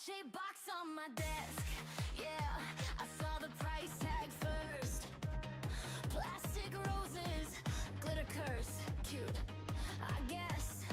heart-shaped box on my desk. Yeah, I saw the price tag first. Plastic roses, glitter curse. Cute, I guess.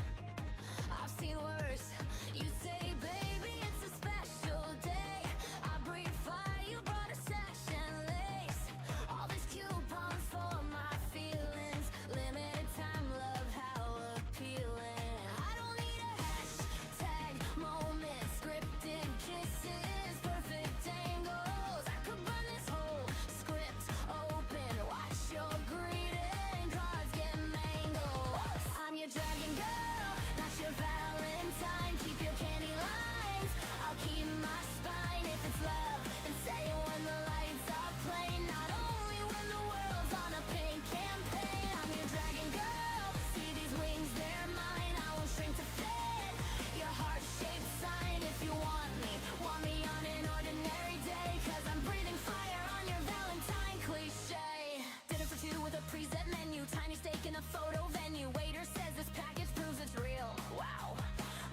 I've seen worse. You say, baby, it's a special day. I breathe fire, you brought a sash and lace. All these coupons for my feelings. Limited time love, how appealing. I don't need a hashtag moment. Scripted kisses, perfect angles. I could burn this whole script open. Watch your greeting cards get mangled. I'm your dragon girl, not your Valentine. Keep your candy lines, I'll keep my spine. If it's love, then say it when the lights are playing. Not only when the world's on a pink campaign. I'm your dragon girl, see these wings, they're mine. I won't shrink to fit your heart-shaped sign. If you want me on an ordinary day. Cause I'm breathing fire on your Valentine cliche. Dinner for two with a preset menu. Tiny steak in a photo venue. Waiter says this package proves it's real. Wow.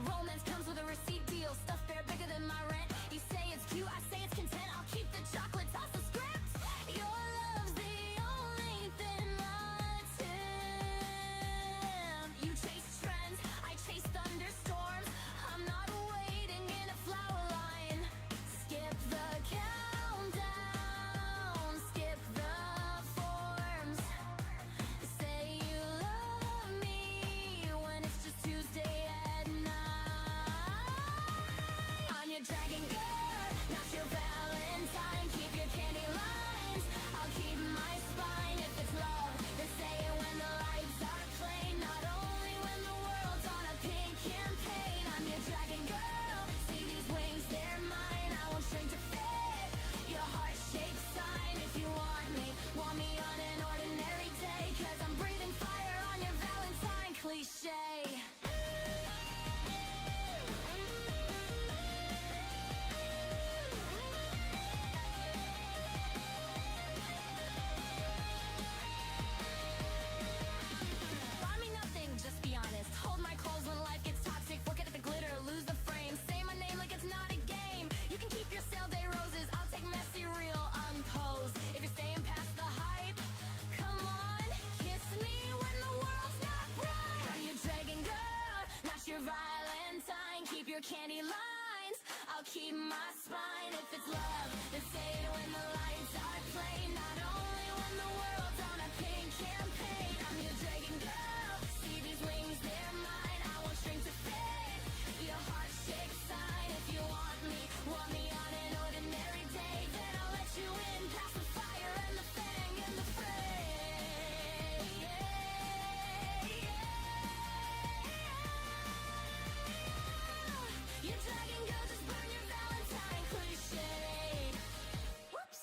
Romance comes with a receipt deal. Stuff fair bigger than my rent. You say it's cute, I say it's content. I'll keep the chocolate, toss the script. Your love's the only thing that's him. You chase trends, I chase thunderstorms. I'm not waiting in a flower line. Skip the countdown, skip the forms. Say you love me when it's just Tuesday at night. I'm your dragon girl, not your Valentine. Keep your candy lines, I'll keep my spine. If it's love, then say it when the lights are playing. Not only when the world's on a pink campaign. I'm your dragon girl, see these wings, they're mine. I won't shrink to fit your heart-shaped sign. If you want me on an ordinary day. Cause I'm breathing fire on your Valentine cliche. Buy me nothing, just be honest. Hold my clothes when life gets toxic. Forget the glitter, lose the frame. Say my name like it's not a game. You can keep your sale day roses. I'll take messy real unposed. If you're staying past the hype, come on, kiss me when the world's not bright. I'm your dragon girl, not your Valentine. Keep your candy lines, I'll keep my spine. If it's love, then say it when the lights are playing. Not only when the world's on a pink campaign. I'm your dragon girl, see these wings, they're mine. I won't shrink to fit your heart-shaped sign. If you want me on an ordinary day. Then I'll let you in past the fire and the fang and the fray. Your dragon girl, just burn your Valentine cliche. Whoops.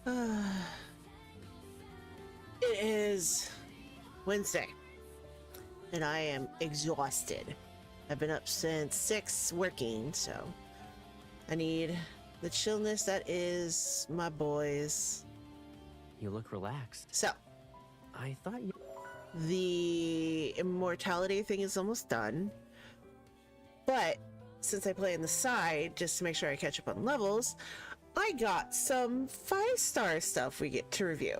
It is Wednesday, and I am exhausted. I've been up since 6 working, so I need the chillness that is my boys. You look relaxed. So, I thought you... the immortality thing is almost done, but since I play on the side, just to make sure I catch up on levels, I got some 5-star stuff we get to review.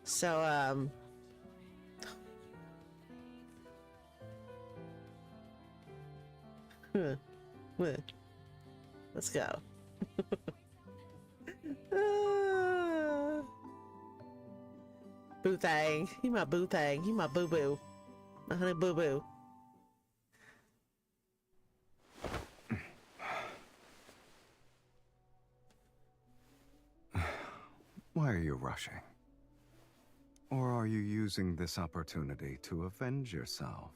So, let's go. Boo thang. He my boo thang. He my boo boo. My honey boo boo. Why are you rushing? Or are you using this opportunity to avenge yourself?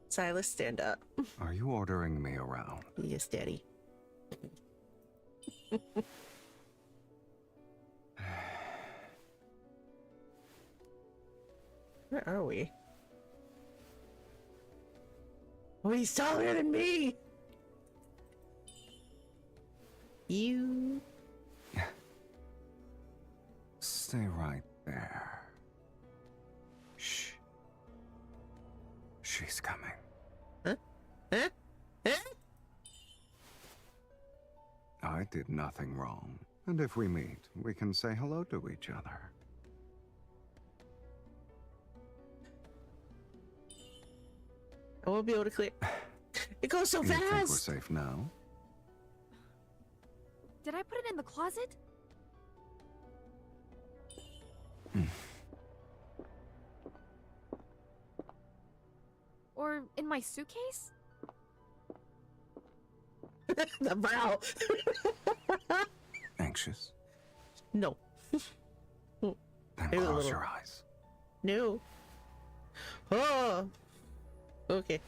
Silas, stand up. Are you ordering me around? Yes, Daddy. Where are we? Oh, he's taller than me! You... Stay right there. Shh. She's coming. Huh? Huh? Huh? I did nothing wrong. And if we meet, we can say hello to each other. I won't be able to clear. It goes so You think we're fast! safe now? Did I put it in the closet? Or in my suitcase? The brow! Anxious? No. Then Maybe a close little. your eyes. No. Oh! Okay.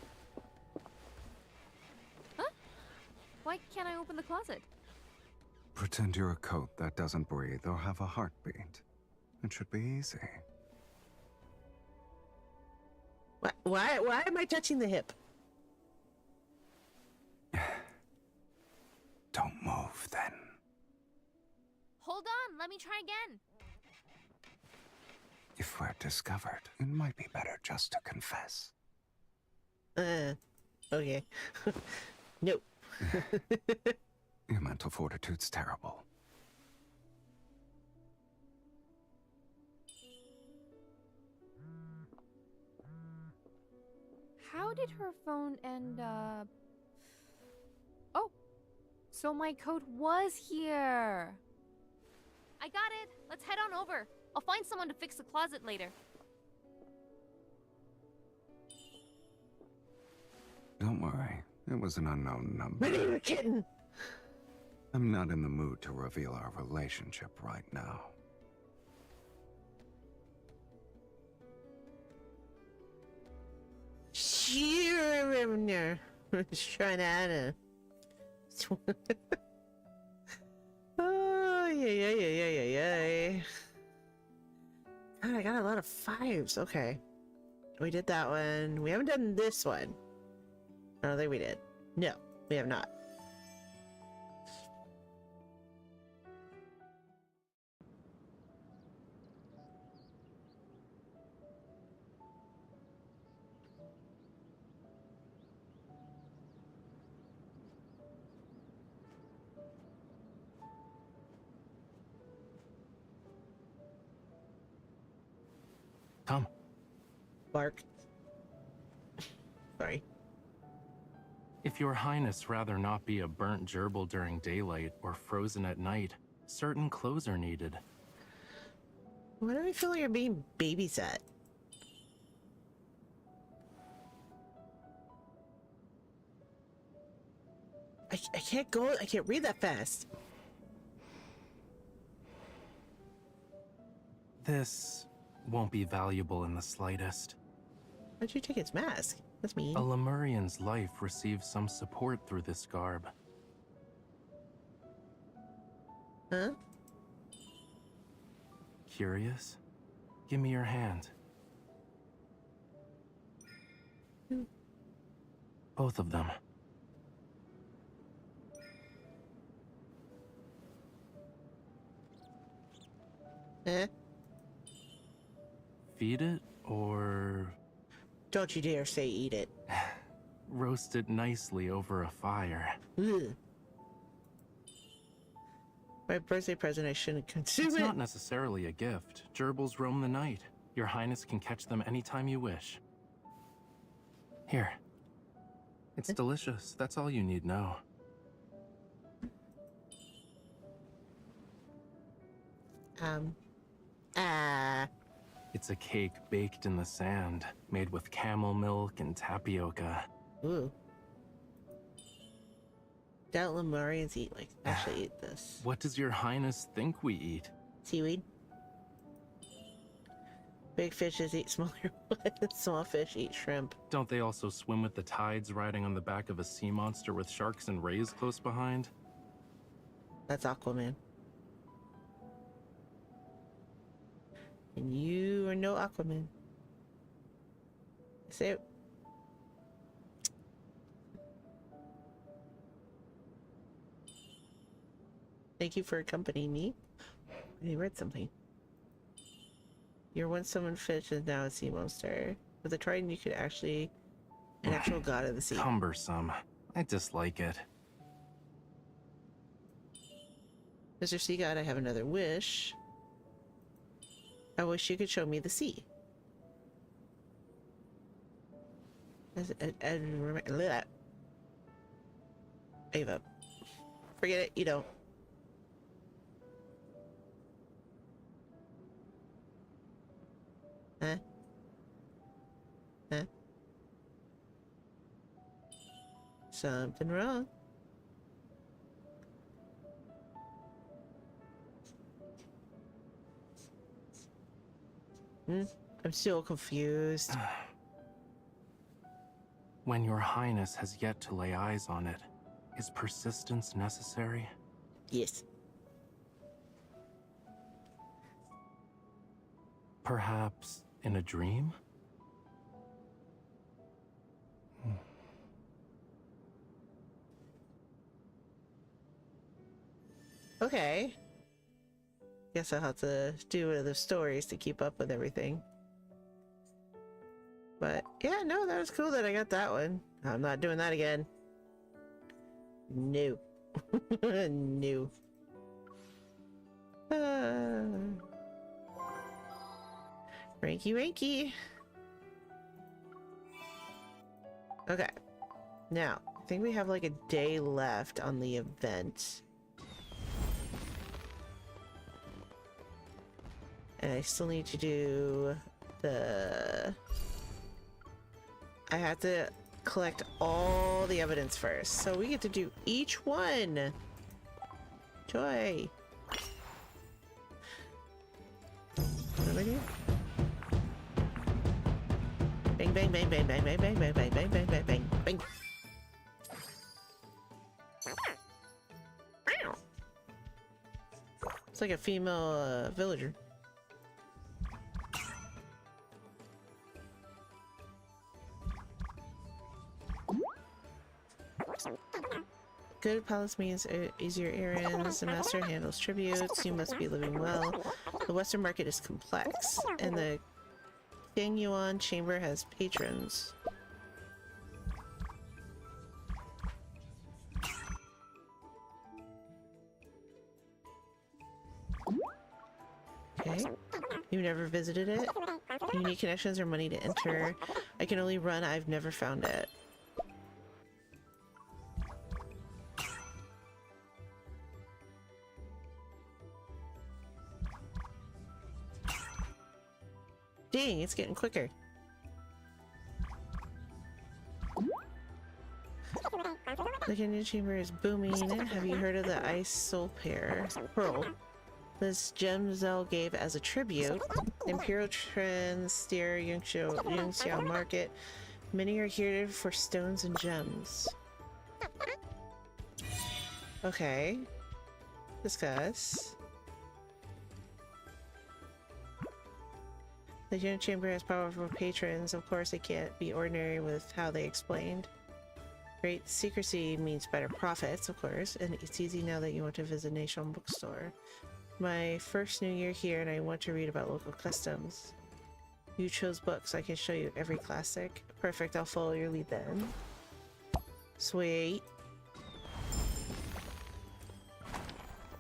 Why can't I open the closet? Pretend you're a coat that doesn't breathe or have a heartbeat. It should be easy. Why am I touching the hip? Don't move, then. Hold on, let me try again. If we're discovered, it might be better just to confess. Okay. No. Your mental fortitude's terrible. How did her phone end up... Oh, so my coat was here. I got it. Let's head on over. I'll find someone to fix the closet later. Don't worry. It was an unknown number. We need a kitten! I'm not in the mood to reveal our relationship right now. Sure, trying to. Oh, yeah. God, I got a lot of 5s. Okay. We did that one. We haven't done this one. I don't think we did. No, we have not. Come. Bark. Sorry. If your highness rather not be a burnt gerbil during daylight or frozen at night, certain clothes are needed. Why do I feel like I'm being babysat? I can't go, I can't read that fast. This won't be valuable in the slightest. Why'd you take its mask? That's mean. A Lemurian's life receives some support through this garb. Huh? Curious? Give me your hand. Both of them. Eh? Feed it or Don't you dare say eat it. roast it nicely over a fire? Ugh. My birthday present, I shouldn't consume It's it. not necessarily a gift. Gerbils roam the night. Your Highness can catch them anytime you wish. Here. It's delicious. That's all you need know. It's a cake baked in the sand, made with camel milk and tapioca. Ooh. Doubt Lemurians actually eat this. What does your Highness think we eat? Seaweed. Big fishes eat smaller ones. Small fish eat shrimp. Don't they also swim with the tides riding on the back of a sea monster with sharks and rays close behind? That's Aquaman. And you are no Aquaman. Say it. Thank you for accompanying me. I read something. You're once summoned fish and now a sea monster. With a trident, you could actually an actual god of the sea. Cumbersome. I dislike it. Mr. Sea God, I have another wish. I wish you could show me the sea. I give up. Forget it, you don't. Huh? Huh? Something wrong. I'm still confused. When your Highness has yet to lay eyes on it, is persistence necessary? Yes. Perhaps in a dream? Okay. Guess I'll have to do one of those stories to keep up with everything. But yeah, no, that was cool that I got that one. I'm not doing that again. No. No. Ranky ranky. Okay. Now, I think we have like a day left on the event. And I still need to do the... I have to collect all the evidence first. So we get to do each one. Joy. What am I doing? Bang, bang, bang, bang, bang, bang, bang, bang, bang, bang, bang, bang, bang, bang. It's like a female villager. Good palace means easier errands. The master handles tributes. You must be living well. The Western market is complex, and the King Yuan chamber has patrons. Okay. You've never visited it? You need connections or money to enter. I can only run. I've never found it. Dang, it's getting quicker. The Canyon Chamber is booming. Have you heard of the Ice Soul Pearl? This gem Zell gave as a tribute. Imperial Trends, Steer, Yungxiao Market. Many are here for stones and gems. Okay. Discuss. The Young Chamber has powerful patrons. Of course, they can't be ordinary with how they explained. Great secrecy means better profits, of course, and it's easy now that you want to visit Nation Bookstore. My first new year here, and I want to read about local customs. You chose books. I can show you every classic. Perfect, I'll follow your lead then. Sweet.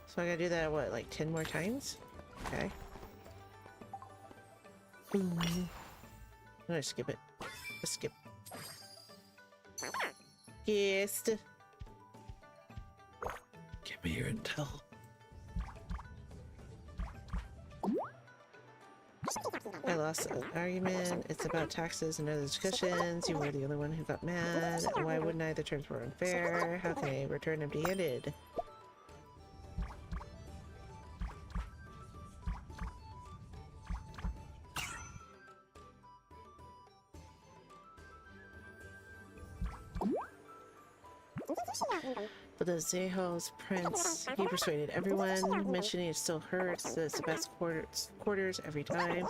So I gotta do that, what, like 10 more times? Okay. I'm gonna skip it. Let's skip. Yes. Give me your intel. I lost an argument. It's about taxes and other discussions. You were the only one who got mad. Why wouldn't I? The terms were unfair. How can I return empty-handed? But the Zeho's prince, he persuaded everyone. Mentioning it still hurts. It's the best quarters every time.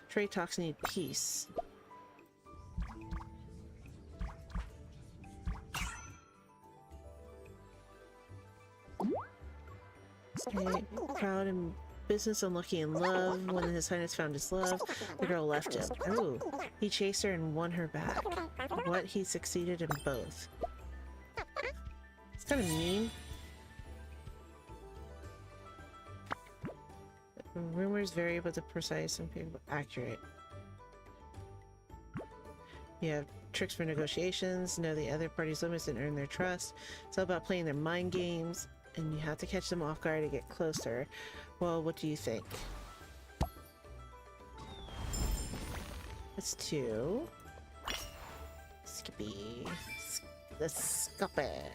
Trade talks need peace. Okay. Proud and business, unlucky in love. When His Highness found his love, the girl left him. Ooh, he chased her and won her back. What? He succeeded in both. It's kind of mean. Rumors vary, but the precise and people accurate. You have tricks for negotiations, know the other party's limits and earn their trust. It's all about playing their mind games, and you have to catch them off guard to get closer. Well, what do you think? That's 2. Skippy. Let's skip it.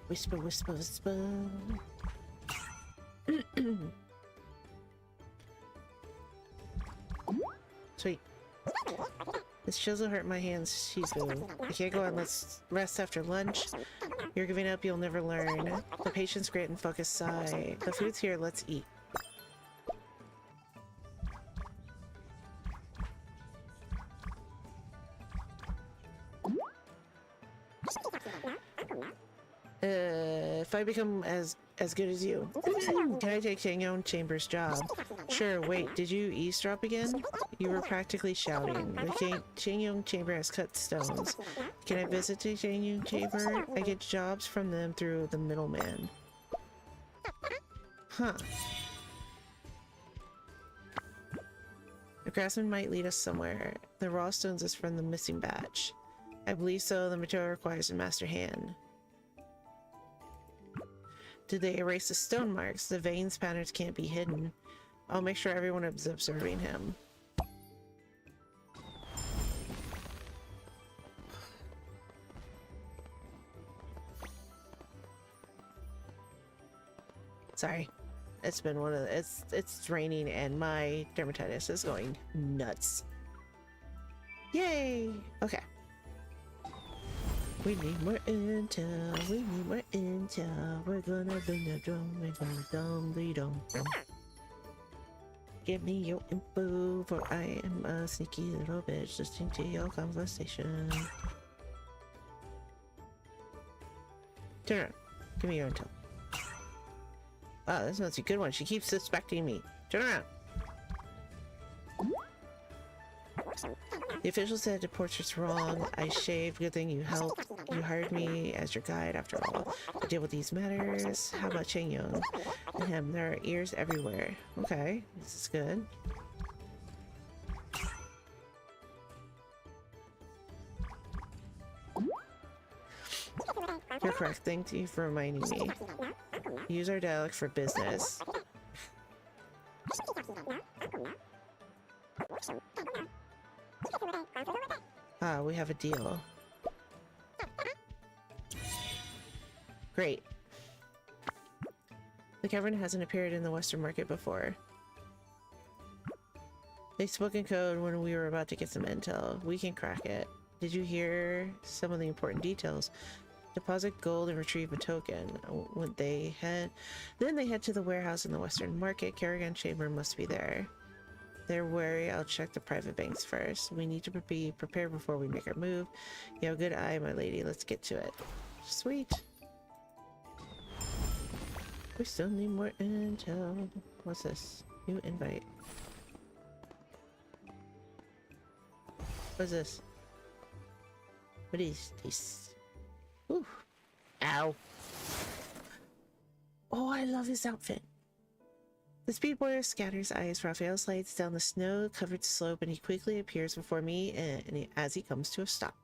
Whisper, whisper, whisper. Sweet. This chisel hurt my hands, Shizu. I can't go on. Let's rest after lunch. You're giving up, you'll never learn. The patience, grit, and focus sigh. The food's here, let's eat. If I become as good as you, can I take Changyong Chamber's job? Sure, wait, did you eavesdrop again? You were practically shouting. The Changyong Chamber has cut stones. Can I visit the Changyong Chamber? I get jobs from them through the middleman. Huh. The craftsman might lead us somewhere. The raw stones is from the missing batch. I believe so. The material requires a master hand. Did they erase the stone marks? The veins patterns can't be hidden. I'll make sure everyone is observing him. Sorry. It's been one of the, it's raining and my dermatitis is going nuts. Yay! Okay. We need more intel, we need more intel. We're gonna bring the drum, we're gonna dum. Give me your info, for I am a sneaky little bitch listening to your conversation. Turn around. Give me your intel. Wow, this must be a good one. She keeps suspecting me. Turn around. The official said the portrait's wrong. I shaved. Good thing you helped. You hired me as your guide after all. To deal with these matters. How about Changyong and him? There are ears everywhere. Okay, this is good. You're correct. Thank you for reminding me. Use our dialect for business. Ah, we have a deal. Great. The cavern hasn't appeared in the Western Market before. They spoke in code when we were about to get some intel. We can crack it. Did you hear some of the important details? Deposit gold and retrieve a token. When they head to the warehouse in the Western Market. Kerrigan Chamber must be there. They're wary. I'll check the private banks first. We need to be prepared before we make our move. You have a good eye, my lady. Let's get to it. Sweet. We still need more intel. What's this? New invite. What's this? What is this? Ooh. Ow. Oh, I love his outfit. The speed warrior scatters eyes. Raphael slides down the snow-covered slope and he quickly appears before me as he comes to a stop.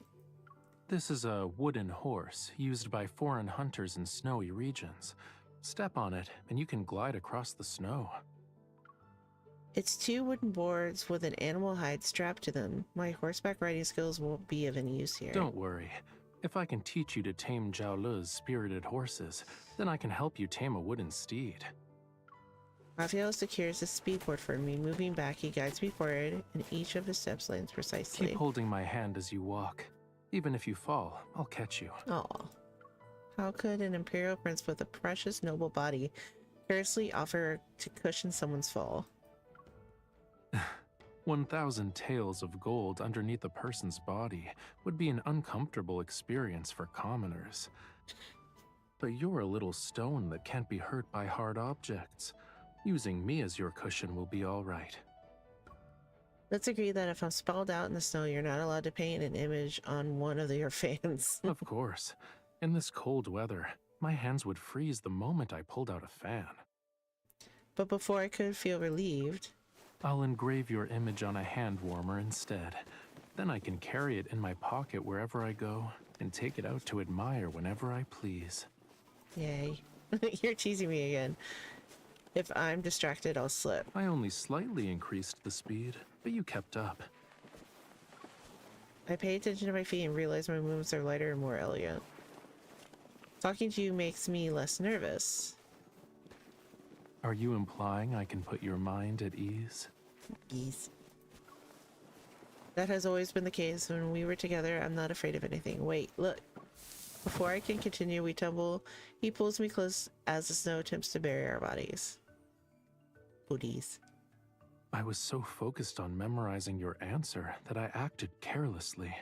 This is a wooden horse used by foreign hunters in snowy regions. Step on it, and you can glide across the snow. It's 2 wooden boards with an animal hide strapped to them. My horseback riding skills won't be of any use here. Don't worry. If I can teach you to tame Zhao Lu's spirited horses, then I can help you tame a wooden steed. Raphael secures the speedboard for me. Moving back, he guides me forward, and each of his steps lands precisely. Keep holding my hand as you walk. Even if you fall, I'll catch you. Aw. How could an imperial prince with a precious noble body carelessly offer to cushion someone's fall? 1,000 taels of gold underneath a person's body would be an uncomfortable experience for commoners. But you're a little stone that can't be hurt by hard objects. Using me as your cushion will be all right. Let's agree that if I'm sprawled out in the snow, you're not allowed to paint an image on one of your fans. Of course. In this cold weather, my hands would freeze the moment I pulled out a fan. But before I could feel relieved, I'll engrave your image on a hand warmer instead. Then I can carry it in my pocket wherever I go and take it out to admire whenever I please. yay. You're teasing me again. If I'm distracted, I'll slip. I only slightly increased the speed, but you kept up. I pay attention to my feet and realize my movements are lighter and more elegant. Talking to you makes me less nervous. Are you implying I can put your mind at ease? Geez. That has always been the case. When we were together, I'm not afraid of anything. Wait, look. Before I can continue, we tumble. He pulls me close as the snow attempts to bury our bodies. Booties. I was so focused on memorizing your answer that I acted carelessly.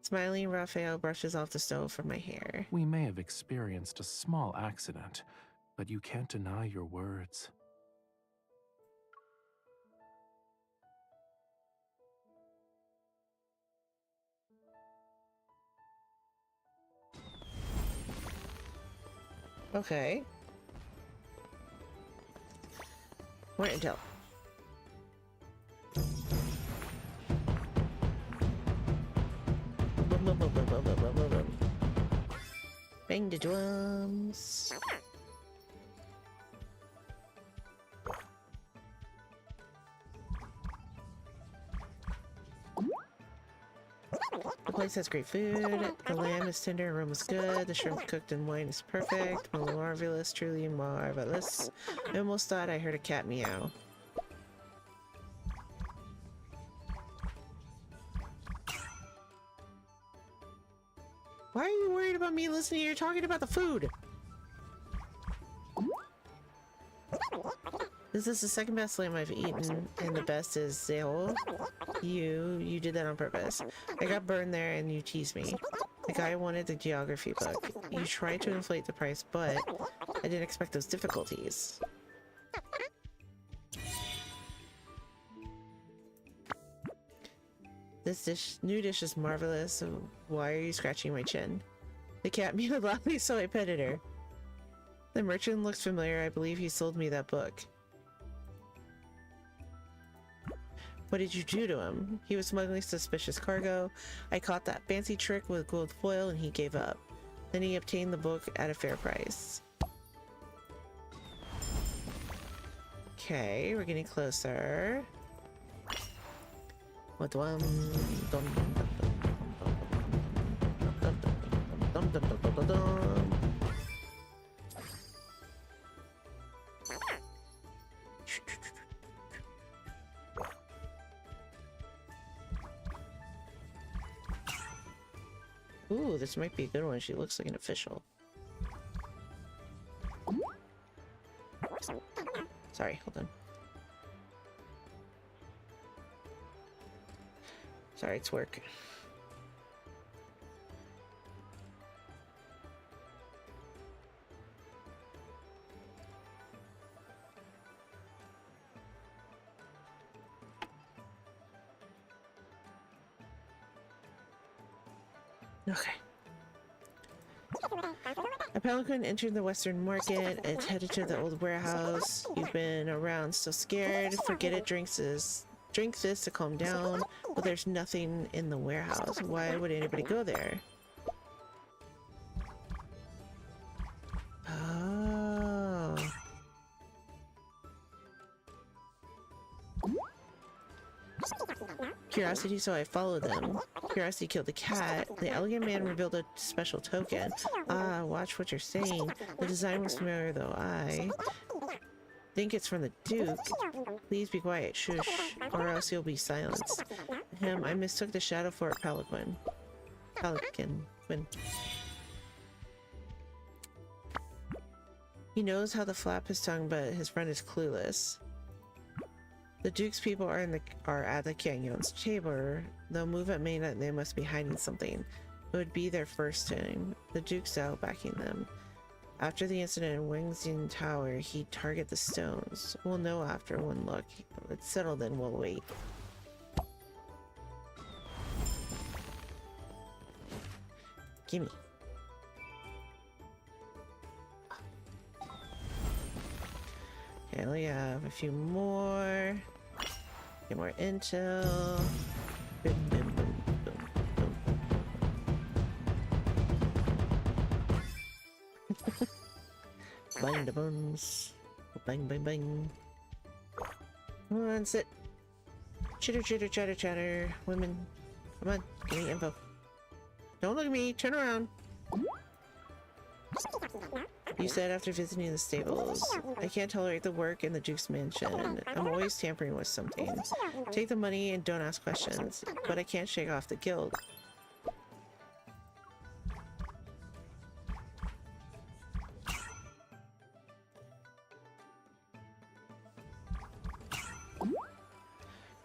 Smiling, Raphael brushes off the snow from my hair. We may have experienced a small accident, but you can't deny your words. Okay. More intel. Bang the drums. The place has great food. The lamb is tender and room is good. The shrimp cooked in wine is perfect. Marvelous, truly marvelous. I almost thought I heard a cat meow. Why are you worried about me listening? You're talking about the food. This is the second best lamb I've eaten, and the best is Zeo. You did that on purpose. I got burned there and you teased me. The guy wanted the geography book. You tried to inflate the price, but I didn't expect those difficulties. This new dish is marvelous, so why are you scratching my chin? The cat meowed loudly, so I petted her. The merchant looks familiar. I believe he sold me that book. What did you do to him? He was smuggling suspicious cargo. I caught that fancy trick with gold foil and he gave up. Then he obtained the book at a fair price. Okay, we're getting closer. What dum, dum, dum, dum, dum. Ooh, this might be a good one. She looks like an official. Sorry, hold on. Sorry, it's work. Okay. A pelican entered the western market. It's headed to the old warehouse. You've been around so scared. Forget it. Drink this to calm down. But there's nothing in the warehouse. Why would anybody go there? Oh. Curiosity, so I followed them. Curiosity killed the cat. The elegant man revealed a special token. Ah, watch what you're saying. The design was familiar, though. I think it's from the Duke. Please be quiet, shush, or else you'll be silenced. I mistook the shadow for a pelican. When he knows how to flap his tongue, but his friend is clueless. The Duke's people are at the Canyon's chamber. They'll move at midnight. They must be hiding something. It would be their first time. The Duke's out backing them. After the incident in Wangxing Tower, he'd target the stones. We'll know after one look. It's settled, then we'll wait. Gimme. Okay, I only have a few more. Get more intel. Boom, boom, boom, boom, boom. Bang the buns. Bang, bang, bang. Come on, sit. Chitter, chitter, chatter, chatter. Women. Come on, give me info. Don't look at me. Turn around. You said after visiting the stables, I can't tolerate the work in the Duke's mansion. I'm always tampering with something. Take the money and don't ask questions, but I can't shake off the guilt.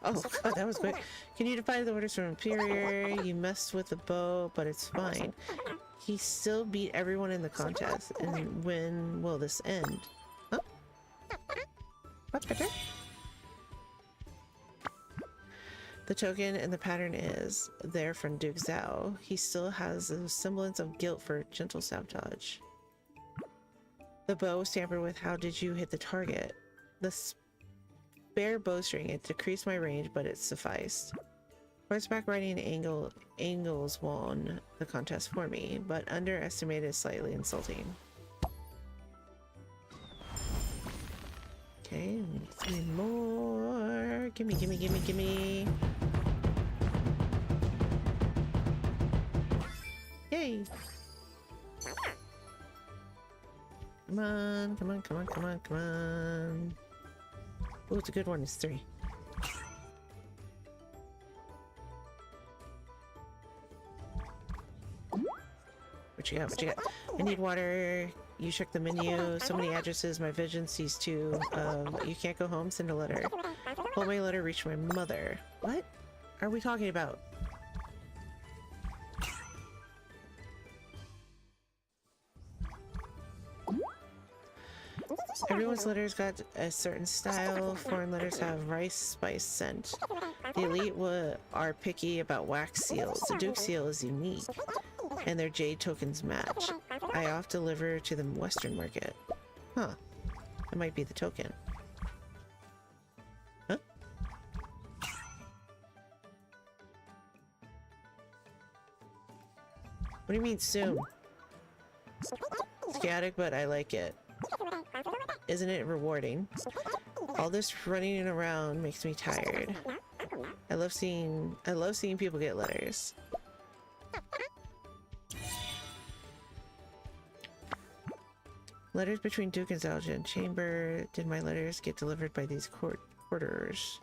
Oh god, that was quick. Can you defy the orders from Imperior? You messed with the bow, but it's fine. He still beat everyone in the contest. And when will this end? Huh? What's better? The token and the pattern is there from Duke Zhao. He still has a semblance of guilt for gentle sabotage. The bow was tampered with. How did you hit the target? The spare bowstring. It decreased my range, but it sufficed. Horseback riding angles won the contest for me, but underestimated is slightly insulting. Okay, we need 3 more. Gimme, gimme, gimme, gimme. Yay! Come on, come on, come on, come on, come on. Oh, it's a good one. It's 3. What you got? What you got? I need water. You check the menu. So many addresses. My vision sees 2. You can't go home. Send a letter. Hope my letter reach my mother. What are we talking about? Everyone's letters got a certain style. Foreign letters have rice spice scent. The elite are picky about wax seals. The Duke seal is unique, and their jade tokens match. I oft deliver to the Western market. Huh. That might be the token. Huh? What do you mean soon? It's chaotic, but I like it. Isn't it rewarding? All this running around makes me tired. I love seeing people get letters. Letters between Duke and Zalja and Chamber. Did my letters get delivered by these quarters?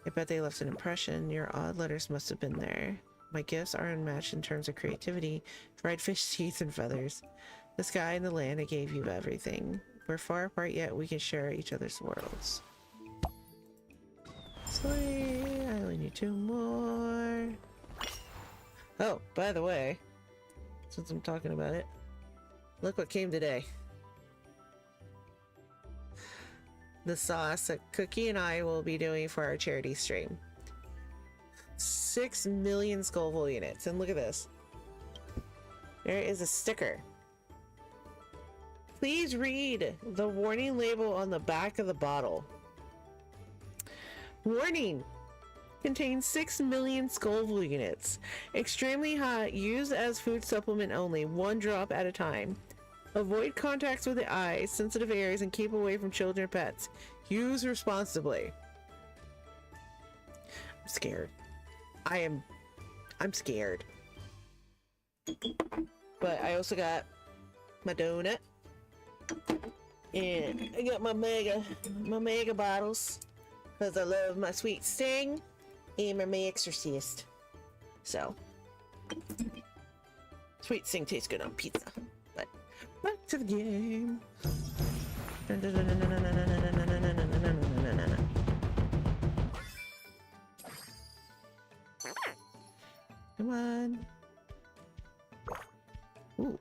I bet they left an impression. Your odd letters must have been there. My gifts are unmatched in terms of creativity. Dried fish teeth and feathers. The sky and the land, I gave you everything. We're far apart, yet we can share each other's worlds. Sweet, I only need 2 more. Oh, by the way, since I'm talking about it, look what came today. The sauce that Cookie and I will be doing for our charity stream. 6 million Scoville units, and look at this. There is a sticker. Please read the warning label on the back of the bottle. Warning! Contains 6 million Scoville units. Extremely hot, used as food supplement only, 1 drop at a time. Avoid contacts with the eyes, sensitive areas, and keep away from children and pets. Use responsibly. I'm scared. I'm scared. But I also got my donut. And I got my mega bottles. Because I love my Sweet Sting and my Exorcist. So, Sweet Sting tastes good on pizza. But back to the game. Come on. Ooh.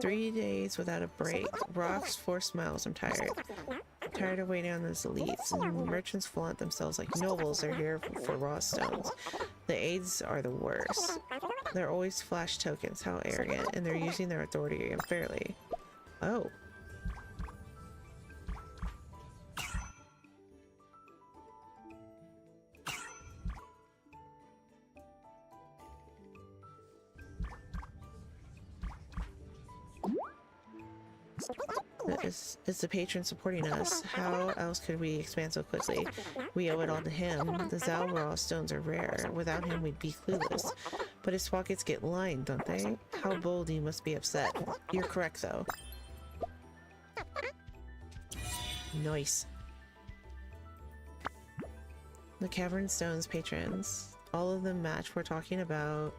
Three days without a break. Rocks, 4 smiles. I'm tired. I'm tired of waiting on those elites. And merchants flaunt themselves like nobles are here for raw stones. The aides are the worst. They're always flash tokens. How arrogant. And they're using their authority unfairly. Oh. Is the patron supporting us? How else could we expand so quickly? We owe it all to him. The Zalraw stones are rare. Without him, we'd be clueless. But his pockets get lined, don't they? How bold he must be upset. You're correct, though. Nice. The Cavern Stones patrons. All of them match we're talking about.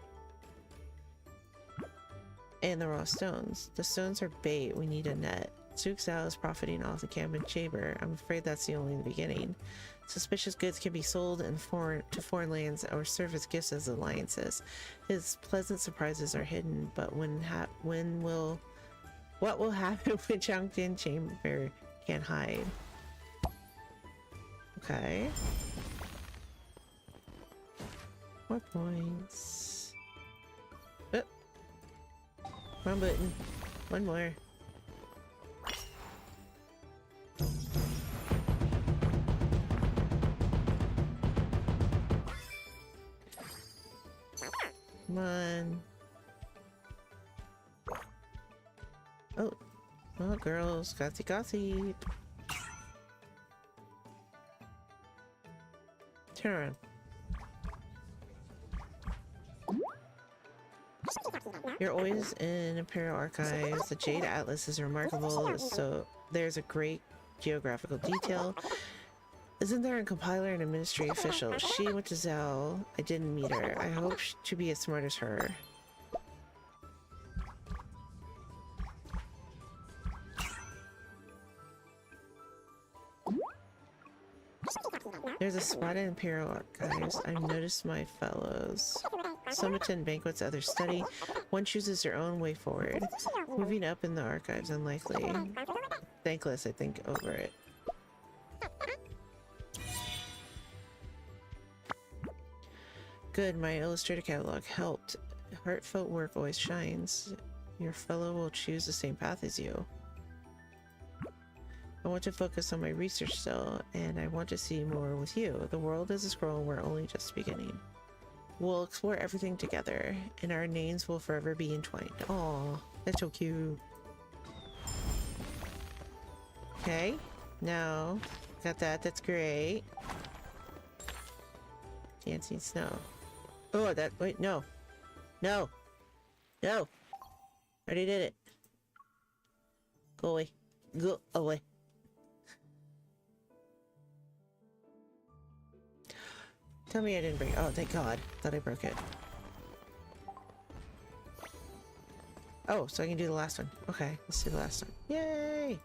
And the raw stones. The stones are bait. We need a net. Zook Zhao is profiting off the camp in Chamber. I'm afraid that's the only beginning. Suspicious goods can be sold in to foreign lands or serve as gifts as alliances. His pleasant surprises are hidden, but what will happen when Changtian Chamber can't hide? Okay. More points. Oh. Wrong button. One more. Come on. Oh. Oh, girls. Gossip. Turn around. You're always in Imperial Archives. The Jade Atlas is remarkable, so there's a great geographical detail. Isn't there a compiler and a ministry official? She went to Zell. I didn't meet her. I hope to be as smart as her. There's a spot in Imperial Archives. I've noticed my fellows. Some attend banquets, others study. One chooses their own way forward. Moving up in the archives, unlikely. Thankless, I think, over it. Good, my illustrator catalog helped. Heartfelt work always shines. Your fellow will choose the same path as you. I want to focus on my research still, and I want to see more with you. The world is a scroll, and we're only just beginning. We'll explore everything together, and our names will forever be entwined. Aw, that's so cute. Okay, now, got that, that's great. Dancing snow. Oh, that, wait, no. No. No. Already did it. Go away. Go away. Tell me I didn't break. Oh, thank God. Thought I broke it. Oh, so I can do the last one. Okay, let's do the last one. Yay!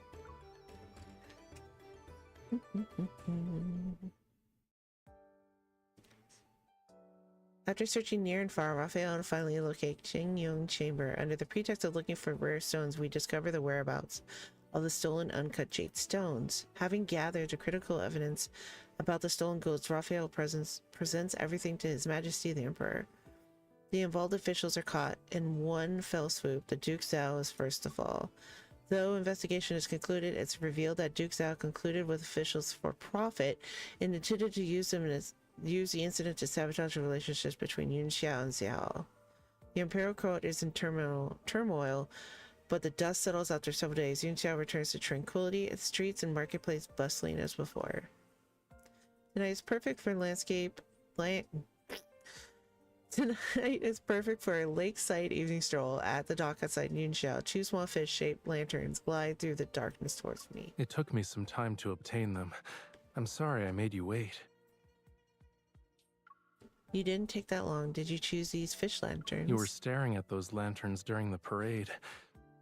After searching near and far, Raphael finally located Qing Yung Chamber. Under the pretext of looking for rare stones, we discover the whereabouts of the stolen uncut jade stones. Having gathered the critical evidence about the stolen goods, Raphael presents everything to His Majesty the Emperor. The involved officials are caught in one fell swoop. The Duke Zhao is first to fall. Though investigation is concluded, it's revealed that Duke Zhao concluded with officials for profit and intended to use the incident to sabotage the relationships between Yun Xiao and Xiao. The Imperial Court is in turmoil, but the dust settles after several days. Yun Xiao returns to tranquility, its streets and marketplace bustling as before. The night is perfect for Tonight is perfect for a lakeside evening stroll. At the dock outside Yunxiao, two small fish-shaped lanterns glide through the darkness towards me. It took me some time to obtain them. I'm sorry I made you wait. You didn't take that long. Did you choose these fish lanterns? You were staring at those lanterns during the parade.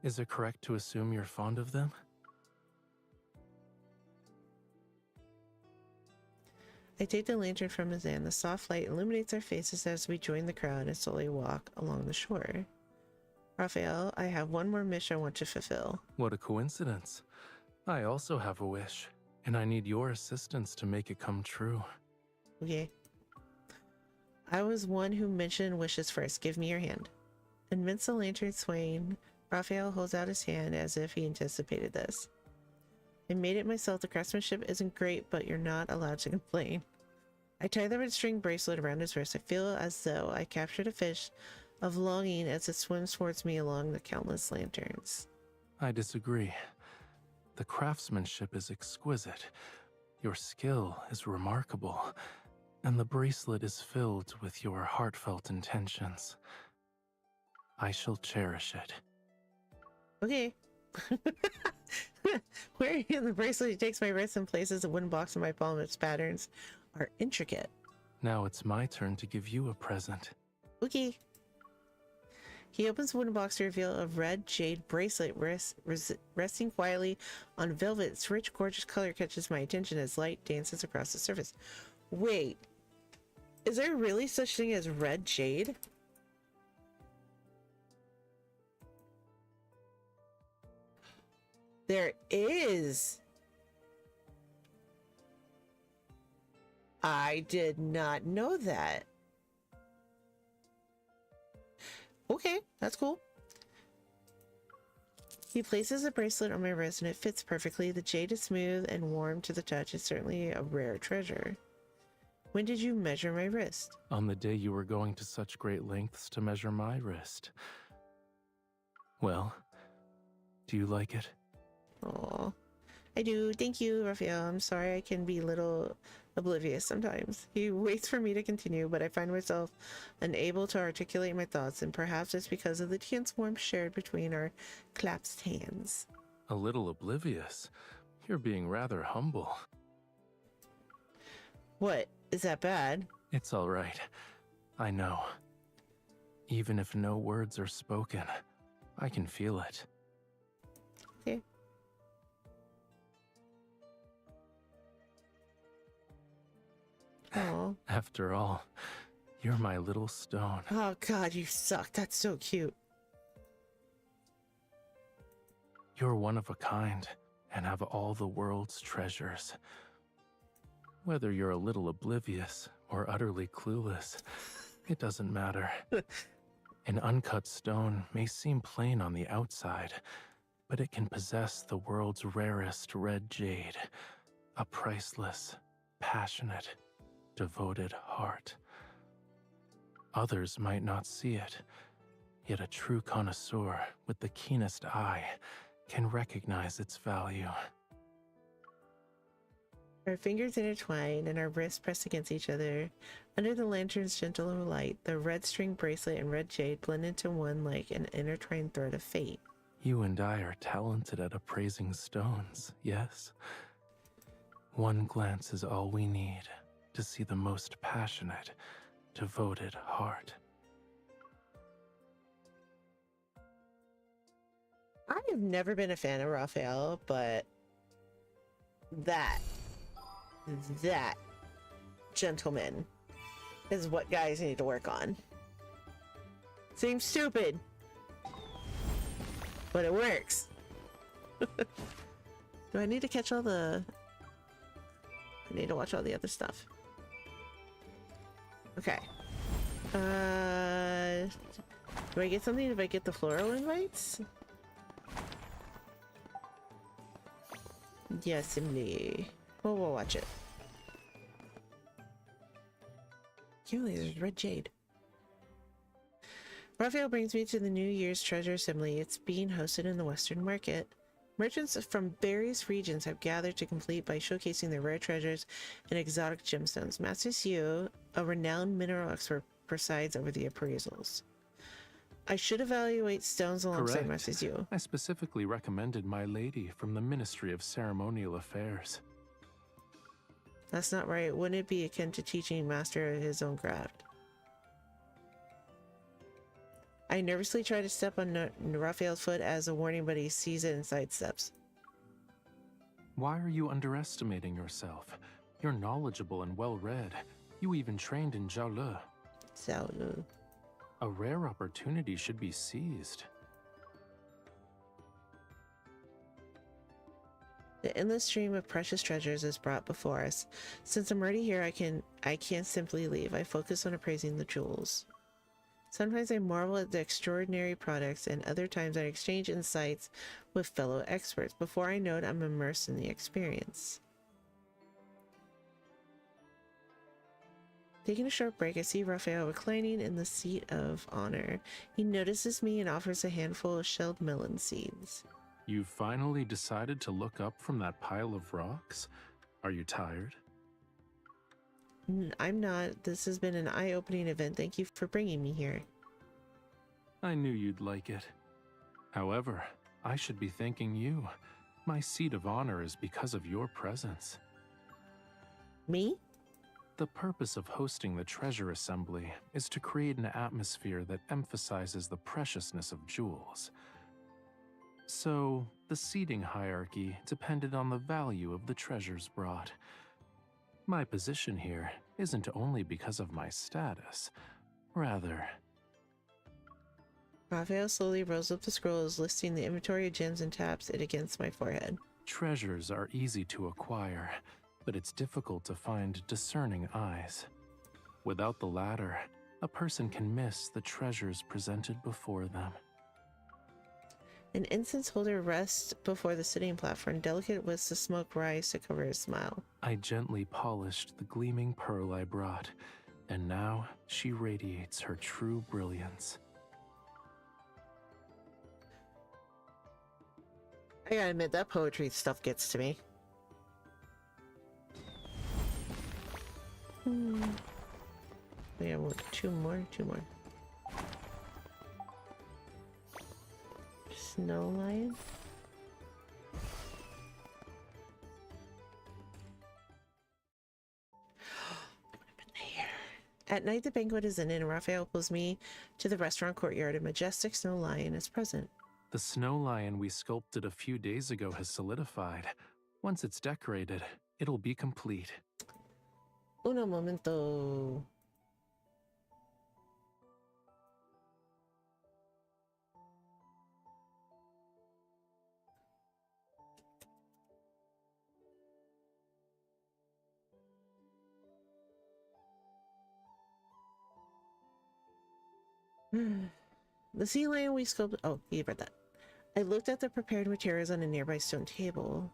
Is it correct to assume you're fond of them? I take the lantern from his hand. The soft light illuminates our faces as we join the crowd and slowly walk along the shore. Raphael, I have one more wish I want to fulfill. What a coincidence. I also have a wish, and I need your assistance to make it come true. Okay. I was one who mentioned wishes first. Give me your hand. Amidst the lantern swaying, Raphael holds out his hand as if he anticipated this. I made it myself. The craftsmanship isn't great, but you're not allowed to complain. I tie the red string bracelet around his wrist. I feel as though I captured a fish of longing as it swims towards me along the countless lanterns. I disagree. The craftsmanship is exquisite. Your skill is remarkable. And the bracelet is filled with your heartfelt intentions. I shall cherish it. Okay. Wearing the bracelet, he takes my wrist and places a wooden box in my palm. Its patterns are intricate. Now it's my turn to give you a present. Okay. He opens the wooden box to reveal a red jade bracelet resting quietly on velvet. Its rich, gorgeous color catches my attention as light dances across the surface. Wait. Is there really such thing as red jade? There is. I did not know that. Okay, that's cool. He places a bracelet on my wrist and it fits perfectly. The jade is smooth and warm to the touch. It's certainly a rare treasure. When did you measure my wrist? On the day you were going to such great lengths to measure my wrist. Well, do you like it? Oh, I do. Thank you, Raphael. I'm sorry I can be a little oblivious sometimes. He waits for me to continue, but I find myself unable to articulate my thoughts, and perhaps it's because of the tense warmth shared between our clasped hands. A little oblivious? You're being rather humble. What? Is that bad? It's all right. I know. Even if no words are spoken, I can feel it. Okay. Oh. After all, you're my little stone. Oh God, you suck. That's so cute. You're one of a kind and have all the world's treasures. Whether you're a little oblivious or utterly clueless, it doesn't matter. An uncut stone may seem plain on the outside, but it can possess the world's rarest red jade, a priceless, passionate, devoted heart. Others might not see it, yet a true connoisseur with the keenest eye can recognize its value. Our fingers intertwine and our wrists press against each other. Under the lantern's gentle light, the red string bracelet and red jade blend into one like an intertwined thread of fate. You and I are talented at appraising stones, yes? One glance is all we need to see the most passionate, devoted heart. I have never been a fan of Raphael, but that gentleman is what guys need to work on. Seems stupid, but it works. Do I need to catch all the... I need to watch all the other stuff. Okay. Do I get something if I get the floral invites? Yes, Simli. Well, we'll watch it. Clearly, there's red jade. Raphael brings me to the New Year's Treasure Assembly. It's being hosted in the Western Market. Merchants from various regions have gathered to complete by showcasing their rare treasures and exotic gemstones. Master Yu, a renowned mineral expert, presides over the appraisals. I should evaluate stones alongside Correct. Master Yu. I specifically recommended my lady from the Ministry of Ceremonial Affairs. That's not right. Wouldn't it be akin to teaching Master his own craft? I nervously try to step on Raphael's foot as a warning, but he sees it and sidesteps. Why are you underestimating yourself? You're knowledgeable and well-read. You even trained in Jiaolu. So, A rare opportunity should be seized. the endless stream of precious treasures is brought before us. Since I'm already here, I can't simply leave. I focus on appraising the jewels. Sometimes I marvel at the extraordinary products, and other times I exchange insights with fellow experts. Before I know it, I'm immersed in the experience. Taking a short break, I see Raphael reclining in the seat of honor. He notices me and offers a handful of shelled melon seeds. You finally decided to look up from that pile of rocks? Are you tired? I'm not. This has been an eye-opening event. Thank you for bringing me here. I knew you'd like it. However, I should be thanking you. My seat of honor is because of your presence. Me? The purpose of hosting the Treasure Assembly is to create an atmosphere that emphasizes the preciousness of jewels. So, the seating hierarchy depended on the value of the treasures brought. My position here isn't only because of my status. Rather, Raphael slowly rolls up the scrolls, listing the inventory of gems and taps it against my forehead. treasures are easy to acquire, but it's difficult to find discerning eyes. Without the latter, a person can miss the treasures presented before them. An incense holder rests before the sitting platform. Delicate wisps of smoke rise to cover his smile. I gently polished the gleaming pearl I brought, and now she radiates her true brilliance. I gotta admit, that poetry stuff gets to me. Yeah, two more. Snow lion? At night, the banquet is ended, and Raphael pulls me to the restaurant courtyard. A majestic snow lion is present. The snow lion we sculpted a few days ago has solidified. Once it's decorated, it'll be complete. Uno momento. The sea lion we sculpted. Oh, you read that. I looked at the prepared materials on a nearby stone table.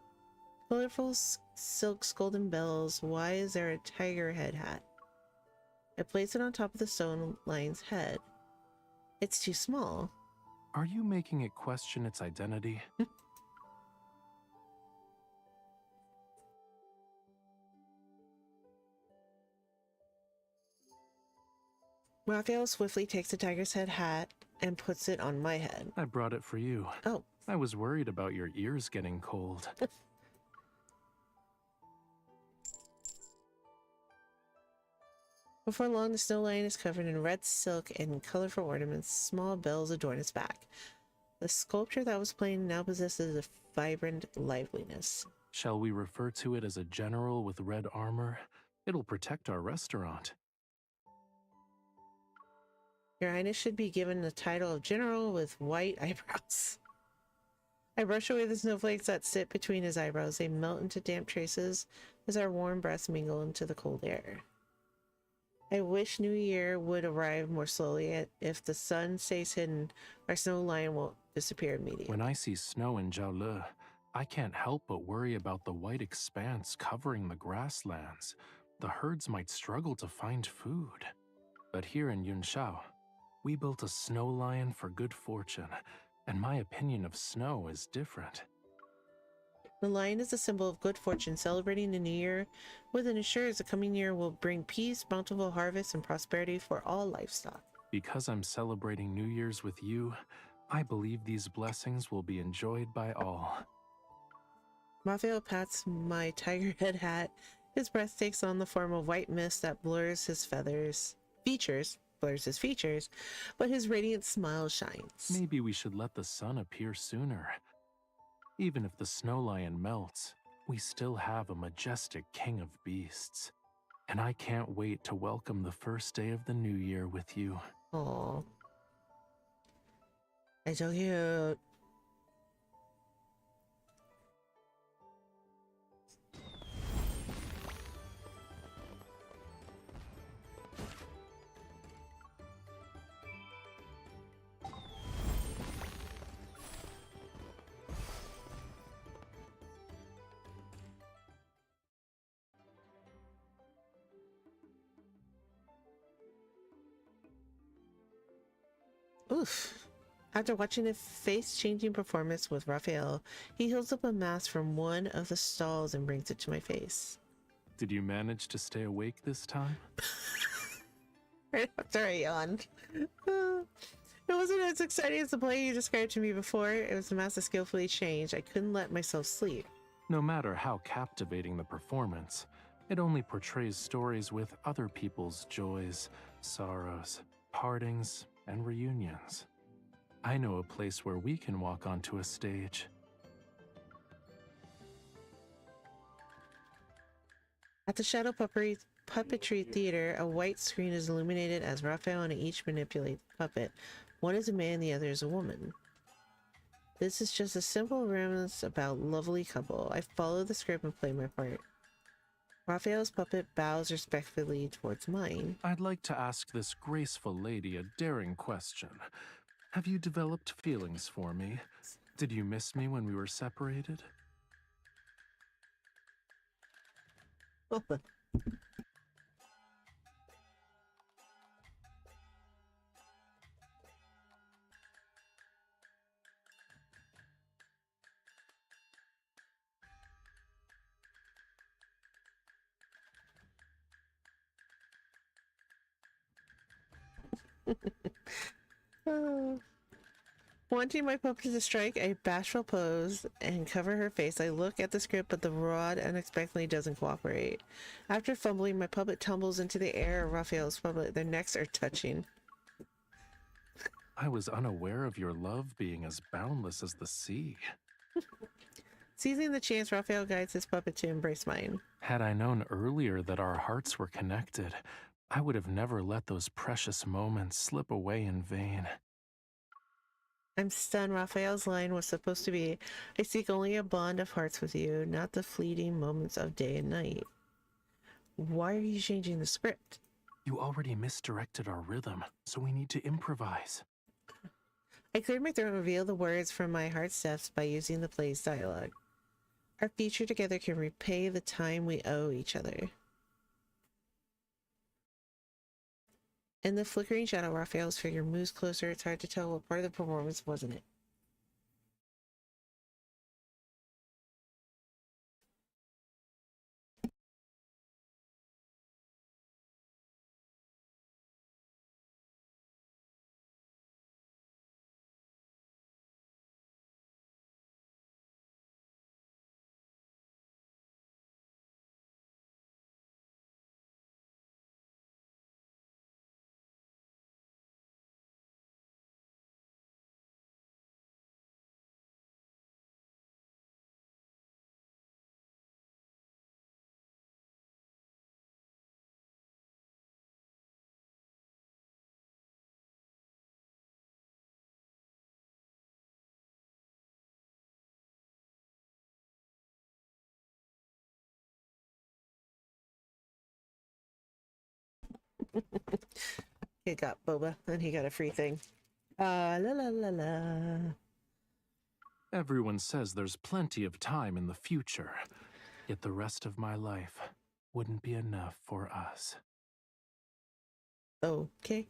Colorful silks, golden bells. Why is there a tiger head hat? I placed it on top of the stone lion's head. It's too small. Are you making it question its identity? Raphael swiftly takes the tiger's head hat and puts it on my head. I brought it for you. Oh, I was worried about your ears getting cold. before long, the snow lion is covered in red silk and colorful ornaments. Small bells adorn its back. The sculpture that was plain now possesses a vibrant liveliness. Shall we refer to it as a general with red armor? It'll protect our restaurant. Your Highness should be given the title of General with white eyebrows. I brush away the snowflakes that sit between his eyebrows. They melt into damp traces as our warm breaths mingle into the cold air. I wish New Year would arrive more slowly. If the sun stays hidden, our snow lion won't disappear immediately. When I see snow in Jiaole, I can't help but worry about the white expanse covering the grasslands. The herds might struggle to find food. But here in Yunshao, we built a snow lion for good fortune, and my opinion of snow is different. The lion is a symbol of good fortune, celebrating the new year with it ensures the coming year will bring peace, bountiful harvests, and prosperity for all livestock. Because I'm celebrating New Year's with you, I believe these blessings will be enjoyed by all. Raphael pats my tiger head hat. His breath takes on the form of white mist that blurs his features, but his radiant smile shines. Maybe we should let the sun appear sooner. Even if the snow lion melts, we still have a majestic king of beasts. And I can't wait to welcome the first day of the new year with you. Aww. It's so cute. Oof. After watching a face-changing performance with Raphael, he holds up a mask from one of the stalls and brings it to my face. Did you manage to stay awake this time? Right after I yawned. It wasn't as exciting as the play you described to me before. It was a mask that skillfully changed. I couldn't let myself sleep. No matter how captivating the performance, it only portrays stories with other people's joys, sorrows, partings, and reunions. I know a place where we can walk onto a stage. At the Shadow Puppetry Theater, a white screen is illuminated as Raphael and each manipulate the puppet. One is a man, the other is a woman. This is just a simple romance about lovely couple. I follow the script and play my part. Raphael's puppet bows respectfully towards mine. I'd like to ask this graceful lady a daring question. Have you developed feelings for me? Did you miss me when we were separated? Wanting my puppet to strike a bashful pose and cover her face, I look at the script, but the rod unexpectedly doesn't cooperate. After fumbling, my puppet tumbles into the air. Raphael's puppet, their necks are touching. I was unaware of your love being as boundless as the sea. Seizing the chance, Raphael guides his puppet to embrace mine. Had I known earlier that our hearts were connected, I would have never let those precious moments slip away in vain. I'm stunned. Raphael's line was supposed to be, I seek only a bond of hearts with you, not the fleeting moments of day and night. Why are you changing the script? You already misdirected our rhythm, so we need to improvise. I cleared my throat and revealed the words from my heart's depths by using the play's dialogue. Our future together can repay the time we owe each other. In the flickering shadow, Raphael's figure moves closer. It's hard to tell what part of the performance wasn't it. He got boba, and he got a free thing. La la la la. Everyone says there's plenty of time in the future, yet the rest of my life wouldn't be enough for us. Okay.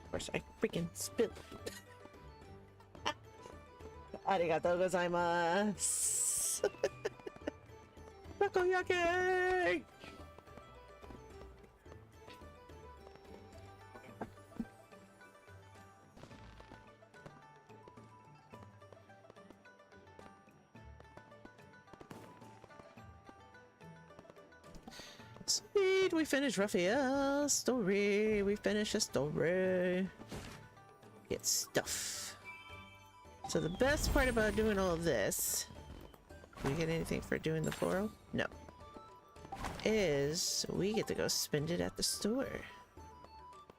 Of course, I freaking spit. Arigatou gozaimasu. Takoyaki! Sweet, we finished Raphael's story. We finished the story. Get stuff. So the best part about doing all of this, do we get anything for doing the floral? No. Is we get to go spend it at the store.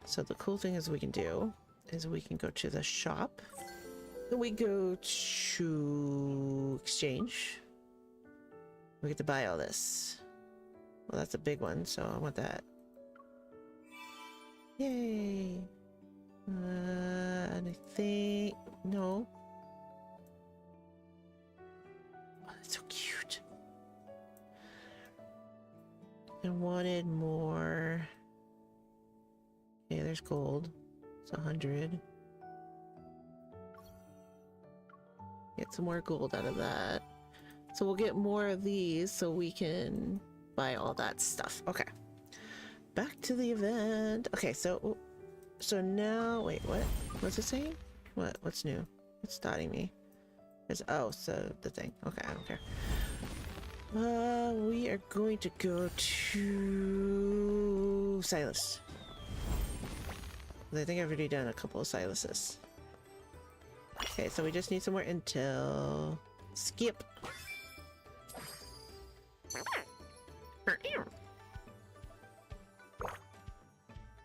So the cool thing is we can do is we can go to the shop. Then we go to exchange. We get to buy all this. Well, that's a big one, so I want that. Yay! And I think... no. Oh, that's so cute. I wanted more... okay, there's gold. It's 100. Get some more gold out of that. So we'll get more of these so we can buy all that stuff. Okay. Back to the event. Okay, so now wait, what? What's it saying? What's new? It's dotting me. It's so the thing. Okay, I don't care. We are going to go to Silas. I think I've already done a couple of Silases. Okay, so we just need some more intel. Skip.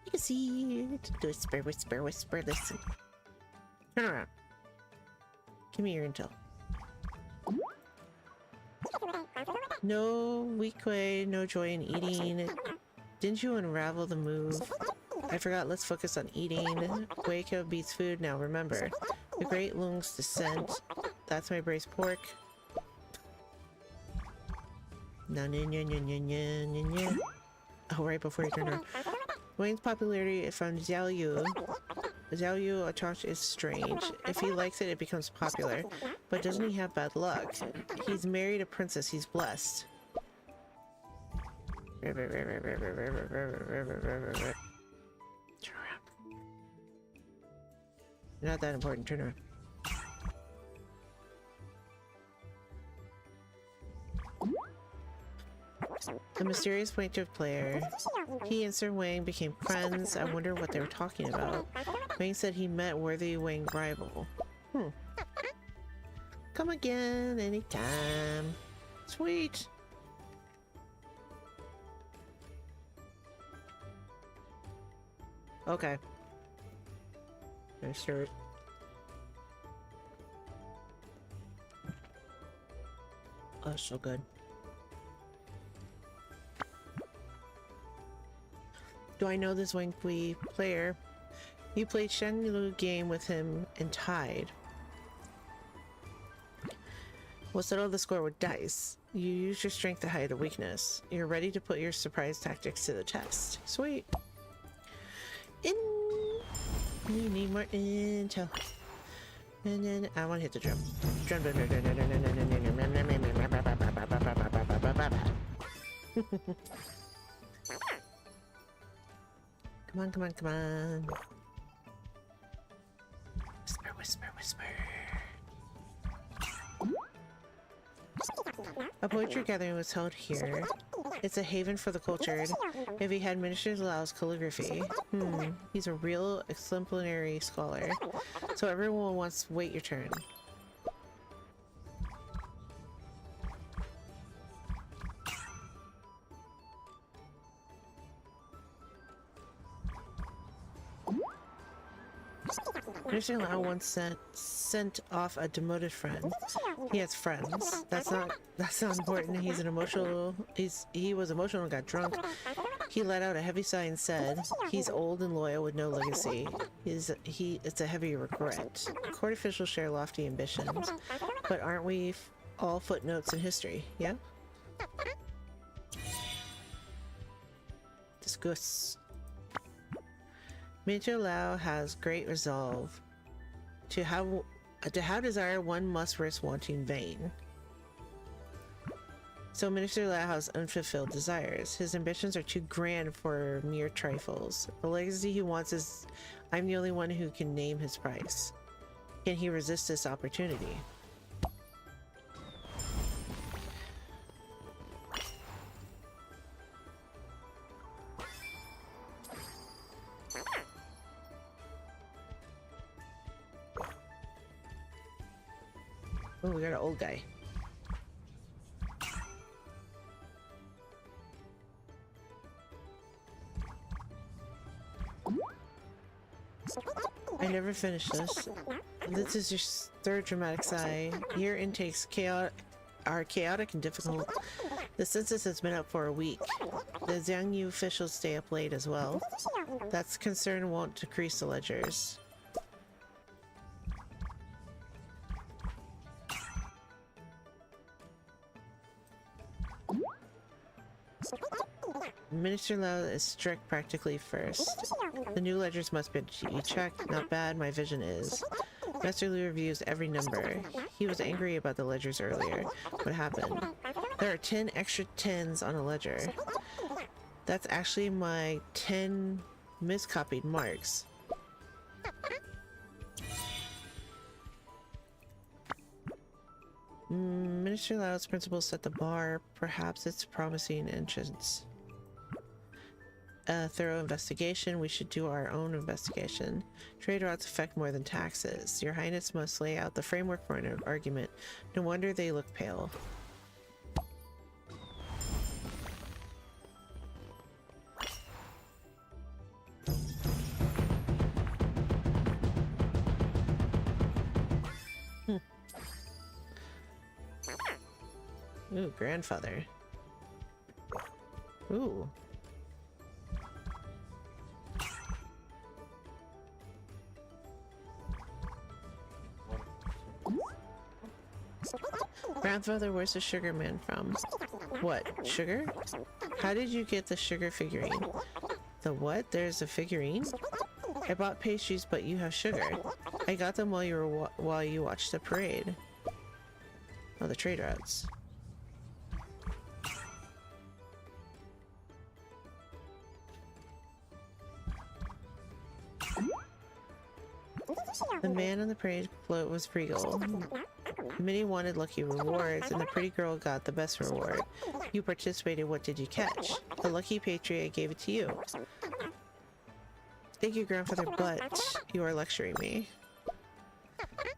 You can see it. Whisper, whisper, whisper, listen. Turn around. Give me your intel. No weak way, no joy in eating. Didn't you unravel the move? I forgot, let's focus on eating. Waco beats food now, remember. The Great Lung's descent. That's my braised pork. No, oh, right before you turn around. Wayne's popularity from Xiao Yu. Xiao Yu Atach is strange. If he likes it, it becomes popular. But doesn't he have bad luck? He's married a princess. He's blessed. Turn around. Not that important. Turn around. The mysterious plaintive player. He and Sir Wang became friends. I wonder what they were talking about. Wang said he met worthy Wang rival. Come again anytime. Sweet. Okay. Nice shirt. Oh, so good. Do I know this Wang Kui player? You played Shenlu game with him and tied. We'll settle the score with dice. You use your strength to hide a weakness. You're ready to put your surprise tactics to the test. Sweet. You need more intel. And then I want to hit the drum. Drum. Come on, come on, come on. Whisper, whisper, whisper. A poetry gathering was held here. It's a haven for the cultured. If he had miniatures allows calligraphy. He's a real exemplary scholar. So everyone wants to wait your turn. Minister Lau once sent off a demoted friend. He has friends. That's not important. He was emotional and got drunk. He let out a heavy sigh and said, "He's old and loyal with no legacy. It's a heavy regret." Court officials share lofty ambitions, but aren't we all footnotes in history? Yeah. Discuss. Minister Lau has great resolve. To how desire one must risk wanting vain. So Minister Lau has unfulfilled desires. His ambitions are too grand for mere trifles. The legacy he wants is, I'm the only one who can name his price. Can he resist this opportunity? Oh, we got an old guy. I never finished this. This is your third dramatic sigh. Your intakes are chaotic and difficult. The census has been up for a week. The Xiangyu officials stay up late as well. That's concern won't decrease the ledgers. Minister Lau is strict practically first. The new ledgers must be checked. Not bad, my vision is. Master Liu reviews every number. He was angry about the ledgers earlier. What happened? There are 10 extra 10s on a ledger. That's actually my 10 miscopied marks. Minister Lau's principles set the bar. Perhaps it's a promising entrance. A thorough investigation. We should do our own investigation. Trade routes affect more than taxes. Your Highness must lay out the framework for an argument. No wonder they look pale. Ooh, grandfather. Ooh. Grandfather, where's the sugar man from? What? Sugar? How did you get the sugar figurine? The what? There's a figurine? I bought pastries, but you have sugar. I got them while you watched the parade. Oh, the trade routes. The man on the parade float was Regal. Many wanted lucky rewards, and the pretty girl got the best reward. You participated. What did you catch? A lucky patri. I gave it to you. Thank you, grandfather, but you are lecturing me.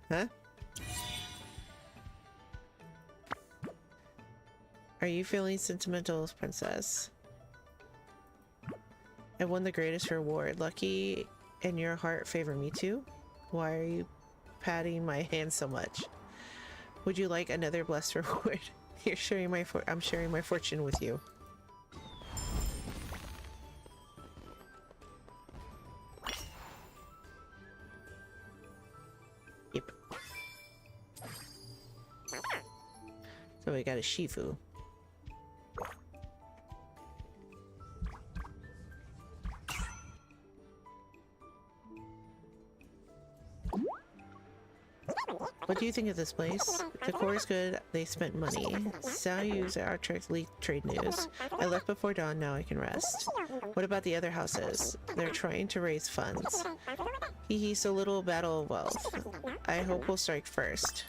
Huh? Are you feeling sentimental, princess? I won the greatest reward. Lucky and your heart favor me too? Why are you patting my hand so much? Would you like another blessed reward? You're sharing I'm sharing my fortune with you. Yep. So we got a Shifu. What do you think of this place? The core is good. They spent money. Xiaoyu's Artrix leaked trade news. I left before dawn. Now I can rest. What about the other houses? They're trying to raise funds. Hee hee, so little battle of wealth. I hope we'll strike first.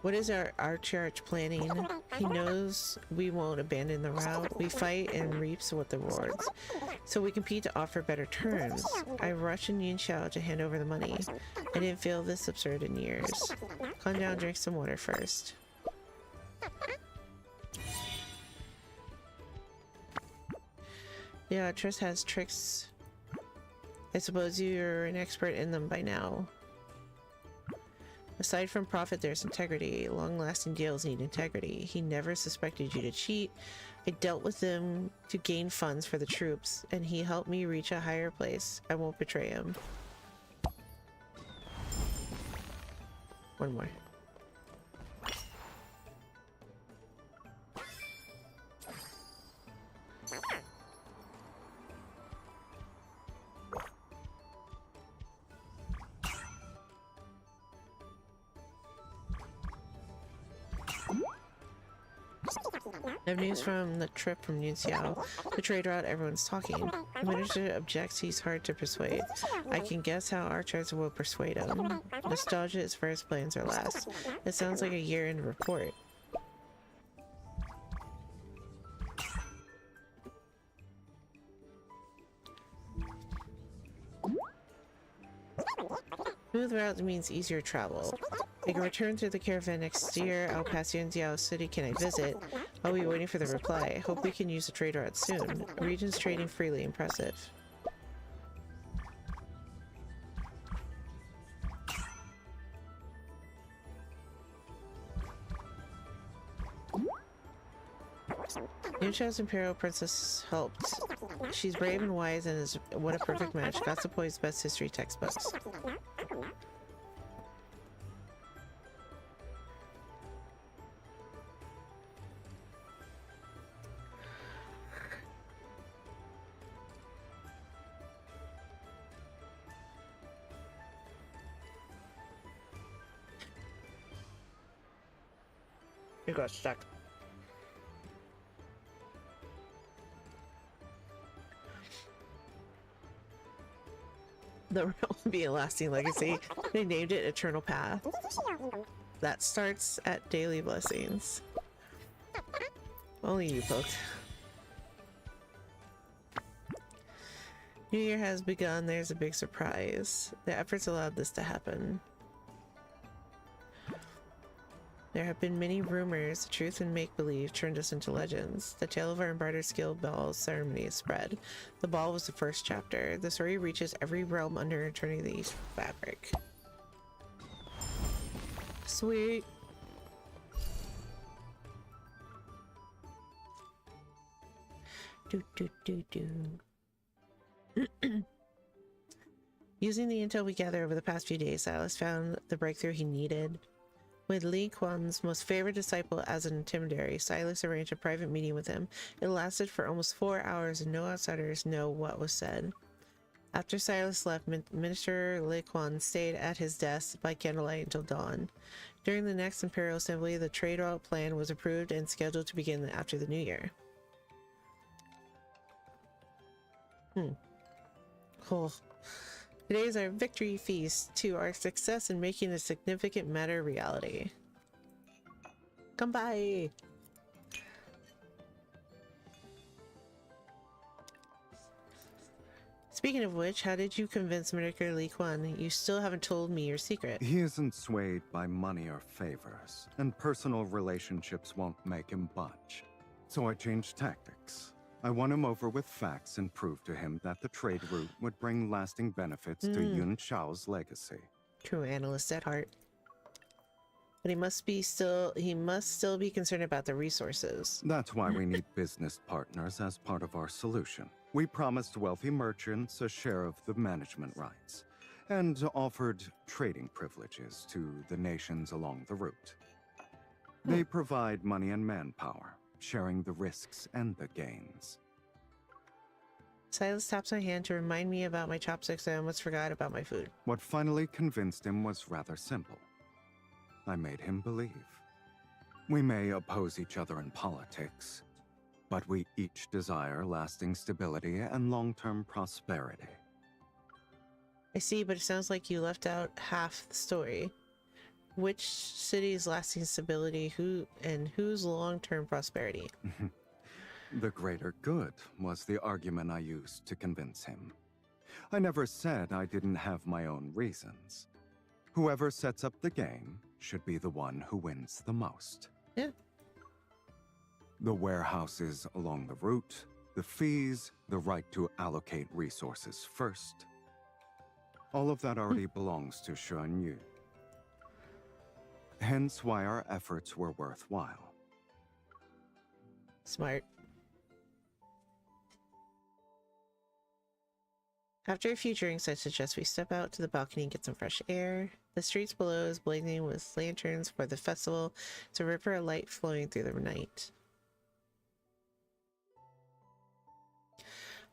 What is our church planning? He knows we won't abandon the route. We fight and reaps what the rewards. So we compete to offer better terms. I rushed in Yunxiao to hand over the money. I didn't feel this absurd in years. Calm down, drink some water first. Yeah, Triss has tricks. I suppose you're an expert in them by now. Aside from profit, there's integrity. Long-lasting deals need integrity. He never suspected you to cheat. I dealt with him to gain funds for the troops, and he helped me reach a higher place. I won't betray him. One more. I have news from the trip from Nuncio. The trade route everyone's talking. The minister objects he's hard to persuade. I can guess how Archers will persuade him. Nostalgia is first, plans are last. It sounds like a year-end report. Smooth route means easier travel. I can return through the caravan next year. I'll pass Yunxiao City. Can I visit? I'll be waiting for the reply. Hope we can use the trade route soon. Regions trading freely. Impressive. Yunxiao's Imperial Princess helped. She's brave and wise and is what a perfect match. Gossipoi's best history textbooks. You got stuck. The realm will be a lasting legacy. They named it Eternal Path. That starts at daily blessings. Only you poked. New Year has begun. There's a big surprise. The efforts allowed this to happen. There have been many rumors. The truth and make-believe turned us into legends. The tale of our embroidered skill ball ceremony is spread. The ball was the first chapter. The story reaches every realm under Eternity's fabric. Sweet. Using the intel we gathered over the past few days, Silas found the breakthrough he needed. With Li Quan's most favorite disciple as an intermediary, Silas arranged a private meeting with him. It lasted for almost 4 hours and no outsiders know what was said. After Silas left, Minister Li Quan stayed at his desk by candlelight until dawn. During the next Imperial Assembly, the trade route plan was approved and scheduled to begin after the new year. Cool. Today is our victory feast to our success in making a significant matter a reality. Come by! Speaking of which, how did you convince Minister Li Quan? You still haven't told me your secret. He isn't swayed by money or favors, and personal relationships won't make him budge. So I changed tactics. I won him over with facts and proved to him that the trade route would bring lasting benefits to Yunxiao's legacy. True analyst at heart. But he must still be concerned about the resources. That's why we need business partners as part of our solution. We promised wealthy merchants a share of the management rights, and offered trading privileges to the nations along the route. They provide money and manpower, sharing the risks and the gains. Silas taps my hand to remind me about my chopsticks. I almost forgot about my food. What finally convinced him was rather simple. I made him believe. We may oppose each other in politics, but we each desire lasting stability and long-term prosperity. I see, but it sounds like you left out half the story. Which city's lasting stability, whose long-term prosperity? The greater good was the argument I used to convince him. I never said I didn't have my own reasons. Whoever sets up the game should be the one who wins the most. Yeah. The warehouses along the route, the fees, the right to allocate resources first. All of that already belongs to Xuan Yu. Hence why our efforts were worthwhile. Smart. After a few drinks, I suggest we step out to the balcony and get some fresh air. The streets below is blazing with lanterns for the festival. It's a river of light flowing through the night.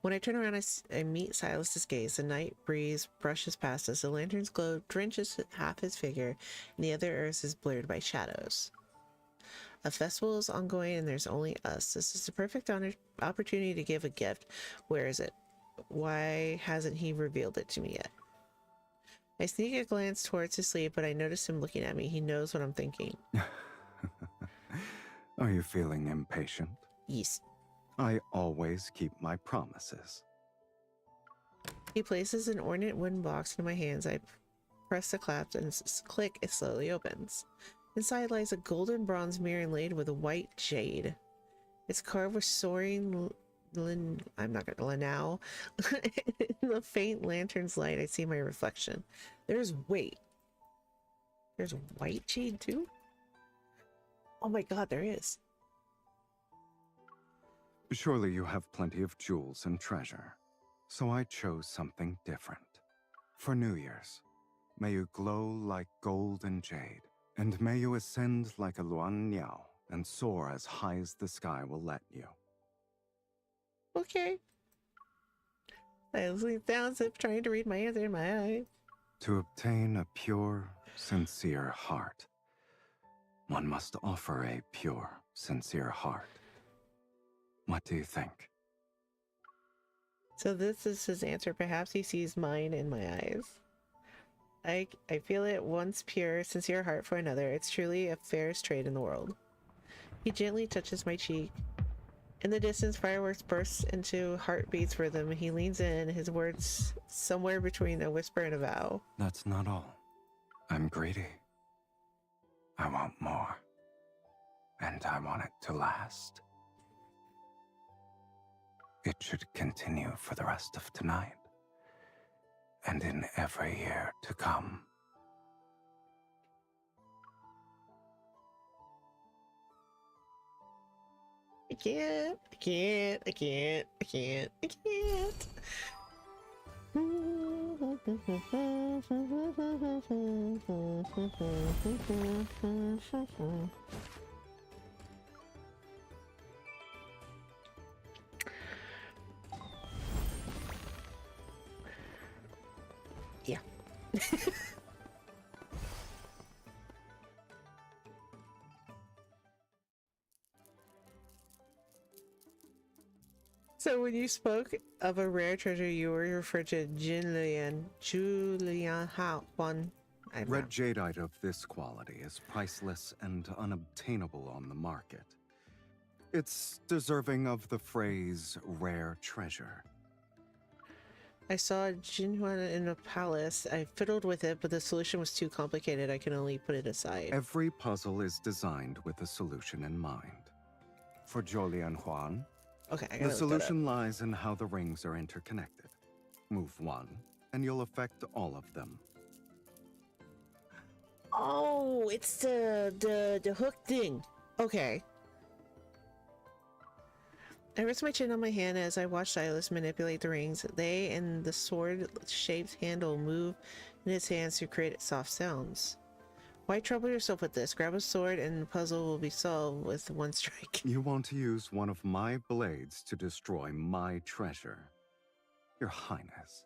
When I turn around, I meet Silas's gaze. The night breeze brushes past us. The lantern's glow drenches half his figure, and the other earth is blurred by shadows. A festival is ongoing, and there's only us. This is the perfect opportunity to give a gift. Where is it? Why hasn't he revealed it to me yet? I sneak a glance towards his sleeve, but I notice him looking at me. He knows what I'm thinking. Are you feeling impatient? Yes. I always keep my promises. He places an ornate wooden box into my hands. I press the clasp and click, it slowly opens. Inside lies a golden bronze mirror inlaid with a white jade. It's carved with soaring Lanao. In the faint lantern's light, I see my reflection. There's white jade too? Oh my god, there is. Surely you have plenty of jewels and treasure. So I chose something different. For New Year's, may you glow like gold and jade, and may you ascend like a Luan Niao and soar as high as the sky will let you. Okay. I was leaning down, as if trying to read my answer in my eyes. To obtain a pure, sincere heart, one must offer a pure, sincere heart. What do you think? So this is his answer. Perhaps he sees mine in my eyes. I feel it once pure, sincere heart for another. It's truly a fairest trade in the world. He gently touches my cheek. In the distance, fireworks burst into heartbeats rhythm. He leans in, his words somewhere between a whisper and a vow. That's not all. I'm greedy. I want more. And I want it to last. It should continue for the rest of tonight. And in every year to come. I can't. Yeah. So when you spoke of a rare treasure, you were referred to Julian Huan. Red jadeite of this quality is priceless and unobtainable on the market. It's deserving of the phrase rare treasure. I saw Jinhuan in a palace. I fiddled with it, but the solution was too complicated. I can only put it aside. Every puzzle is designed with a solution in mind. For Jolian Huan, Okay, I gotta the look that solution lies in how the rings are interconnected. Move one, and you'll affect all of them. up. Oh, it's the hook thing. Okay. I rest my chin on my hand as I watch Silas manipulate the rings. They and the sword-shaped handle move in his hands to create soft sounds. Why trouble yourself with this? Grab a sword and the puzzle will be solved with one strike. You want to use one of my blades to destroy my treasure. Your Highness,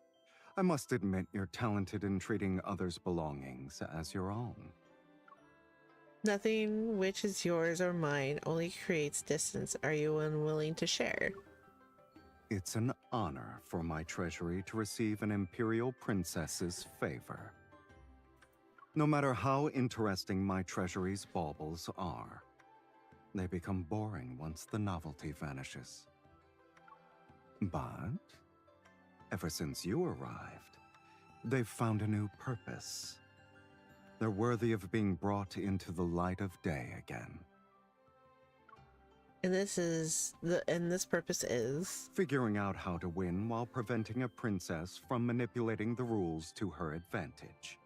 I must admit you're talented in treating others' belongings as your own. Nothing which is yours or mine only creates distance. Are you unwilling to share? It's an honor for my treasury to receive an imperial princess's favor. No matter how interesting my treasury's baubles are, they become boring once the novelty vanishes. But ever since you arrived, they've found a new purpose. They're worthy of being brought into the light of day again. And this purpose is Figuring out how to win while preventing a princess from manipulating the rules to her advantage.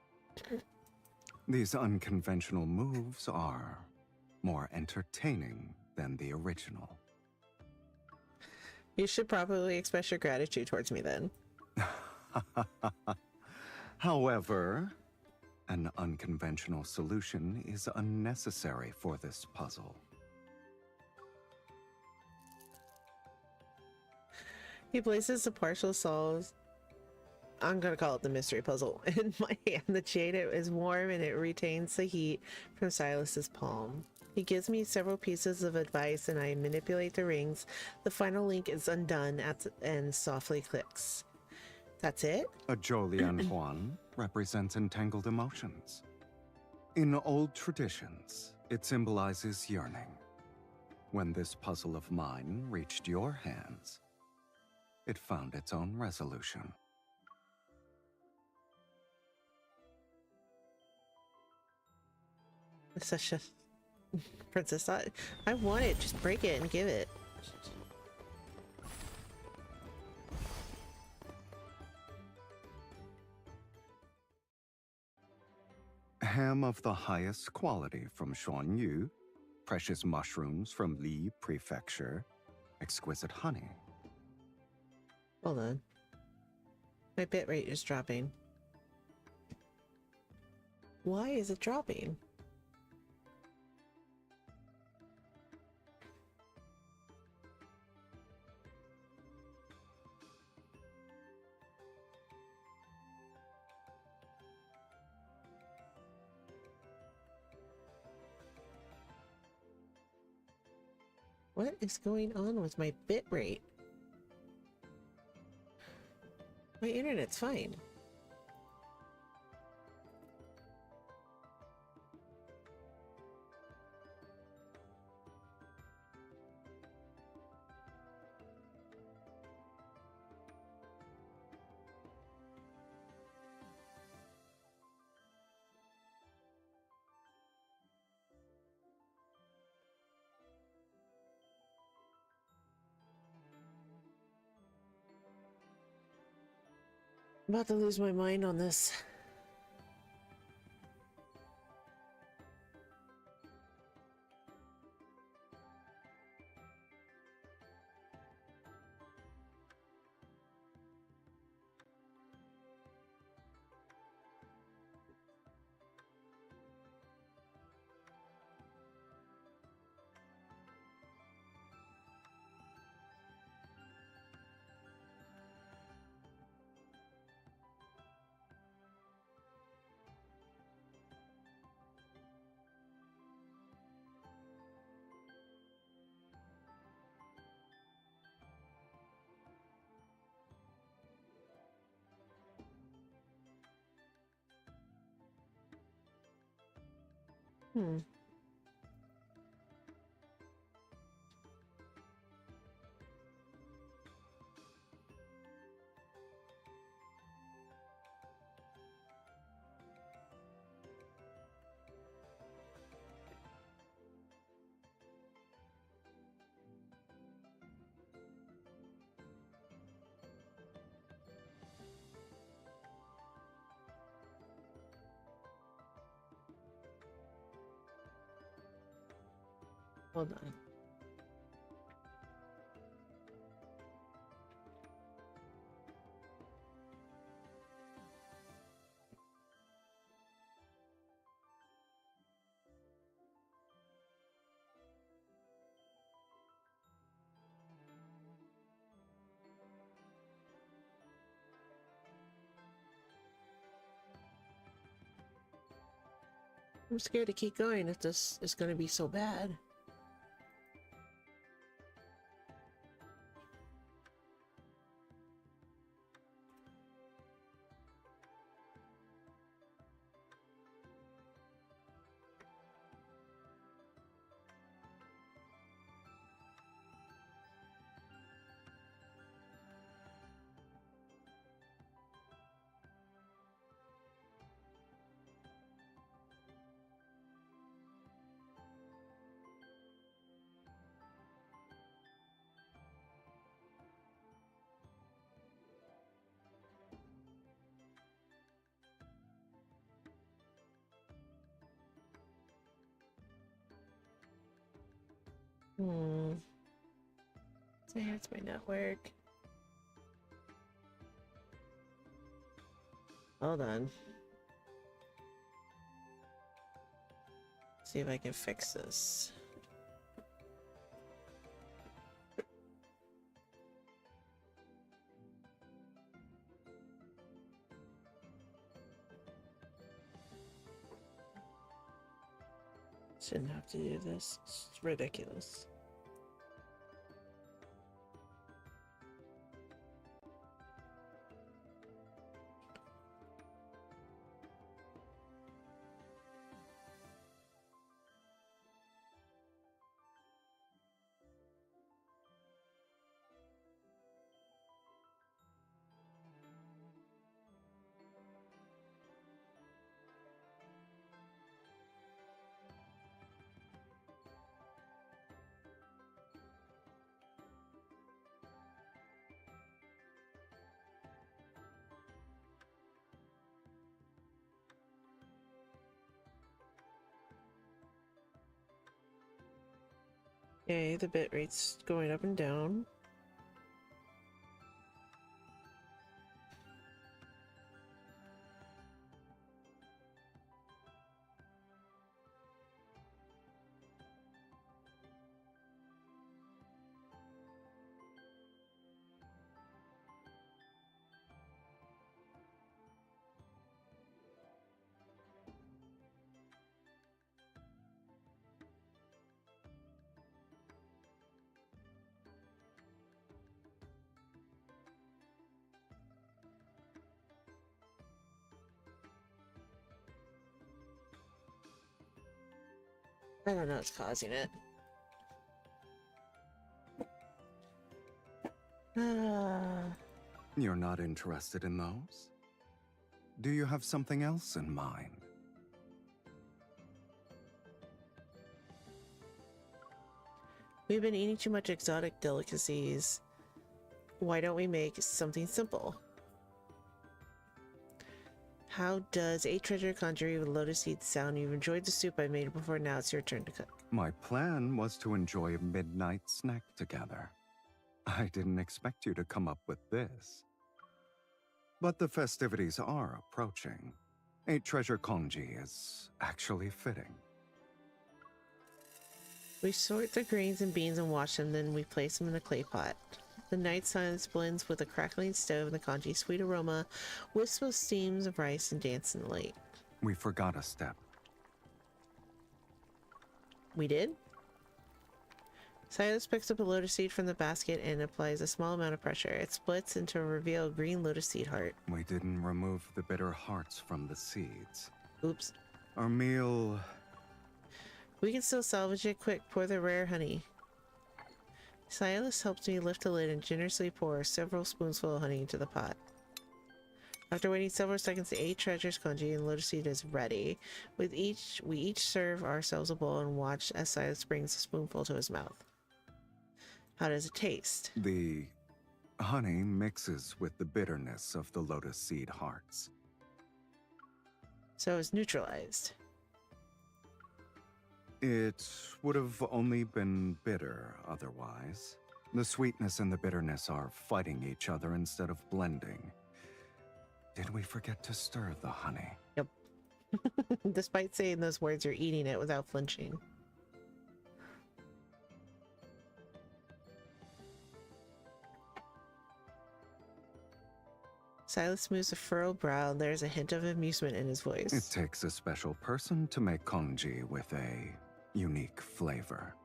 These unconventional moves are more entertaining than the original. you should probably express your gratitude towards me then. However, an unconventional solution is unnecessary for this puzzle. He places the partial solves. I'm gonna call it the mystery puzzle in my hand. The jade is warm and it retains the heat from Silas's palm. He gives me several pieces of advice and I manipulate the rings. The final link is undone and softly clicks. That's it? A Jolian Juan represents entangled emotions. In old traditions, it symbolizes yearning. When this puzzle of mine reached your hands, it found its own resolution. It's such a princess. I want it. Just break it and give it. Ham of the highest quality from Xuanyu, precious mushrooms from Li Prefecture, exquisite honey. Hold on. My bitrate is dropping. Why is it dropping? What is going on with my bitrate? My internet's fine. I'm about to lose my mind on this. Hmm. Hold on. I'm scared to keep going if this is going to be so bad. Hmm. So here's my network. Hold on. See if I can fix this. Shouldn't have to do this. It's ridiculous. Okay, the bit rate's going up and down. I don't know what's causing it. You're not interested in those? Do you have something else in mind? We've been eating too much exotic delicacies. Why don't we make something simple? How does a treasure conjury with lotus seeds sound? You've enjoyed the soup I made before, now it's your turn to cook. My plan was to enjoy a midnight snack together. I didn't expect you to come up with this. But the festivities are approaching. A treasure congee is actually fitting. We sort the grains and beans and wash them, then we place them in a clay pot. The night silence blends with the crackling stove and the congee sweet aroma, wisps of steams of rice and dance in the light. We forgot a step. We did? Silas picks up a lotus seed from the basket and applies a small amount of pressure. It splits into a revealed green lotus seed heart. We didn't remove the bitter hearts from the seeds. Oops. Our meal... We can still salvage it. Quick, pour the rare honey. Silas helps me lift the lid and generously pour several spoonfuls of honey into the pot. After waiting several seconds, the 8 treasures congee and lotus seed is ready. We each serve ourselves a bowl and watch as Silas brings a spoonful to his mouth. How does it taste? The honey mixes with the bitterness of the lotus seed hearts. So it's neutralized. It would have only been bitter otherwise. The sweetness and the bitterness are fighting each other instead of blending. Did we forget to stir the honey? Yep. Despite saying those words, you're eating it without flinching. Silas smooths a furrowed brow, and there's a hint of amusement in his voice. It takes a special person to make congee with a unique flavor.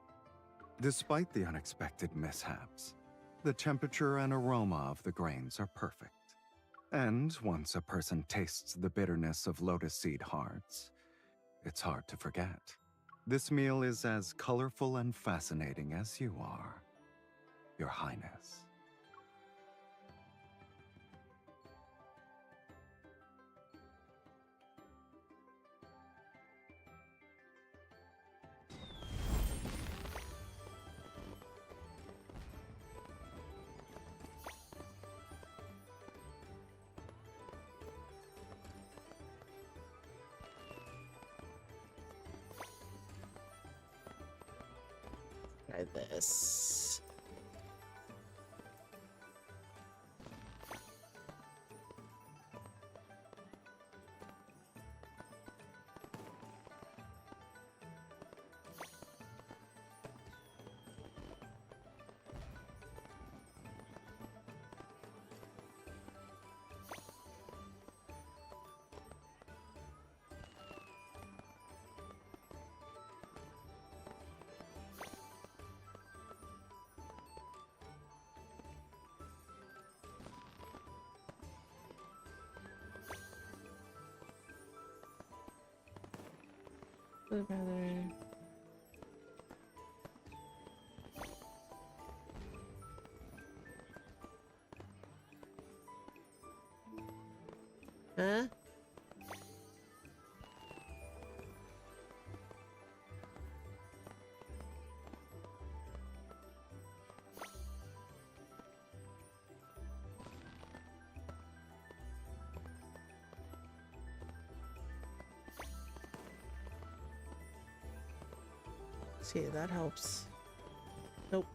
Despite the unexpected mishaps, the temperature and aroma of the grains are perfect. And once a person tastes the bitterness of lotus seed hearts, it's hard to forget. This meal is as colorful and fascinating as you are, Your Highness. Try this. Blue brother. Huh? See, that helps. Nope.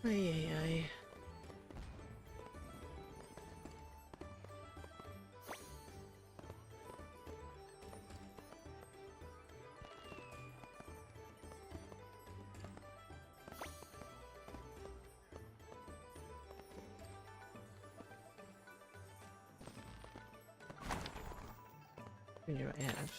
Ay, ay, ay. What do I have?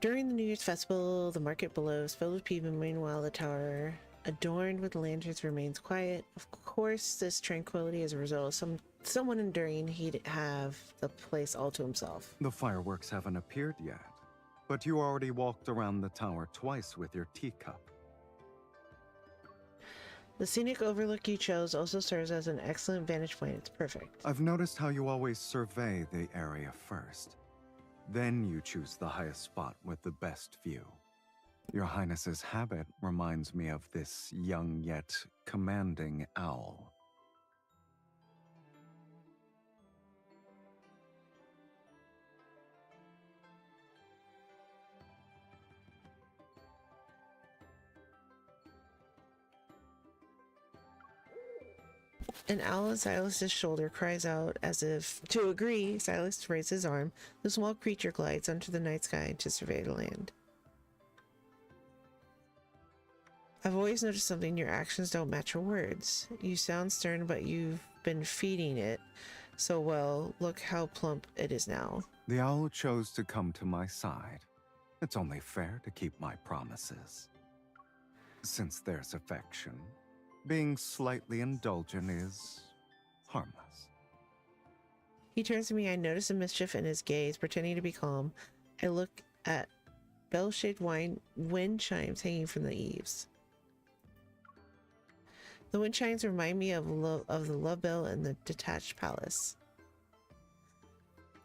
During the New Year's festival, the market below is filled with people. Meanwhile, the tower, adorned with lanterns, remains quiet. Of course, this tranquility is a result of someone enduring. He'd have the place all to himself. The fireworks haven't appeared yet, but you already walked around the tower twice with your teacup. The scenic overlook you chose also serves as an excellent vantage point. It's perfect. I've noticed how you always survey the area first. Then you choose the highest spot with the best view. Your Highness's habit reminds me of this young yet commanding owl. An owl on Silas's shoulder cries out as if to agree. Silas raises his arm. The small creature glides onto the night sky to survey the land. I've always noticed something. Your actions don't match your words. You sound stern, but you've been feeding it so well. Look how plump it is now. The owl chose to come to my side. It's only fair to keep my promises. Since there's affection, being slightly indulgent is harmless. He turns to me. I notice a mischief in his gaze, pretending to be calm. I look at bell-shaped wind chimes hanging from the eaves. The wind chimes remind me of the love bell in the detached palace.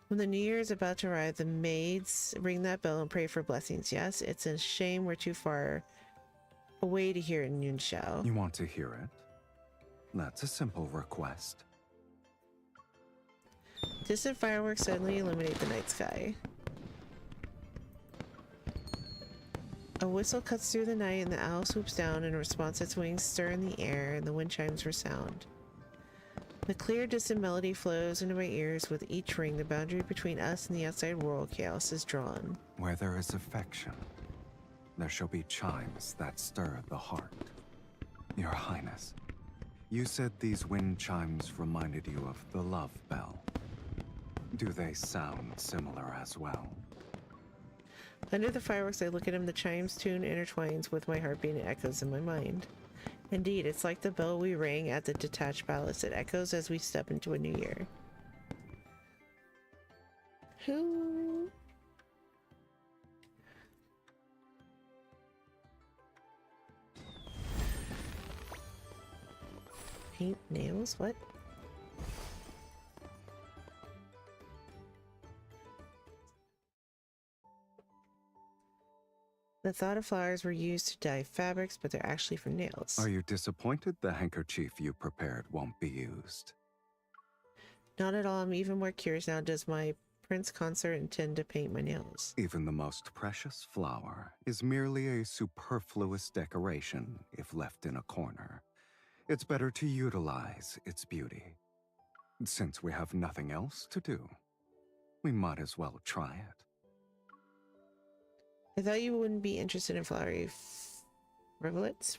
When the new year is about to arrive, the maids ring that bell and pray for blessings. Yes, it's a shame we're too far away to hear it in Yunxiao. You want to hear it? That's a simple request. Distant fireworks suddenly illuminate the night sky. A whistle cuts through the night and the owl swoops down. In response, its wings stir in the air and the wind chimes resound. The clear, distant melody flows into my ears with each ring. The boundary between us and the outside world chaos is drawn. Where there is affection, there shall be chimes that stir the heart. Your Highness, you said these wind chimes reminded you of the love bell. Do they sound similar as well? Under the fireworks, I look at him. The chimes tune intertwines with my heartbeat and echoes in my mind. Indeed, it's like the bell we rang at the detached palace. It echoes as we step into a new year. Who? Paint nails? What? The thought of flowers were used to dye fabrics, but they're actually for nails. Are you disappointed the handkerchief you prepared won't be used? Not at all. I'm even more curious now. Does my prince consort intend to paint my nails? Even the most precious flower is merely a superfluous decoration if left in a corner. It's better to utilize its beauty. Since we have nothing else to do, we might as well try it. I thought you wouldn't be interested in flowery rivulets.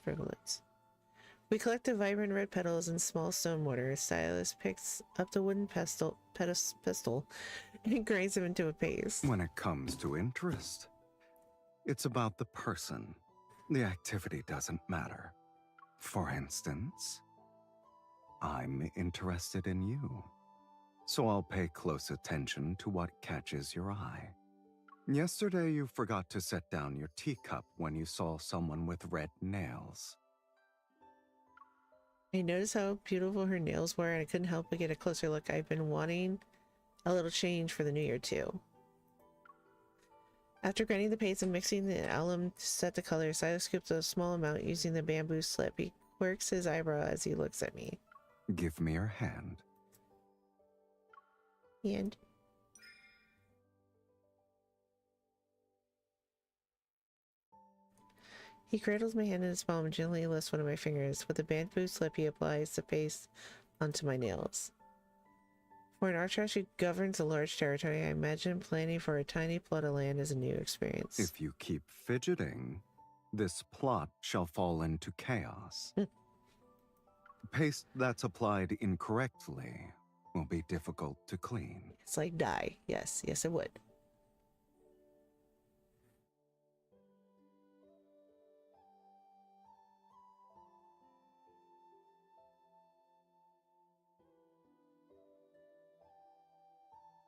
We collect the vibrant red petals in small stone mortar. A stylist picks up the wooden pestle and grinds them into a paste. When it comes to interest, it's about the person. The activity doesn't matter. For instance, I'm interested in you, so I'll pay close attention to what catches your eye. Yesterday, you forgot to set down your teacup when you saw someone with red nails. I noticed how beautiful her nails were, and I couldn't help but get a closer look. I've been wanting a little change for the new year, too. After grinding the paste and mixing the alum to set the color, Silas scoops a small amount using the bamboo slip. He quirks his eyebrow as he looks at me. Give me your hand. And he cradles my hand in his palm and gently lifts one of my fingers. With the bamboo slip, he applies the paste onto my nails. For an archer who governs a large territory, I imagine planning for a tiny plot of land is a new experience. If you keep fidgeting, this plot shall fall into chaos. Paste that's applied incorrectly will be difficult to clean. It's like dye. Yes, yes, it would.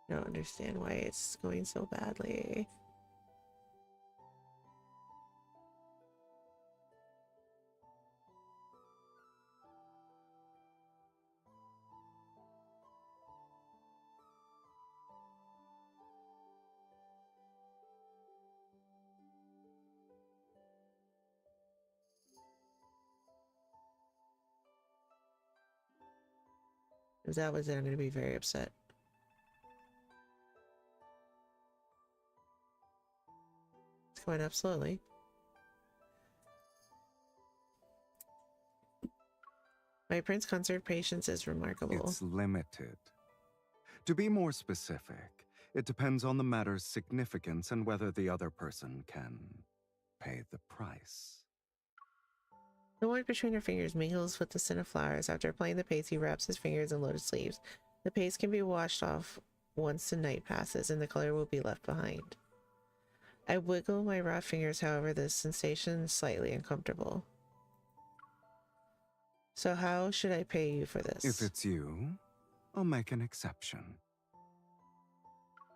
I don't understand why it's going so badly. If that was it, I'm going to be very upset. It's going up slowly. My prince consort patience is remarkable. It's limited. To be more specific, it depends on the matter's significance and whether the other person can pay the price. The wine between her fingers mingles with the scent of flowers. After applying the paste, he wraps his fingers in lotus leaves. The paste can be washed off once the night passes, and the color will be left behind. I wiggle my raw fingers, however, the sensation is slightly uncomfortable. So how should I pay you for this? If it's you, I'll make an exception.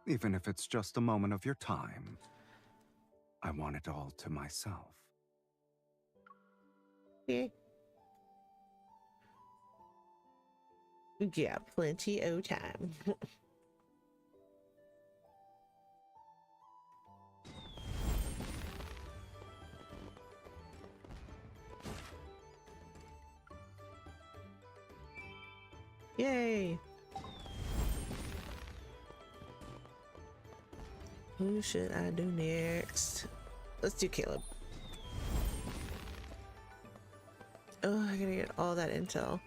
Even if it's just a moment of your time, I want it all to myself. Yeah. Yeah, plenty of time. Yay! Who should I do next? Let's do Caleb. Oh, I gotta get all that intel.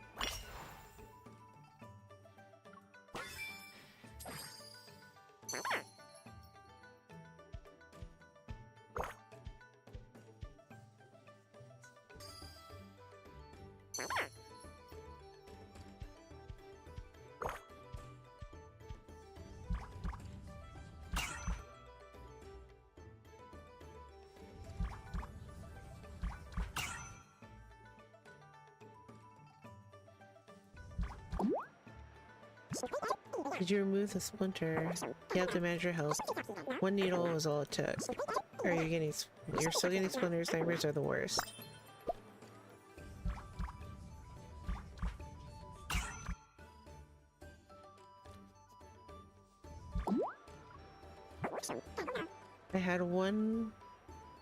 Did you remove the splinter? Yep, the manager helped. One needle was all it took. Are you getting? You're still getting splinters. Nightmares are the worst. I had one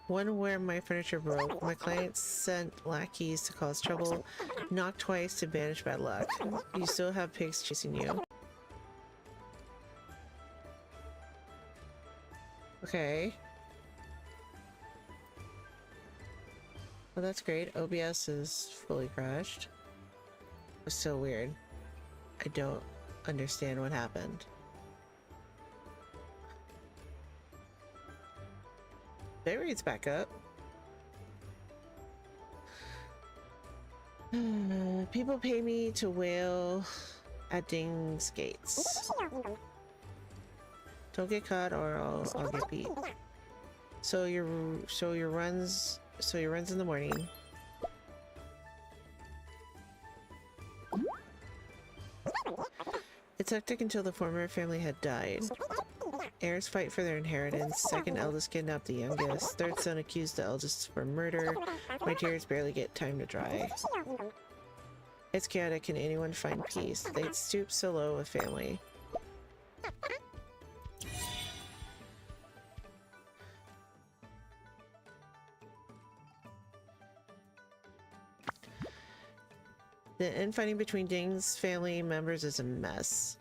where my furniture broke. My client sent lackeys to cause trouble, knocked twice to banish bad luck. You still have pigs chasing you. Okay. Well, that's great. OBS is fully crashed. It's so weird. I don't understand what happened. Bitrate's back up. People pay me to wail at Ding's gates. Don't get caught or I'll get beat. So your runs in the morning. It's hectic until the former family had died. Heirs fight for their inheritance. Second eldest kidnapped the youngest. Third son accused the eldest for murder. My tears barely get time to dry. It's chaotic. Can anyone find peace? They'd stoop so low with family. The infighting between Ding's family members is a mess.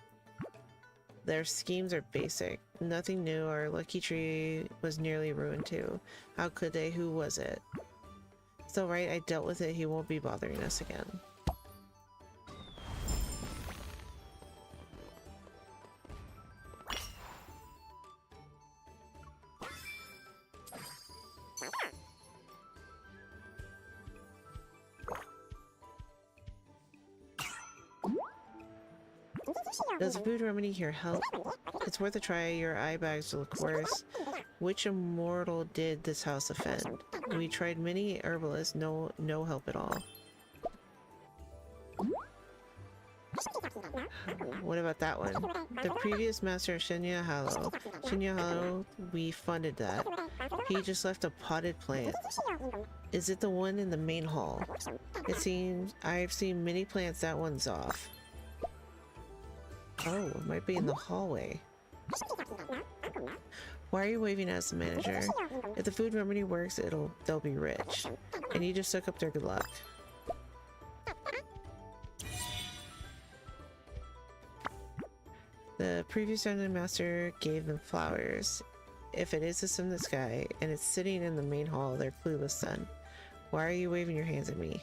Their schemes are basic. Nothing new. Our lucky tree was nearly ruined too. How could they? Who was it? It's alright, I dealt with it. He won't be bothering us again. Does a food remedy here help? It's worth a try. Your eye bags look worse. Which immortal did this house offend? We tried many herbalists, no help at all. What about that one? The previous master, Shinya Hollow. Shinya Hollow, we funded that. He just left a potted plant. Is it the one in the main hall? It seems I've seen many plants. That one's off. Oh, it might be in the hallway. Why are you waving as the manager? If the food remedy works, they'll be rich. And you just suck up their good luck. The previous dungeon master gave them flowers. If it is the sun in the sky and it's sitting in the main hall, they're clueless then. Why are you waving your hands at me?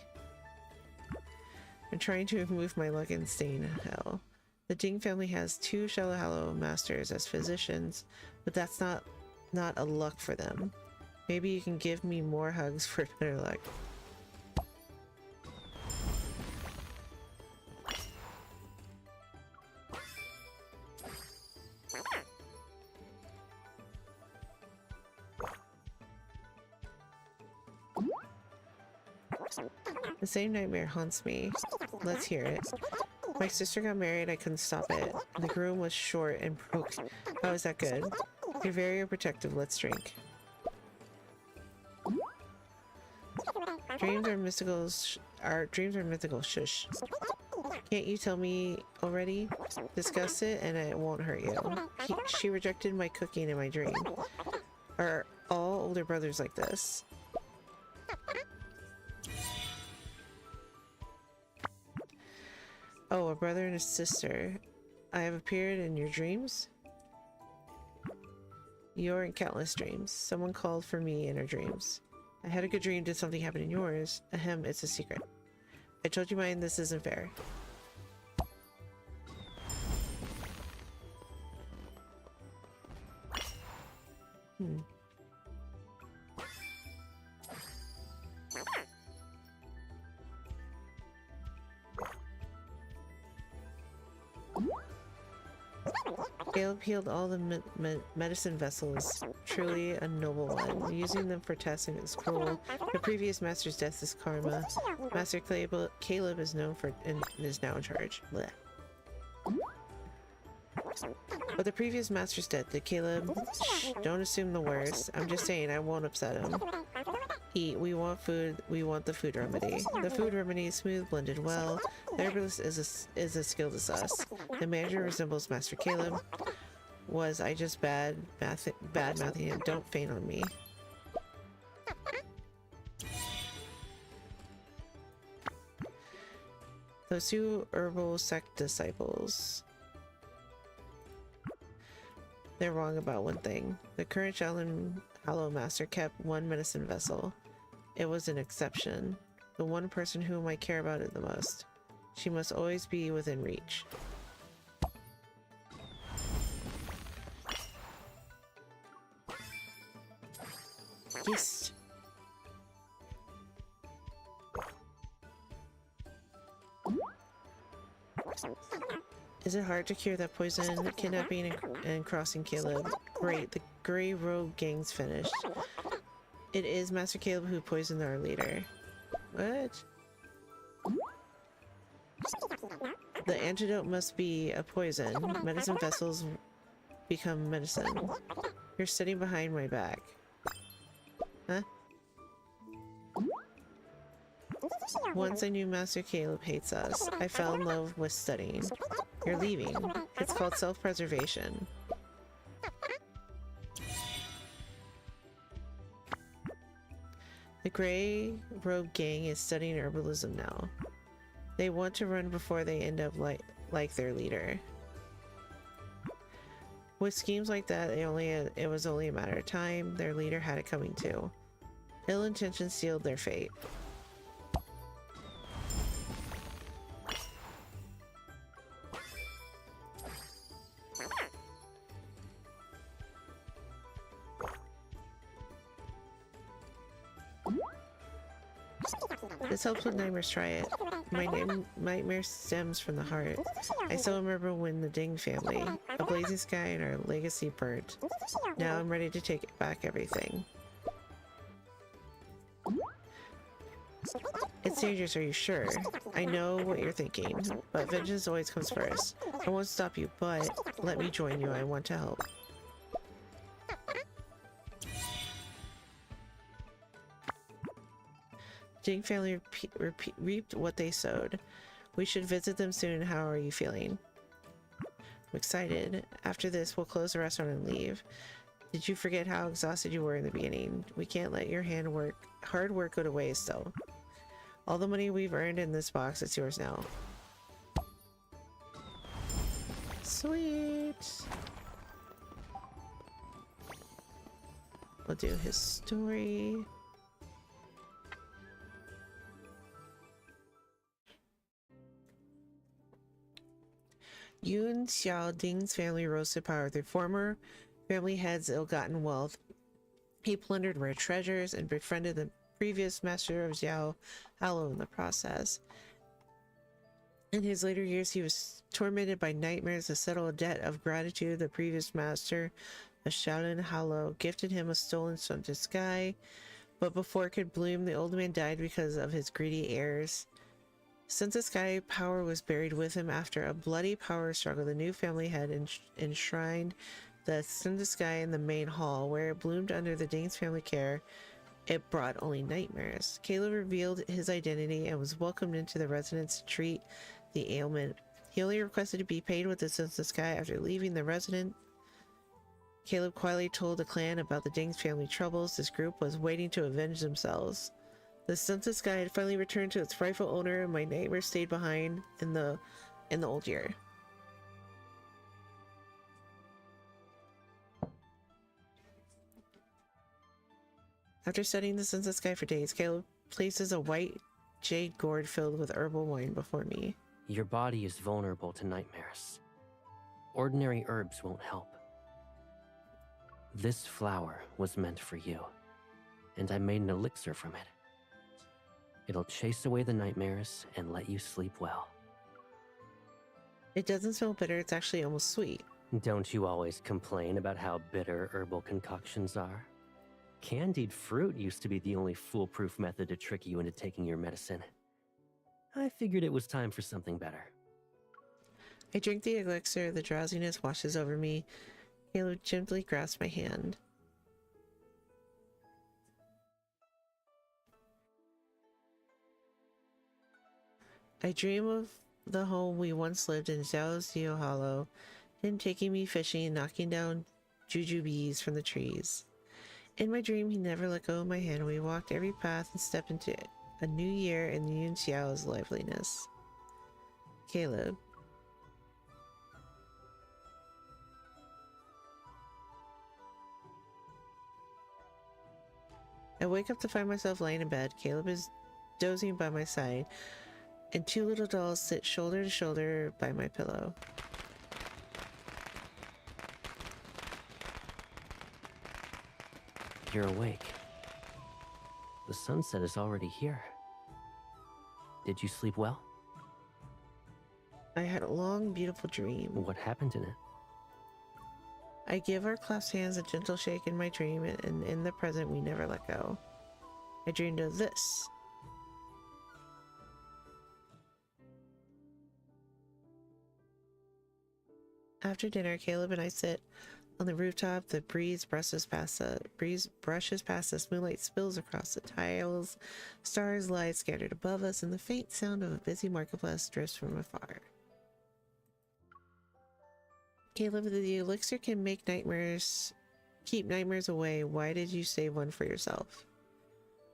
I'm trying to remove my luck and stay in hell. The Ding family has 2 Shallow Hollow masters as physicians, but that's not a luck for them. Maybe you can give me more hugs for better luck. The same nightmare haunts me. Let's hear it. My sister got married, I couldn't stop it. The groom was short and broke. How is that good? You're very protective, let's drink. Dreams are mystical, shush. Can't you tell me already? Discuss it and it won't hurt you. She rejected my cooking in my dream. Are all older brothers like this? Oh, a brother and a sister. I have appeared in your dreams? You're in countless dreams. Someone called for me in her dreams. I had a good dream. Did something happen in yours? Ahem, it's a secret. I told you mine, this isn't fair. Caleb healed all the medicine vessels. Truly a noble one. Using them for testing is cruel. The previous master's death is karma. Master Caleb is known for and is now in charge. Blech. But the previous master's dead. Did Caleb? Shh, don't assume the worst. I'm just saying I won't upset him. Eat. We want food. We want the food remedy. The food remedy is smooth, blended well. The herbalist is a skill to suss. The manager resembles Master Caleb. Was I just bad mouthing him? Don't faint on me. Those two herbal sect disciples. They're wrong about one thing. The current Shaolin Hollow Master kept one medicine vessel. It was an exception. The one person whom I care about it the most. She must always be within reach. Yes. Is it hard to cure that poison? Kidnapping and crossing Caleb. Great, the Grey Rogue gang's finished. It is Master Caleb who poisoned our leader. What? The antidote must be a poison. Medicine vessels become medicine. You're sitting behind my back. Huh? Once I knew Master Caleb hates us. I fell in love with studying. You're leaving. It's called self-preservation. The Grey Rogue gang is studying herbalism now. They want to run before they end up like their leader. With schemes like that, it was only a matter of time. Their leader had it coming too. Ill intentions sealed their fate. This helps with nightmares. Try it. My nightmare stems from the heart. I still remember when the Ding family, a blazing sky, and our legacy burnt. Now I'm ready to take back everything. It's dangerous, are you sure? I know what you're thinking, but vengeance always comes first. I won't stop you, but let me join you. I want to help. Ding family reaped what they sowed. We should visit them soon. How are you feeling? I'm excited. After this, we'll close the restaurant and leave. Did you forget how exhausted you were in the beginning? We can't let your hard work go to waste, though. All the money we've earned in this box, it's yours now. Sweet. We'll do his story. Yun Xiao Ding's family rose to power through former family heads' ill-gotten wealth. He plundered rare treasures and befriended the previous master of Xiao Hollow in the process. In his later years, he was tormented by nightmares to settle a debt of gratitude. The previous master of Shaolin Hollow gifted him a stolen stunted sky, but before it could bloom, the old man died because of his greedy heirs. Since the sky power was buried with him after a bloody power struggle, the new family had enshrined the Stunted Sky in the main hall, where it bloomed under the Ding's family care. It brought only nightmares. Caleb revealed his identity and was welcomed into the residence to treat the ailment. He only requested to be paid with the Stunted Sky after leaving the residence. Caleb quietly told the clan about the Ding's family troubles. This group was waiting to avenge themselves. The Stunted Sky had finally returned to its rightful owner, and my nightmare stayed behind in the old year. After studying the Stunted Sky for days, Caleb places a white jade gourd filled with herbal wine before me. Your body is vulnerable to nightmares. Ordinary herbs won't help. This flower was meant for you, and I made an elixir from it. It'll chase away the nightmares and let you sleep well. It doesn't smell bitter, it's actually almost sweet. Don't you always complain about how bitter herbal concoctions are? Candied fruit used to be the only foolproof method to trick you into taking your medicine. I figured it was time for something better. I drink the elixir, the drowsiness washes over me. Caleb gently grasps my hand. I dream of the home we once lived in Zhao Hollow, him taking me fishing and knocking down jujubes from the trees. In my dream, he never let go of my hand. We walked every path and stepped into a new year in Yun Xiao's liveliness. Caleb. I wake up to find myself laying in bed. Caleb is dozing by my side, and two little dolls sit shoulder to shoulder by my pillow. You're awake. The sunset is already here. Did you sleep well? I had a long, beautiful dream. What happened in it? I give our clasped hands a gentle shake in my dream, and in the present we never let go. I dreamed of this. After dinner, Caleb and I sit on the rooftop. The breeze brushes past us. Moonlight spills across the tiles. Stars lie scattered above us, and the faint sound of a busy marketplace drifts from afar. Caleb, the elixir can make keep nightmares away. Why did you save one for yourself?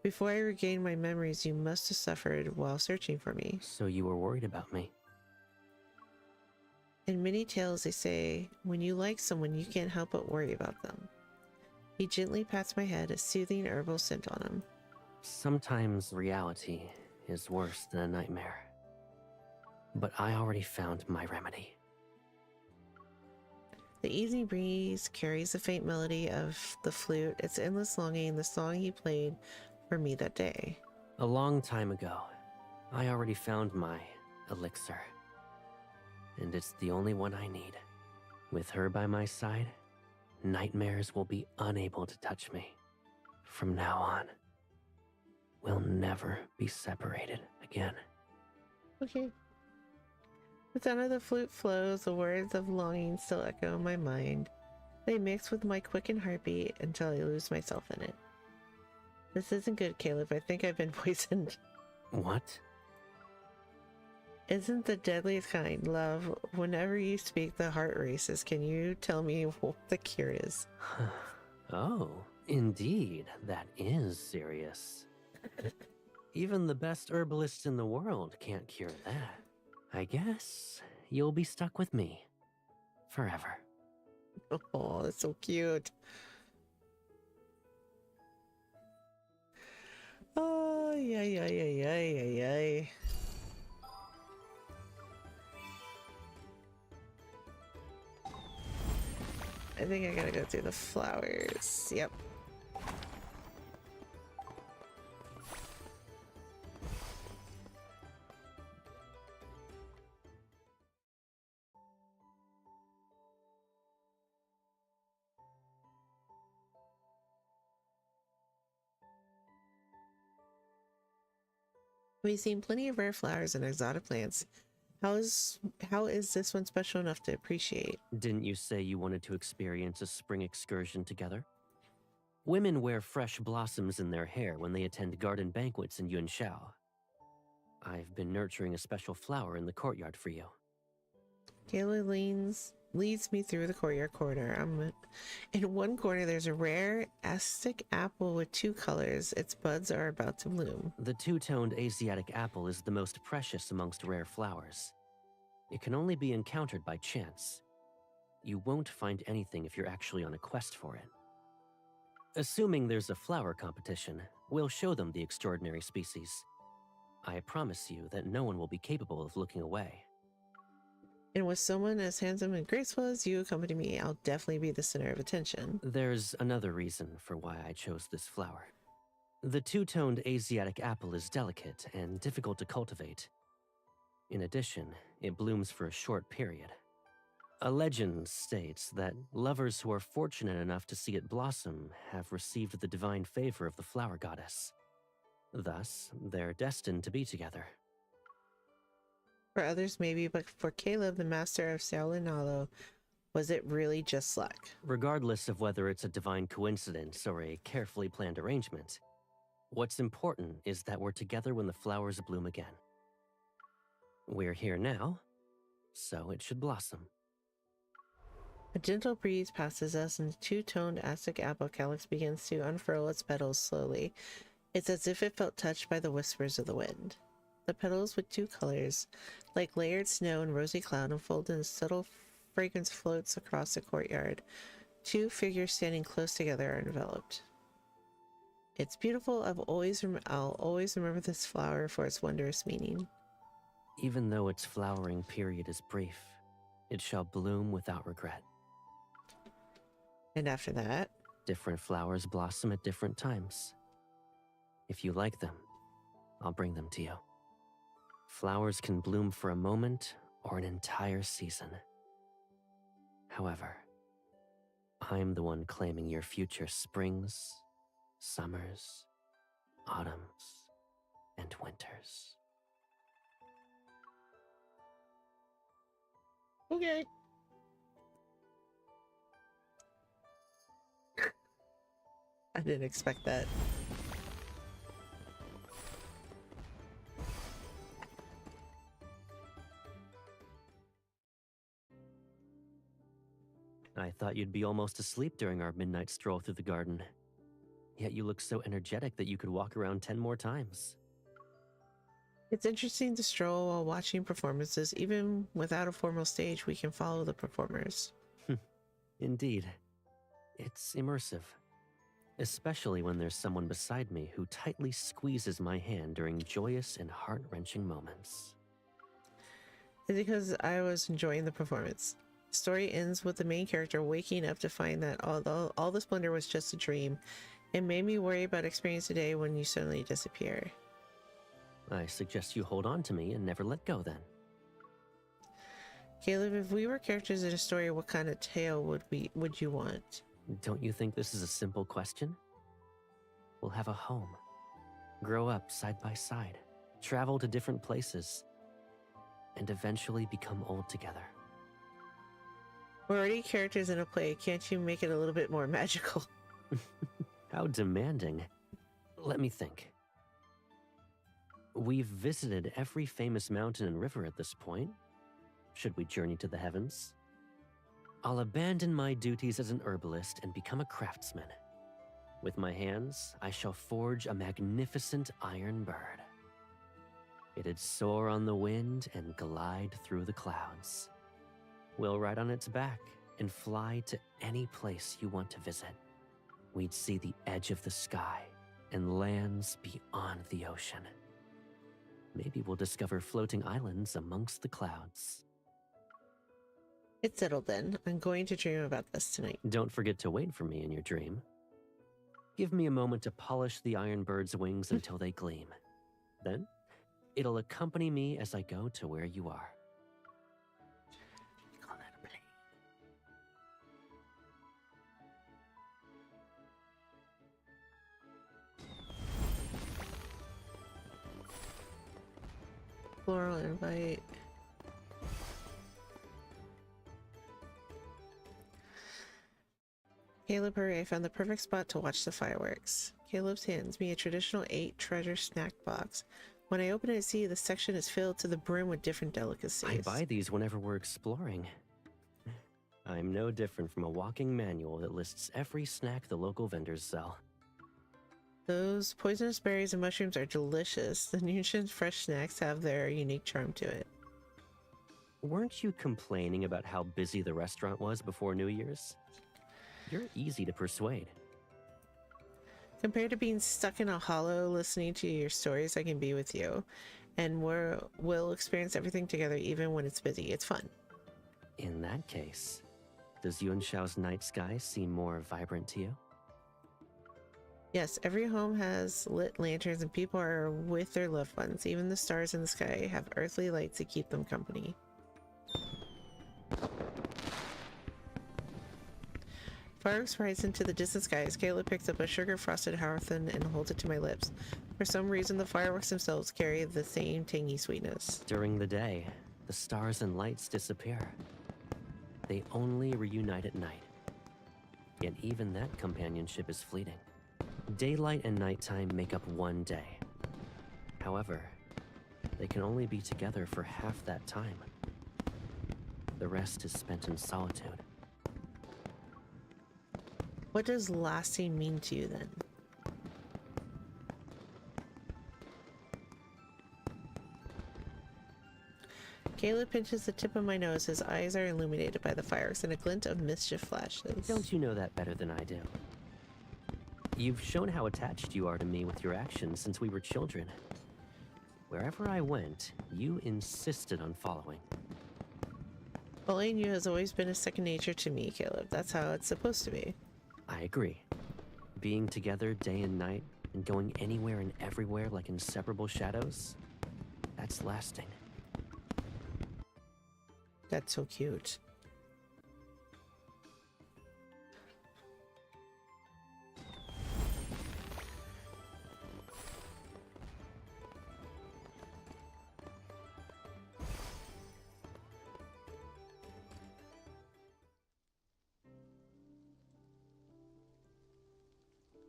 Before I regained my memories, you must have suffered while searching for me. So you were worried about me. In many tales, they say, when you like someone, you can't help but worry about them. He gently pats my head, a soothing herbal scent on him. Sometimes reality is worse than a nightmare. But I already found my remedy. The easy breeze carries the faint melody of the flute, its endless longing, the song he played for me that day. A long time ago, I already found my elixir. And it's the only one I need. With her by my side, nightmares will be unable to touch me. From now on, we'll never be separated again. Okay. The sound of the flute flows, the words of longing still echo in my mind. They mix with my quickened heartbeat until I lose myself in it. This isn't good, Caleb. I think I've been poisoned. What? Isn't the deadliest kind, love? Whenever you speak, the heart races. Can you tell me what the cure is? Oh, indeed, that is serious. Even the best herbalists in the world can't cure that. I guess you'll be stuck with me forever. Oh, that's so cute. Oh, yeah. I think I gotta go through the flowers. Yep. We've seen plenty of rare flowers and exotic plants. How is this one special enough to appreciate? Didn't you say you wanted to experience a spring excursion together? Women wear fresh blossoms in their hair when they attend garden banquets in Yunxiao. I've been nurturing a special flower in the courtyard for you. Kayla leads me through the courtyard corridor. In one corner, there's a rare Aztec apple with two colors. Its buds are about to bloom. The two-toned Asiatic apple is the most precious amongst rare flowers. It can only be encountered by chance. You won't find anything if you're actually on a quest for it. Assuming there's a flower competition, we'll show them the extraordinary species. I promise you that no one will be capable of looking away. And with someone as handsome and graceful as you accompany me, I'll definitely be the center of attention. There's another reason for why I chose this flower. The two-toned Asiatic apple is delicate and difficult to cultivate. In addition, it blooms for a short period. A legend states that lovers who are fortunate enough to see it blossom have received the divine favor of the flower goddess. Thus, they're destined to be together. For others, maybe, but for Caleb, the master of Shaolin Hollow, was it really just luck? Regardless of whether it's a divine coincidence or a carefully planned arrangement, what's important is that we're together when the flowers bloom again. We're here now, so it should blossom. A gentle breeze passes us, and the two-toned Aztec apple calyx begins to unfurl its petals slowly. It's as if it felt touched by the whispers of the wind. The petals with two colors, like layered snow and rosy cloud, unfold and subtle fragrance floats across the courtyard. Two figures standing close together are enveloped. It's beautiful. I'll always remember this flower for its wondrous meaning. Even though its flowering period is brief, it shall bloom without regret. And after that, Different flowers blossom at different times. If you like them, I'll bring them to you. Flowers can bloom for a moment or an entire season. However, I'm the one claiming your future springs, summers, autumns, and winters. okay. I didn't expect that. I thought you'd be almost asleep during our midnight stroll through the garden. Yet you look so energetic that you could walk around 10 more times. It's interesting to stroll while watching performances. Even without a formal stage, we can follow the performers. Indeed. It's immersive. Especially when there's someone beside me who tightly squeezes my hand during joyous and heart-wrenching moments. It's because I was enjoying the performance. The story ends with the main character waking up to find that all the splendor was just a dream. It made me worry about experiencing today when you suddenly disappear. I suggest you hold on to me and never let go then. Caleb, if we were characters in a story, what kind of tale would you want? Don't you think this is a simple question? We'll have a home, grow up side by side, travel to different places, and eventually become old together. We're already characters in a play. Can't you make it a little bit more magical? How demanding. Let me think. We've visited every famous mountain and river at this point. Should we journey to the heavens? I'll abandon my duties as an herbalist and become a craftsman. With my hands, I shall forge a magnificent iron bird. It'd soar on the wind and glide through the clouds. We'll ride on its back and fly to any place you want to visit. We'd see the edge of the sky and lands beyond the ocean. Maybe we'll discover floating islands amongst the clouds. It's settled then. I'm going to dream about this tonight. Don't forget to wait for me in your dream. Give me a moment to polish the iron bird's wings until they gleam. Then, it'll accompany me as I go to where you are. Call that a play. Floral invite. Caleb, hurry, I found the perfect spot to watch the fireworks. Caleb hands me a traditional 8 treasure snack box. When I open it, I see the section is filled to the brim with different delicacies. I buy these whenever we're exploring. I'm no different from a walking manual that lists every snack the local vendors sell. Those poisonous berries and mushrooms are delicious. The nutrient fresh snacks have their unique charm to it. Weren't you complaining about how busy the restaurant was before New Year's? You're easy to persuade. Compared to being stuck in a hollow listening to your stories, I can be with you. And we'll experience everything together even when it's busy. It's fun. In that case, does Yuanshao's night sky seem more vibrant to you? Yes, every home has lit lanterns and people are with their loved ones. Even the stars in the sky have earthly lights to keep them company. Fireworks rise into the distant skies. Caleb picks up a sugar-frosted Hawthorne and holds it to my lips. For some reason, the fireworks themselves carry the same tangy sweetness. During the day, the stars and lights disappear. They only reunite at night. Yet even that companionship is fleeting. Daylight and nighttime make up one day. However, they can only be together for half that time. The rest is spent in solitude. What does lasting mean to you then? Caleb pinches the tip of my nose. His eyes are illuminated by the fireworks and a glint of mischief flashes. Don't you know that better than I do? You've shown how attached you are to me with your actions since we were children. Wherever I went, you insisted on following. Following you has always been a second nature to me, Caleb. That's how it's supposed to be. I agree. Being together day and night and going anywhere and everywhere like inseparable shadows, that's lasting. That's so cute.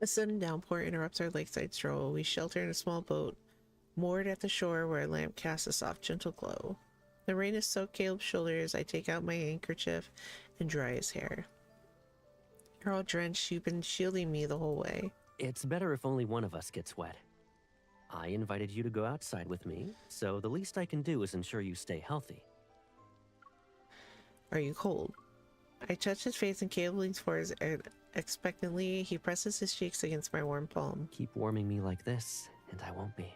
A sudden downpour interrupts our lakeside stroll. We shelter in a small boat, moored at the shore where a lamp casts a soft, gentle glow. The rain has soaked Caleb's shoulders. I take out my handkerchief and dry his hair. You're all drenched. You've been shielding me the whole way. It's better if only one of us gets wet. I invited you to go outside with me, so the least I can do is ensure you stay healthy. Are you cold? I touch his face and Caleb leans forward expectantly. He presses his cheeks against my warm palm. Keep warming me like this, and I won't be.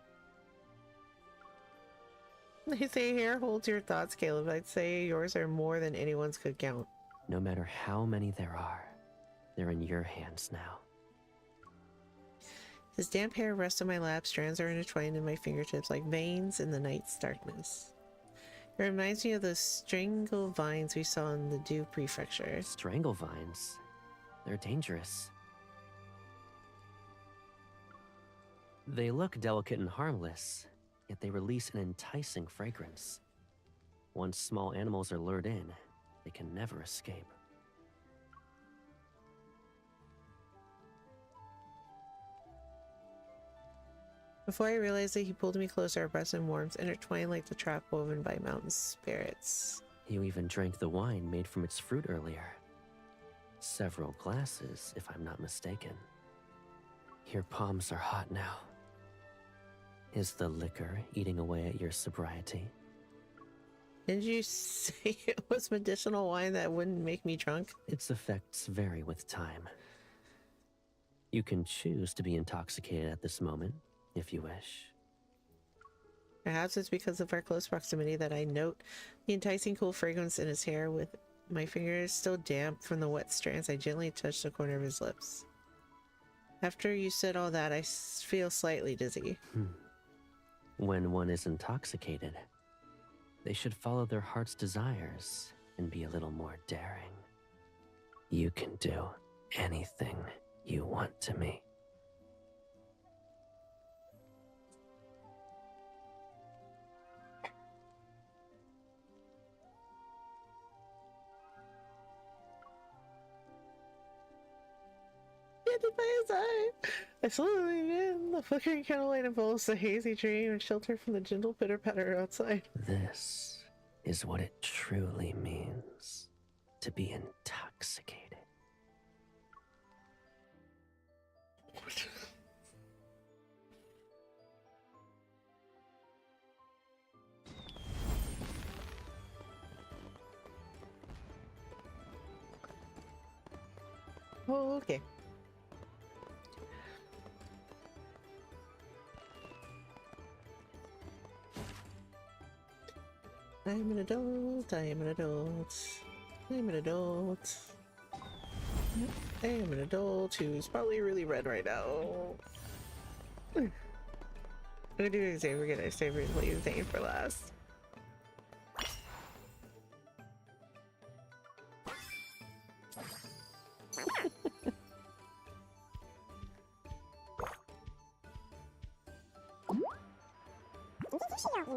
They say hair holds your thoughts, Caleb. I'd say yours are more than anyone's could count. No matter how many there are, they're in your hands now. His damp hair rests on my lap. Strands are intertwined in my fingertips like veins in the night's darkness. It reminds me of those strangle vines we saw in the Dew Prefecture. Strangle vines? They're dangerous. They look delicate and harmless, yet they release an enticing fragrance. Once small animals are lured in, they can never escape. Before I realized it, he pulled me closer. Our breaths and warmth intertwined like the trap woven by mountain spirits. You even drank the wine made from its fruit earlier. Several glasses, if I'm not mistaken. Your palms are hot now. Is the liquor eating away at your sobriety? Didn't you say it was medicinal wine that wouldn't make me drunk? Its effects vary with time. You can choose to be intoxicated at this moment, if you wish. Perhaps it's because of our close proximity that I note the enticing cool fragrance in his hair. With my fingers still damp from the wet strands, I gently touch the corner of his lips. After you said all that, I feel slightly dizzy. When one is intoxicated, they should follow their heart's desires and be a little more daring. You can do anything you want to me. By his eye. I slowly lean in. The flickering candlelight envelops the hazy dream and shelter from the gentle pitter-patter outside. This is what it truly means to be intoxicated. Oh, okay. I'm an adult, I am an adult, I'm an adult. I am an adult who's probably really red right now. I'm gonna do an exam, we're gonna save leave the thing for last.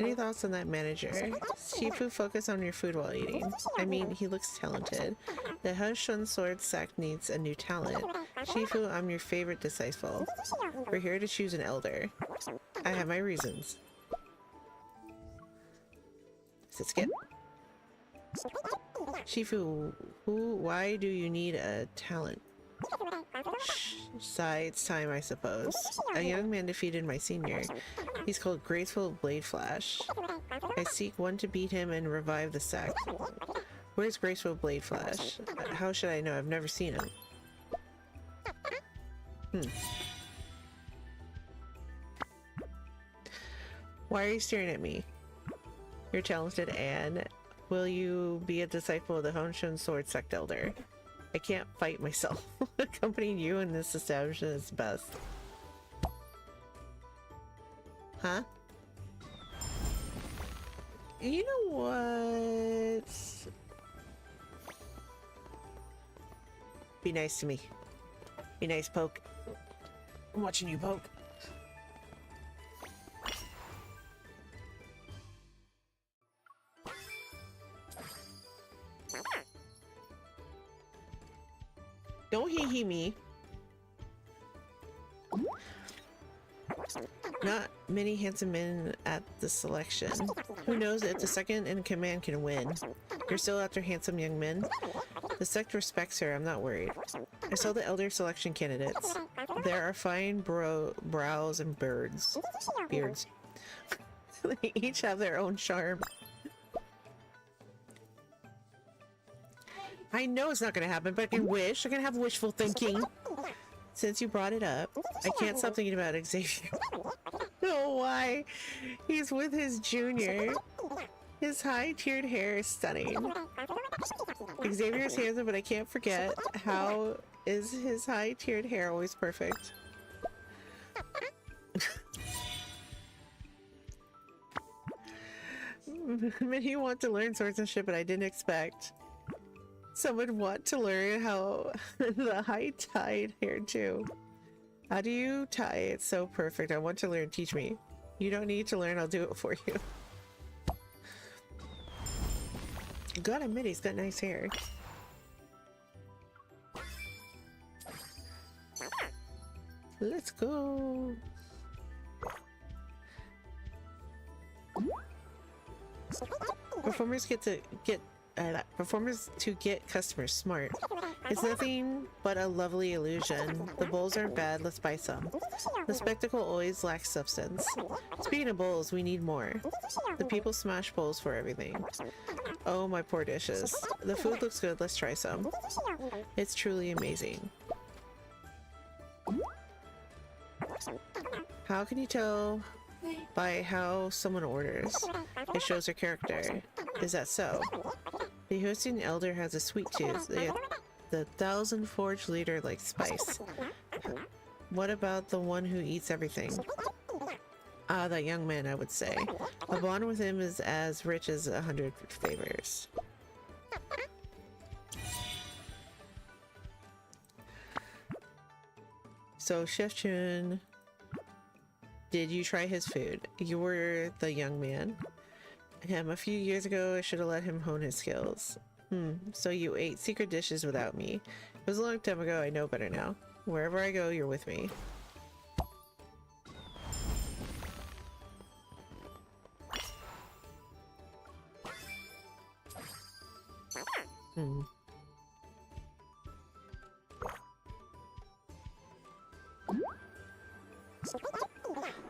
Any thoughts on that manager? Shifu, focus on your food while eating. I mean, he looks talented. The Heshun Sword sect needs a new talent. Shifu, I'm your favorite disciple. We're here to choose an elder. I have my reasons. Is it skip? Shifu, why do you need a talent? Sigh, it's time, I suppose. A young man defeated my senior. He's called Graceful Blade Flash. I seek one to beat him and revive the sect. Where's Graceful Blade Flash? How should I know? I've never seen him. Why are you staring at me? You're talented, and will you be a disciple of the Honshin Sword Sect Elder? I can't fight myself. Accompanying you in this establishment is best. Huh? You know what? Be nice to me. Be nice, Poke. I'm watching you, Poke. Don't hee me. Not many handsome men at the selection. Who knows if the second in command can win? You're still after handsome young men? The sect respects her, I'm not worried. I saw the elder selection candidates. There are fine brows and beards. They each have their own charm. I know it's not gonna happen, but I can wish. I can have wishful thinking. Since you brought it up, I can't stop thinking about Xavier. Oh, why? He's with his junior. His high-tiered hair is stunning. Xavier's handsome, but I can't forget how is his high-tiered hair always perfect. Many want to learn swordsmanship, but I didn't expect someone want to learn how the high-tied hair too. How do you tie it so perfect? I want to learn. Teach me. You don't need to learn. I'll do it for you. Gotta admit, he's got nice hair. Let's go. Performers to get customers smart. It's nothing but a lovely illusion. The bowls aren't bad, let's buy some. The spectacle always lacks substance. Speaking of bowls, we need more. The people smash bowls for everything. Oh, my poor dishes. The food looks good, let's try some. It's truly amazing. How can you tell by how someone orders? It shows their character. Is that so? The hosting elder has a sweet tooth. The Thousand Forge leader likes spice. What about the one who eats everything? Ah, that young man, I would say. A bond with him is as rich as 100 favors. So, Chef Chun, did you try his food? You were the young man. A few years ago, I should have let him hone his skills. So you ate secret dishes without me. It was a long time ago, I know better now. Wherever I go, you're with me.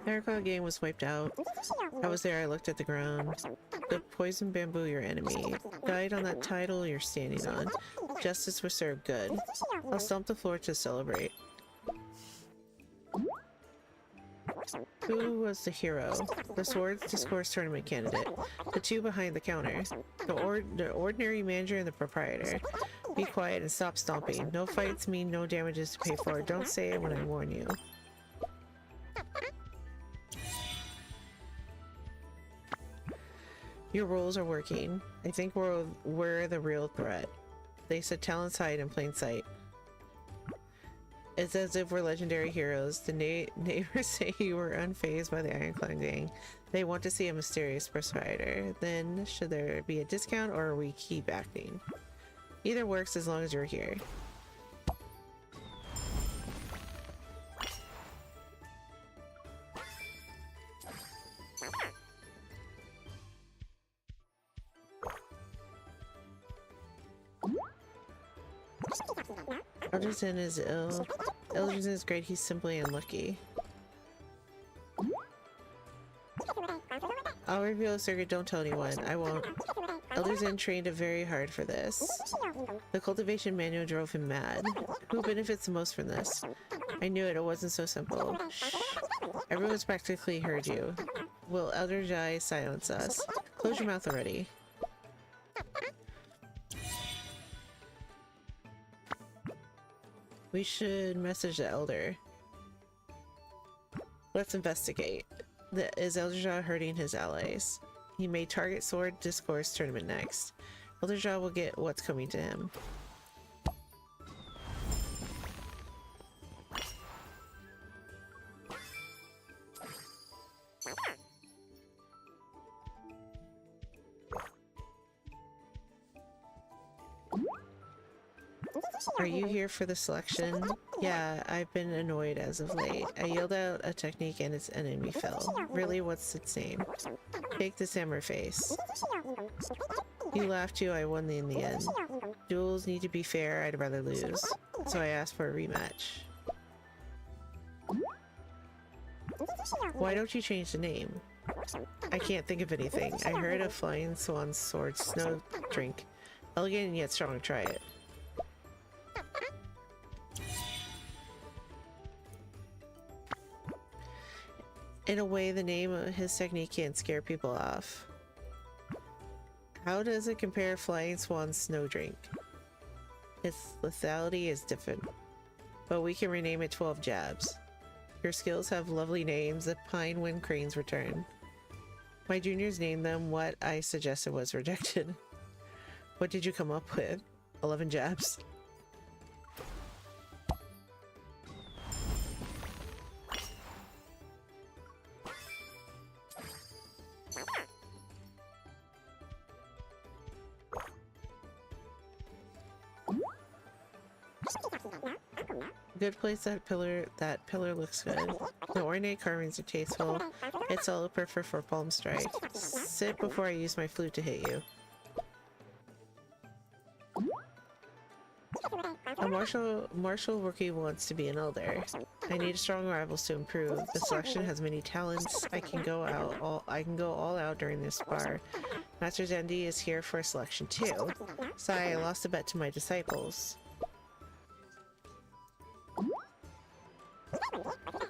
Miracle game was wiped out. I was there, I looked at the ground. The poison bamboo, your enemy. Died on that title you're standing on. Justice was served good. I'll stomp the floor to celebrate. Who was the hero? The Swords Discourse Tournament candidate. The two behind the counter. The ordinary manager and the proprietor. Be quiet and stop stomping. No fights mean no damages to pay for. Don't say it when I warn you. Your roles are working. I think we're the real threat. They said talents hide in plain sight. It's as if we're legendary heroes. The neighbors say you were unfazed by the Ironclad gang. They want to see a mysterious provider. Then, should there be a discount or we keep acting? Either works as long as you're here. Elderton is ill. Elderton is great, he's simply unlucky. I'll reveal a secret, don't tell anyone. I won't. Elderton trained very hard for this. The cultivation manual drove him mad. Who benefits the most from this? I knew it wasn't so simple. Shh. Everyone's practically heard you. Will Elder Jai silence us? Close your mouth already. We should message the Elder. Let's investigate. Is Elderjaw hurting his allies? He may target Sword Discourse tournament next. Elderjaw will get what's coming to him. Are you here for the selection? Yeah, I've been annoyed as of late. I yelled out a technique and its enemy fell. Really, what's its name? Take the hammer face. You laughed too, I won in the end. Duels need to be fair, I'd rather lose. So I asked for a rematch. Why don't you change the name? I can't think of anything. I heard of Flying Swan's Sword Snow Drink. Elegant yet strong, try it. In a way, the name of his technique can't scare people off. How does it compare Flying Swan's Snow Drink? Its lethality is different, but we can rename it 12 Jabs. Your skills have lovely names that pine when cranes return. My juniors named them what I suggested was rejected. What did you come up with? 11 Jabs? Good place, that pillar looks good. The ornate carvings are tasteful. It's all perfect for palm strike. Sit before I use my flute to hit you. A martial rookie wants to be an elder. I need strong rivals to improve. The selection has many talents. I can go all out during this spar. Master Zendi is here for a selection too. Sigh, I lost a bet to my disciples.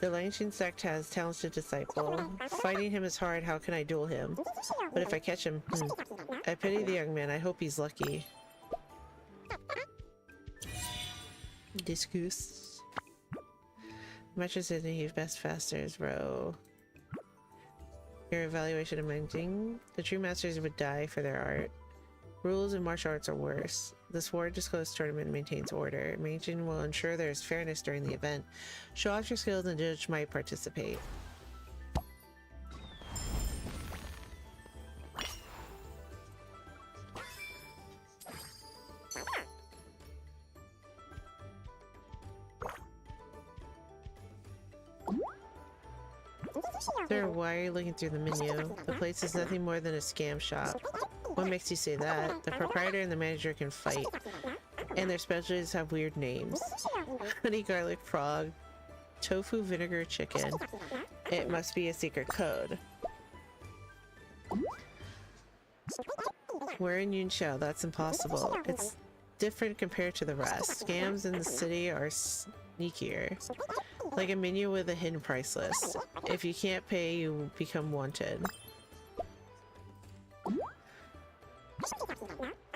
The Langshin sect has talented disciple. Fighting him is hard, how can I duel him? But if I catch him, I pity the young man, I hope he's lucky. Discus. Matches in the best fasters, bro. Your evaluation of managing. The true masters would die for their art. Rules in martial arts are worse. The Sword Disclosed tournament maintains order. Managing will ensure there is fairness during the event. Show off your skills and judge might participate. Sir, why are you looking through the menu? The place is nothing more than a scam shop. What makes you say that? The proprietor and the manager can fight, and their specialties have weird names. Honey garlic frog, tofu vinegar chicken. It must be a secret code. We're in Yunxiao, that's impossible. It's different compared to the rest. Scams in the city are sneakier. Like a menu with a hidden price list. If you can't pay, you become wanted.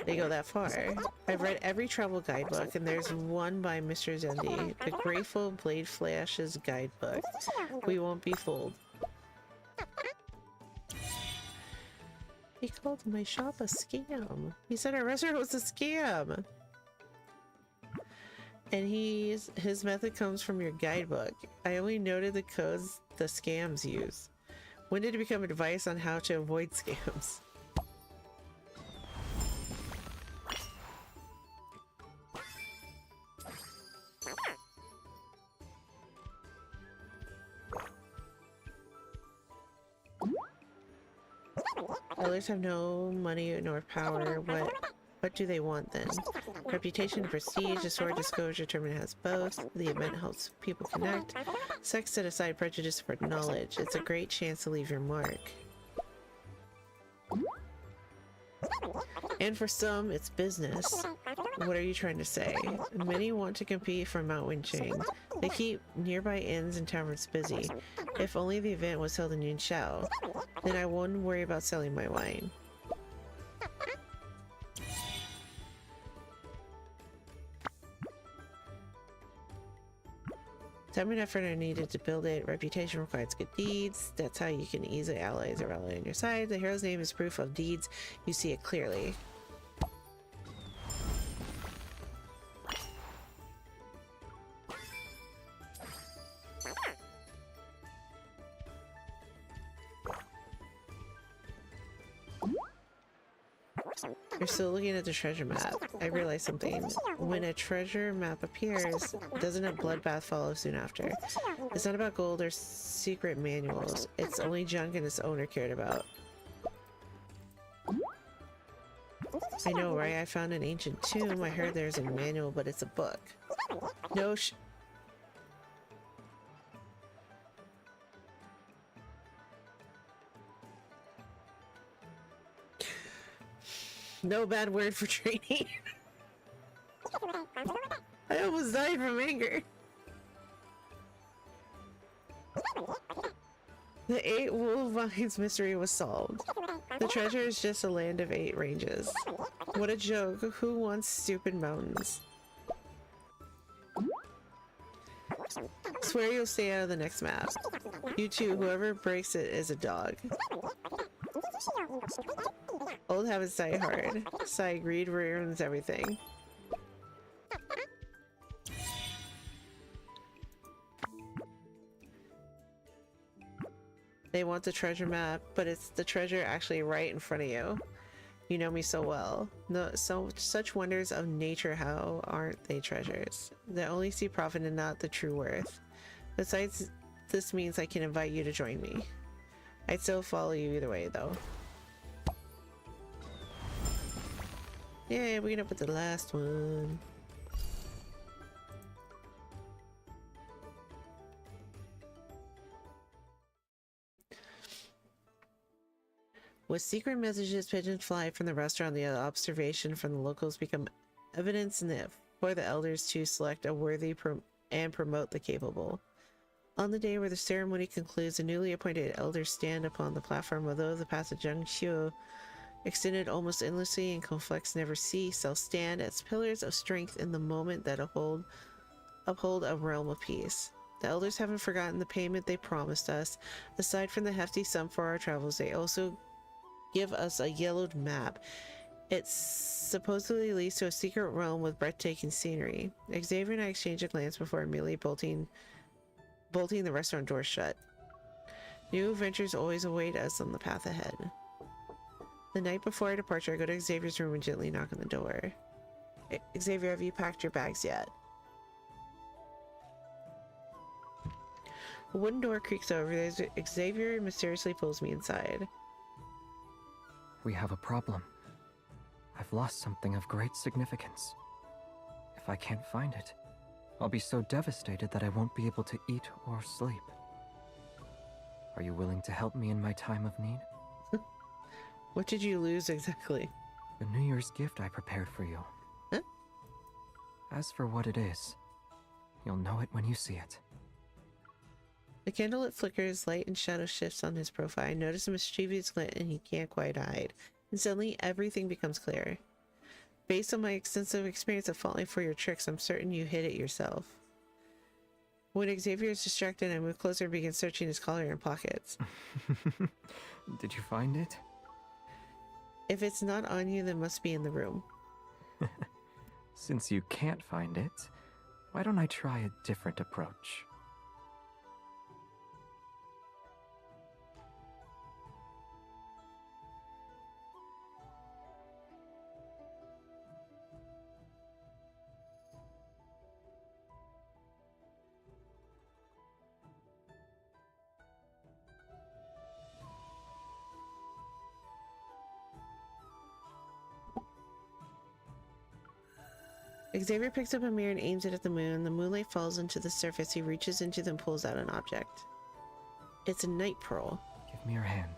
They go that far. I've read every travel guidebook, and there's one by Mr. Zendi, the Grateful Blade Flash's guidebook. We won't be fooled. He called my shop a scam. He said our restaurant was a scam. And his method comes from your guidebook. I only noted the codes the scams use. When did it become advice on how to avoid scams? Elders have no money nor power. What do they want then? Reputation and prestige. The sword disclosure tournament has both. The event helps people connect. Sex set aside prejudice for knowledge. It's a great chance to leave your mark. And for some, it's business. What are you trying to say? Many want to compete for Mount Winchang. They keep nearby inns and taverns busy. If only the event was held in Yunxiao, then I wouldn't worry about selling my wine. Time and effort are needed to build it. Reputation requires good deeds. That's how you can easily allies or rally on your side. The hero's name is proof of deeds. You see it clearly. You're still looking at the treasure map. I realized something. When a treasure map appears, doesn't a bloodbath follow soon after? It's not about gold or secret manuals. It's only junk and its owner cared about. I know, right? I found an ancient tomb. I heard there's a manual, but it's a book. No No bad word for training. I almost died from anger. The 8 wolf vines mystery was solved. The treasure is just a land of 8 ranges. What a joke. Who wants stupid mountains? Swear you'll stay out of the next map. You too, whoever breaks it is a dog. Old habits die hard. Sigh, greed ruins everything. They want the treasure map, but it's the treasure actually right in front of you. You know me so well. No, such wonders of nature, how aren't they treasures? They only see profit and not the true worth. Besides, this means I can invite you to join me. I'd still follow you either way, though. Yeah, we're gonna put the last one. With secret messages pigeons fly from the restaurant, the observation from the locals become evidence for the elders to select a worthy and promote the capable. On the day where the ceremony concludes, the newly appointed elders stand upon the platform. Although the path of Zhengxiu extended almost endlessly and conflicts never cease, they'll stand as pillars of strength in the moment that uphold a realm of peace. The elders haven't forgotten the payment they promised us. Aside from the hefty sum for our travels, they also give us a yellowed map. It supposedly leads to a secret realm with breathtaking scenery. Xavier and I exchange a glance before immediately bolting the restaurant door shut. New adventures always await us on the path ahead. The night before our departure, I go to Xavier's room and gently knock on the door. Xavier, have you packed your bags yet? A wooden door creaks over. Xavier mysteriously pulls me inside. We have a problem. I've lost something of great significance. If I can't find it, I'll be so devastated that I won't be able to eat or sleep. Are you willing to help me in my time of need? What did you lose exactly? The New Year's gift I prepared for you. Huh? As for what it is, you'll know it when you see it. The candlelit flickers, light and shadow shifts on his profile. I notice a mischievous glint and he can't quite hide. And suddenly everything becomes clear. Based on my extensive experience of falling for your tricks, I'm certain you hid it yourself. When Xavier is distracted, I move closer and begin searching his collar and pockets. Did you find it? If it's not on you, then it must be in the room. Since you can't find it, Why don't I try a different approach? Xavier picks up a mirror and aims it at the moon. The moonlight falls into the surface. He reaches into them and pulls out an object. It's a night pearl. Give me your hand.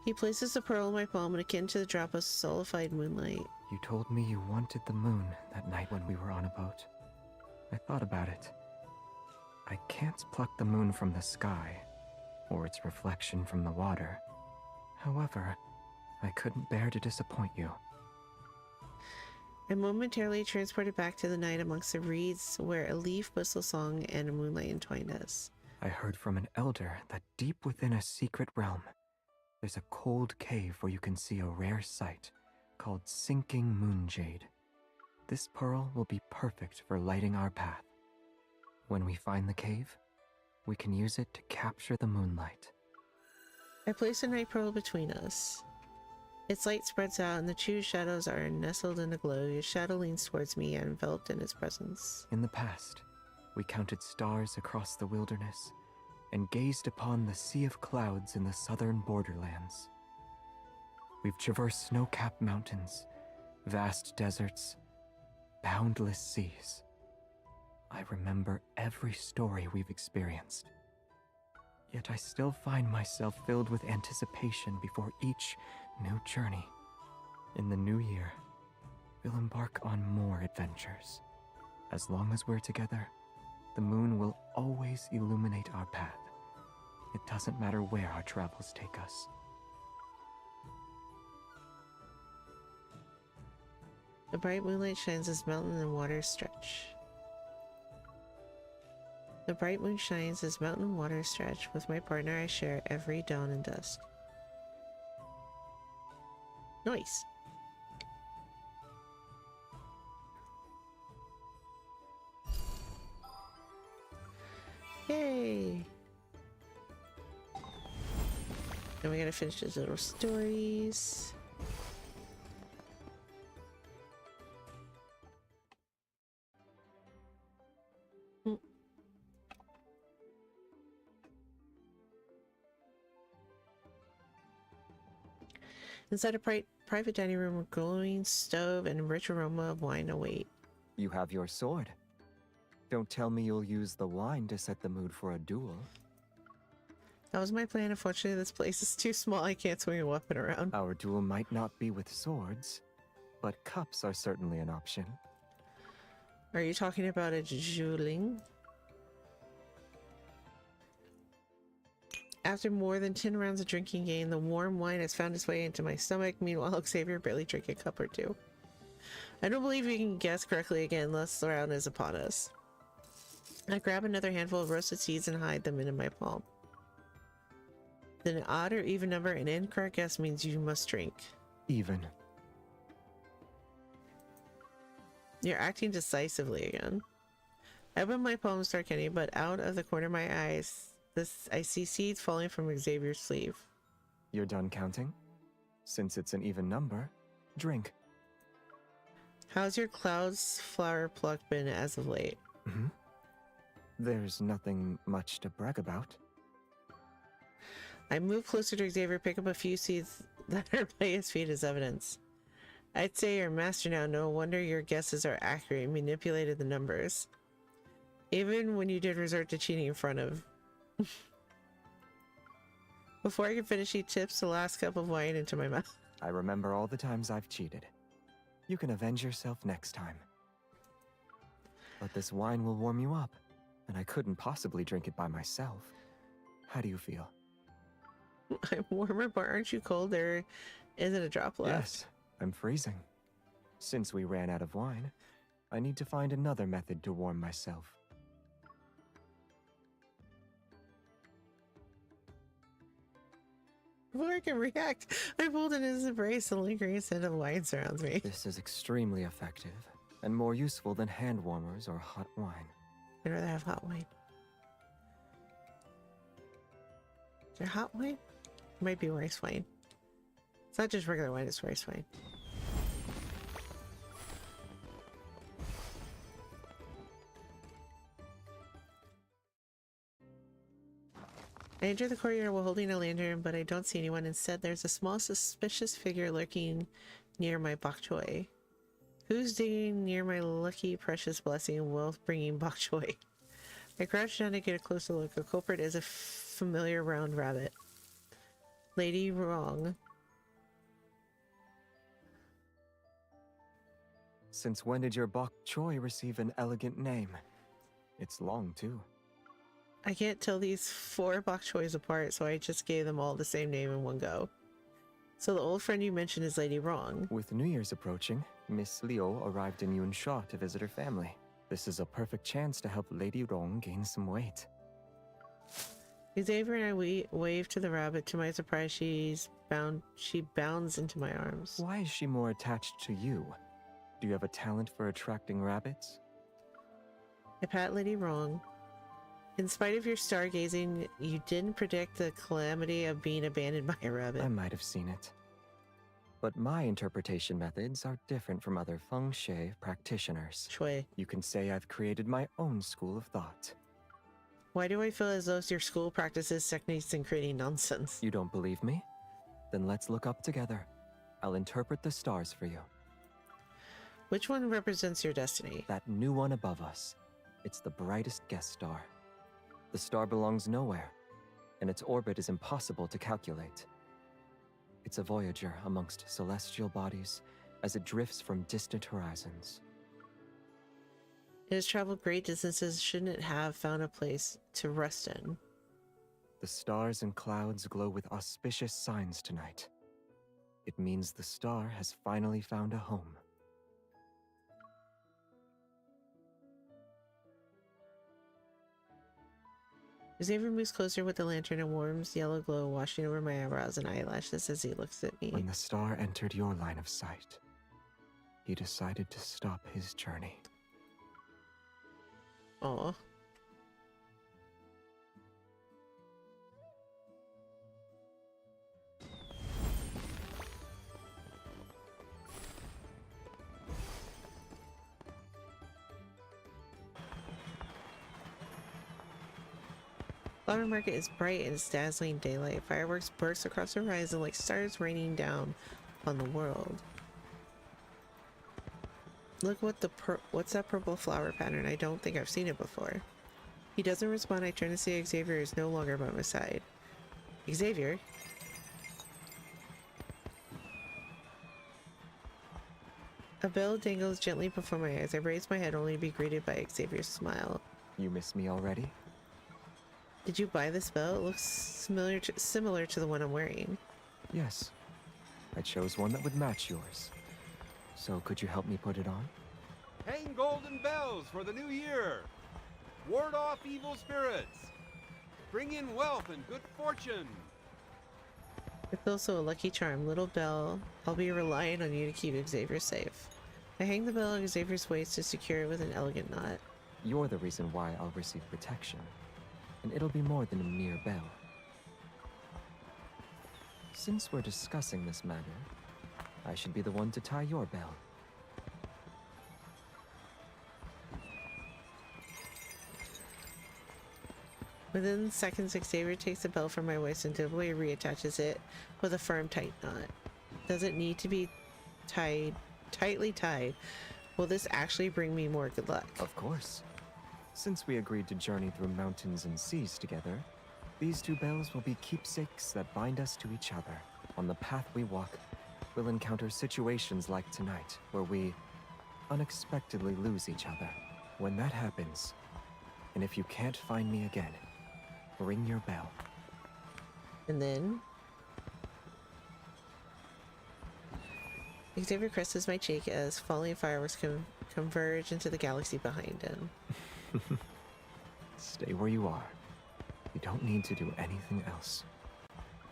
He places the pearl in my palm and akin to the drop of sullified moonlight. You told me you wanted the moon that night when we were on a boat. I thought about it. I can't pluck the moon from the sky, or its reflection from the water. However, I couldn't bear to disappoint you. I'm momentarily transported back to the night amongst the reeds where a leaf whistle song and a moonlight entwined us. I heard from an elder that deep within a secret realm, there's a cold cave where you can see a rare sight called Sinking Moonjade. This pearl will be perfect for lighting our path. When we find the cave, we can use it to capture the moonlight. I place a night pearl between us. Its light spreads out and the two shadows are nestled in a glow. Your shadow leans towards me and enveloped in its presence. In the past, we counted stars across the wilderness and gazed upon the sea of clouds in the southern borderlands. We've traversed snow-capped mountains, vast deserts, boundless seas. I remember every story we've experienced. Yet I still find myself filled with anticipation before each new journey. In the new year, we'll embark on more adventures. As long as we're together, the moon will always illuminate our path. It doesn't matter where our travels take us. The bright moonlight shines as mountain and water stretch. The bright moon shines as mountain and water stretch. With my partner, I share every dawn and dusk. Nice. Yay! And we gotta finish these little stories. Inside a private dining room, a glowing stove and a rich aroma of wine await. You have your sword. Don't tell me you'll use the wine to set the mood for a duel. That was my plan. Unfortunately, this place is too small. I can't swing a weapon around. Our duel might not be with swords, but cups are certainly an option. Are you talking about a dueling? After more than 10 rounds of drinking game, the warm wine has found its way into my stomach. Meanwhile, Xavier barely drank a cup or two. I don't believe we can guess correctly again. Last round is upon us. I grab another handful of roasted seeds and hide them into my palm. Then an odd or even number, an incorrect guess means you must drink. Even. You're acting decisively again. I open my palm and start counting, but out of the corner of my eyes, I see seeds falling from Xavier's sleeve. You're done counting? Since it's an even number, drink. How's your clouds flower pluck been as of late? There's nothing much to brag about. I move closer to Xavier, pick up a few seeds that are by his feet as evidence. I'd say you're a master now. No wonder your guesses are accurate and manipulated the numbers. Even when you did resort to cheating in front of... Before I can finish, he tips the last cup of wine into my mouth. I remember all the times I've cheated. You can avenge yourself next time. But this wine will warm you up, and I couldn't possibly drink it by myself. How do you feel? I'm warmer, but aren't you cold? There isn't a drop left. Yes, I'm freezing. Since we ran out of wine, I need to find another method to warm myself. Before I can react, I pulled in his embrace. The lingering scent of wine surrounds me. This is extremely effective. and more useful than hand warmers or hot wine. I'd rather have hot wine. Is there hot wine? It might be rice wine. It's not just regular wine, it's rice wine. I enter the courtyard while holding a lantern, but I don't see anyone. Instead, there's a small suspicious figure lurking near my bok choy. Who's digging near my lucky precious blessing wealth-bringing bok choy? I crouch down to get a closer look. The culprit is a familiar round rabbit. Lady Wrong. Since when did your bok choy receive an elegant name? It's long, too. I can't tell these 4 bok choys apart, so I just gave them all the same name in one go. So the old friend you mentioned is Lady Wrong. With New Year's approaching, Miss Liu arrived in Yunsha to visit her family. This is a perfect chance to help Lady Wrong gain some weight. Xavier and I wave to the rabbit. To my surprise, she bounds into my arms. Why is she more attached to you? Do you have a talent for attracting rabbits? I pat Lady Wrong. In spite of your stargazing, you didn't predict the calamity of being abandoned by a rabbit. I might have seen it. But my interpretation methods are different from other feng shui practitioners. Shui. You can say I've created my own school of thought. Why do I feel as though your school practices techniques in creating nonsense? You don't believe me? Then let's look up together. I'll interpret the stars for you. Which one represents your destiny? That new one above us. It's the brightest guest star. The star belongs nowhere, and its orbit is impossible to calculate. It's a voyager amongst celestial bodies as it drifts from distant horizons. It has traveled great distances. Shouldn't it have found a place to rest in? The stars and clouds glow with auspicious signs tonight. It means the star has finally found a home. Xavier moves closer with the lantern, and warms yellow glow washing over my eyebrows and eyelashes as he looks at me. When the star entered your line of sight, he decided to stop his journey. Aw. Flower Market is bright in its dazzling daylight. Fireworks burst across the horizon like stars raining down on the world. Look what what's that purple flower pattern? I don't think I've seen it before. He doesn't respond. I turn to see Xavier is no longer by my side. Xavier? A bell dangles gently before my eyes. I raise my head only to be greeted by Xavier's smile. You miss me already? Did you buy this bell? It looks similar to the one I'm wearing. Yes. I chose one that would match yours. So could you help me put it on? Hang golden bells for the new year. Ward off evil spirits. Bring in wealth and good fortune. It's also a lucky charm. Little bell, I'll be relying on you to keep Xavier safe. I hang the bell on Xavier's waist to secure it with an elegant knot. You're the reason why I'll receive protection. And it'll be more than a mere bell. Since we're discussing this matter, I should be the one to tie your bell. Within seconds, Xavier takes the bell from my waist and deftly reattaches it with a firm, tight knot. Does it need to be tightly tied? Will this actually bring me more good luck? Of course. Since we agreed to journey through mountains and seas together, these two bells will be keepsakes that bind us to each other. On the path we walk, we'll encounter situations like tonight, where we unexpectedly lose each other. When that happens, and if you can't find me again, ring your bell. And then Xavier caresses my cheek as falling fireworks converge into the galaxy behind him. Stay where you are. You don't need to do anything else.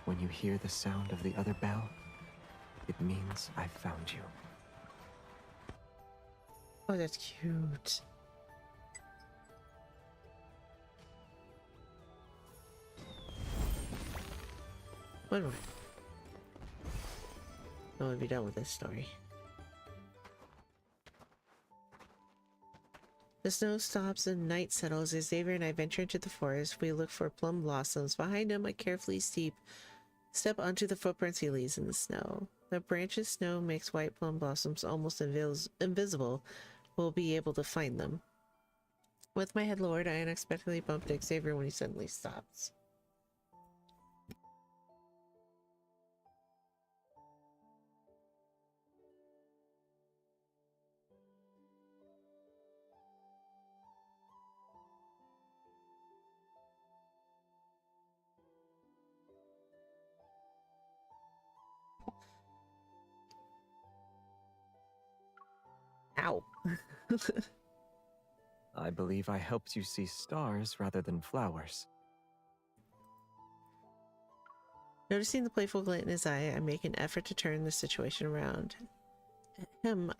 When you hear the sound of the other bell, it means I've found you. Oh, that's cute. When will we be done with this story? The snow stops and night settles as Xavier and I venture into the forest. We look for plum blossoms. Behind him, I carefully step onto the footprints he leaves in the snow. The branches snow makes white plum blossoms almost invisible. We'll be able to find them. With my head lowered, I unexpectedly bumped into Xavier when he suddenly stops. Ow. I believe I helped you see stars rather than flowers. Noticing the playful glint in his eye, I make an effort to turn the situation around.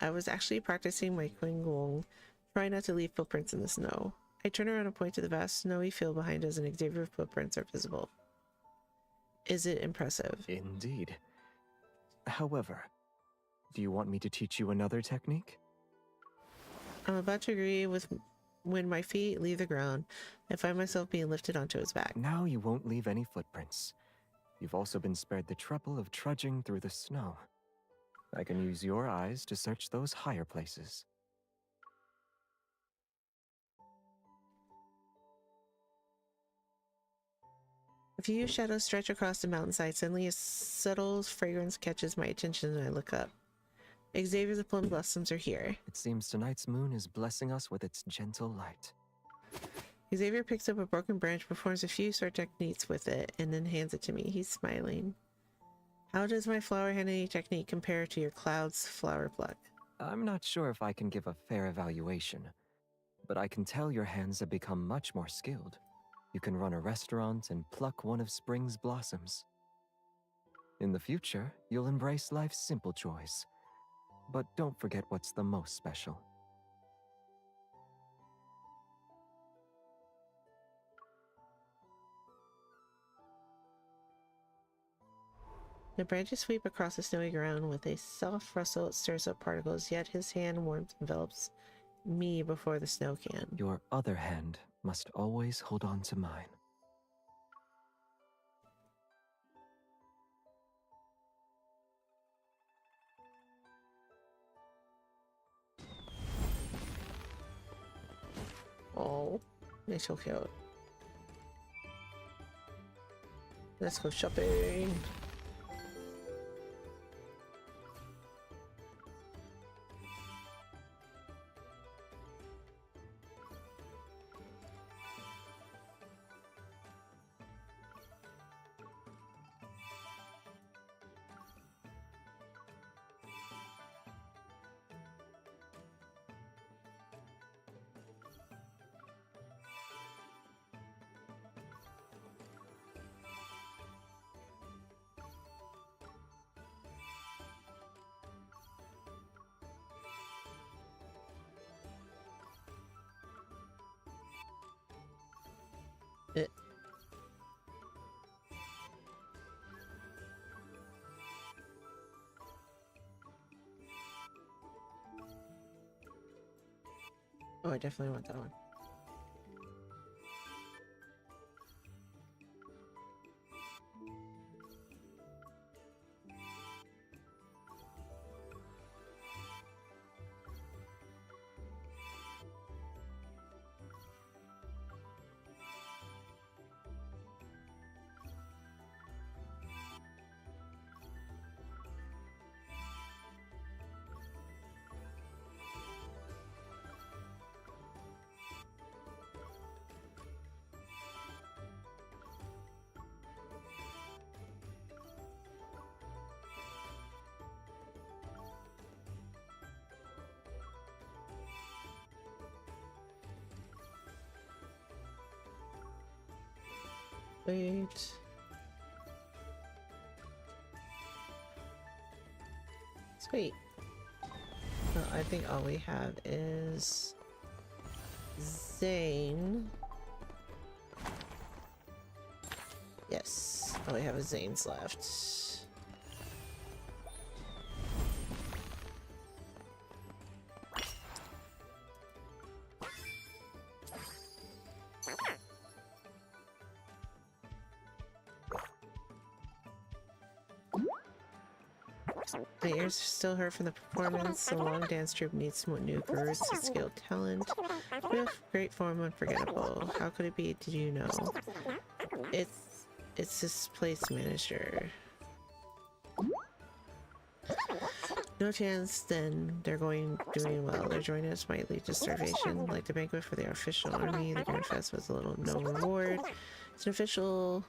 I was actually practicing my Qing Gong, trying not to leave footprints in the snow. I turn around and point to the vast snowy field behind us, and Xavier's footprints are visible. Is it impressive? Indeed. However, do you want me to teach you another technique? I'm about to agree with when my feet leave the ground. I find myself being lifted onto his back. Now you won't leave any footprints. You've also been spared the trouble of trudging through the snow. I can use your eyes to search those higher places. A few shadows stretch across the mountainside. Suddenly, a subtle fragrance catches my attention, and I look up. Xavier, the plum blossoms are here. It seems tonight's moon is blessing us with its gentle light. Xavier picks up a broken branch, performs a few sword techniques with it, and then hands it to me. He's smiling. How does my flower handling technique compare to your cloud's flower pluck? I'm not sure if I can give a fair evaluation, but I can tell your hands have become much more skilled. You can run a restaurant and pluck one of spring's blossoms. In the future, you'll embrace life's simple joys. But don't forget what's the most special. The branches sweep across the snowy ground with a soft rustle. It stirs up particles, yet his hand warmth envelops me before the snow can. Your other hand must always hold on to mine. Oh, they're so cute. Let's go shopping. Oh, I definitely want that one. Wait. Sweet. Well, I think all we have is Zane. Yes, all we have is Zane's left. My ears still hurt from the performance. The long dance troupe needs some new groups of skilled talent. We have great form, unforgettable. How could it be? Did you know? It's this place manager. No chance. Then they're doing well. Their joining us might lead to starvation, like the banquet for the official army. The Grand Fest was a little no reward. It's an official.